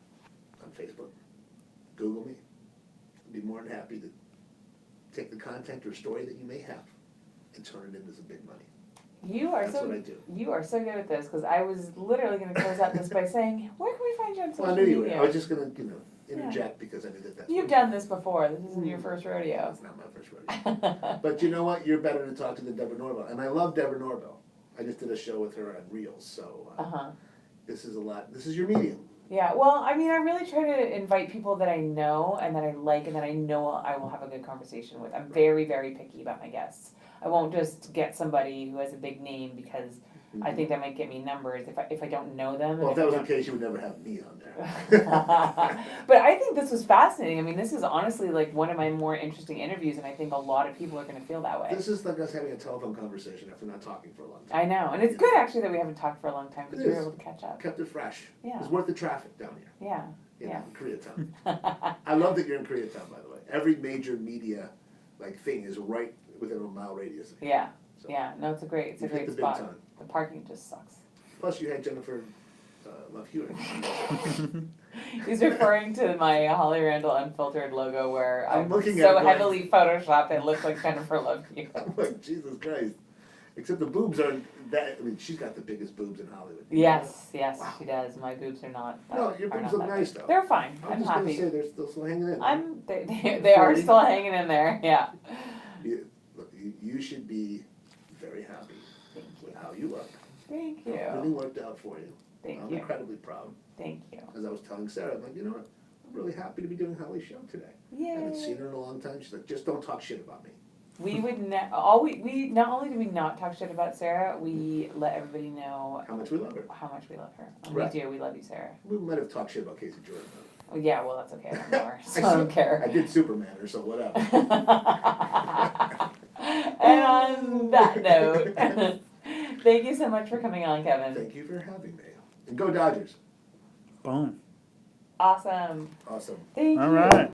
A: on Facebook, Google me. I'd be more than happy to take the content or story that you may have and turn it into some big money.
B: You are
A: That's what I do.
B: You are so good at this because I was literally going to close out this by saying, where can we find you on social
A: Well, I knew you were.
B: media?
A: I was just gonna, interject because I knew that that's.
B: You've
A: what-
B: done this before. This isn't your first rodeo.
A: It's not my first rodeo. But you know what? You're better to talk to than Deborah Norville, and I love Deborah Norville. I just did a show with her on Reels, so
B: Uh-huh.
A: this is a lot. This is your medium.
B: Yeah, well, I mean, I really try to invite people that I know and that I like and that I know I will have a good conversation with. I'm very, very picky about my guests. I won't just get somebody who has a big name because I think that might get me numbers if I don't know them.
A: Well, if
B: and
A: that
B: I
A: was the
B: don't-
A: case, you would never have me on there.
B: But I think this was fascinating. I mean, this is honestly like one of my more interesting interviews, and I think a lot of people are going to feel that way.
A: This is like us having a telephone conversation after not talking for a long time.
B: I know, and it's good actually that we haven't talked for a long time because
A: It
B: we were
A: is.
B: able to catch up.
A: Kept it fresh.
B: Yeah.
A: It's worth the traffic down here.
B: Yeah,
A: You know,
B: yeah.
A: in Koreatown. I love that you're in Koreatown, by the way. Every major media thing is right within a mile radius. of you.
B: Yeah,
A: So,
B: yeah. No, it's a great
A: you hit
B: great
A: the big
B: spot.
A: time.
B: The parking just sucks.
A: Plus, you had Jennifer Love Hewitt.
B: He's referring to my Holly Randall Unfiltered logo where
A: I'm
B: I'm
A: looking at
B: so
A: it going-
B: heavily photoshopped it looks like Jennifer Love Hewitt.
A: I'm like, Jesus Christ. Except the boobs aren't that. I mean, she's got the biggest boobs in Hollywood.
B: Yes, yes,
A: Wow.
B: she does. My boobs are not.
A: No, your
B: are
A: boobs
B: not
A: look
B: that
A: nice,
B: big.
A: though.
B: They're fine.
A: I'm
B: I'm
A: just
B: happy.
A: gonna say they're still hanging in.
B: They are
A: 40.
B: still hanging in there. Yeah.
A: Look, you should be very happy
B: Thank
A: with
B: you.
A: how you look.
B: Thank
A: It really
B: you.
A: worked out for you.
B: Thank
A: I'm
B: you.
A: incredibly proud.
B: Thank you.
A: As I was telling Sarah, I'm like, you know what? I'm really happy to be doing Holly's show today. I haven't seen
B: Yay.
A: her in a long time. She's like, just don't talk shit about me.
B: We would we not only do we not talk shit about Sarah, we let everybody know
A: How much we love her.
B: how much we love her. And
A: Right.
B: we do. We love you, Sarah.
A: We might have talked shit about Casey Jordan.
B: Oh, yeah, well, that's okay. I don't know her, so I
A: I
B: don't care.
A: did Superman her, so whatever.
B: And on that note, thank you so much for coming on, Kevin.
A: Thank you for having me. And go Dodgers.
C: Boom.
B: Awesome.
A: Awesome.
B: Thank
C: All
B: you.
C: right.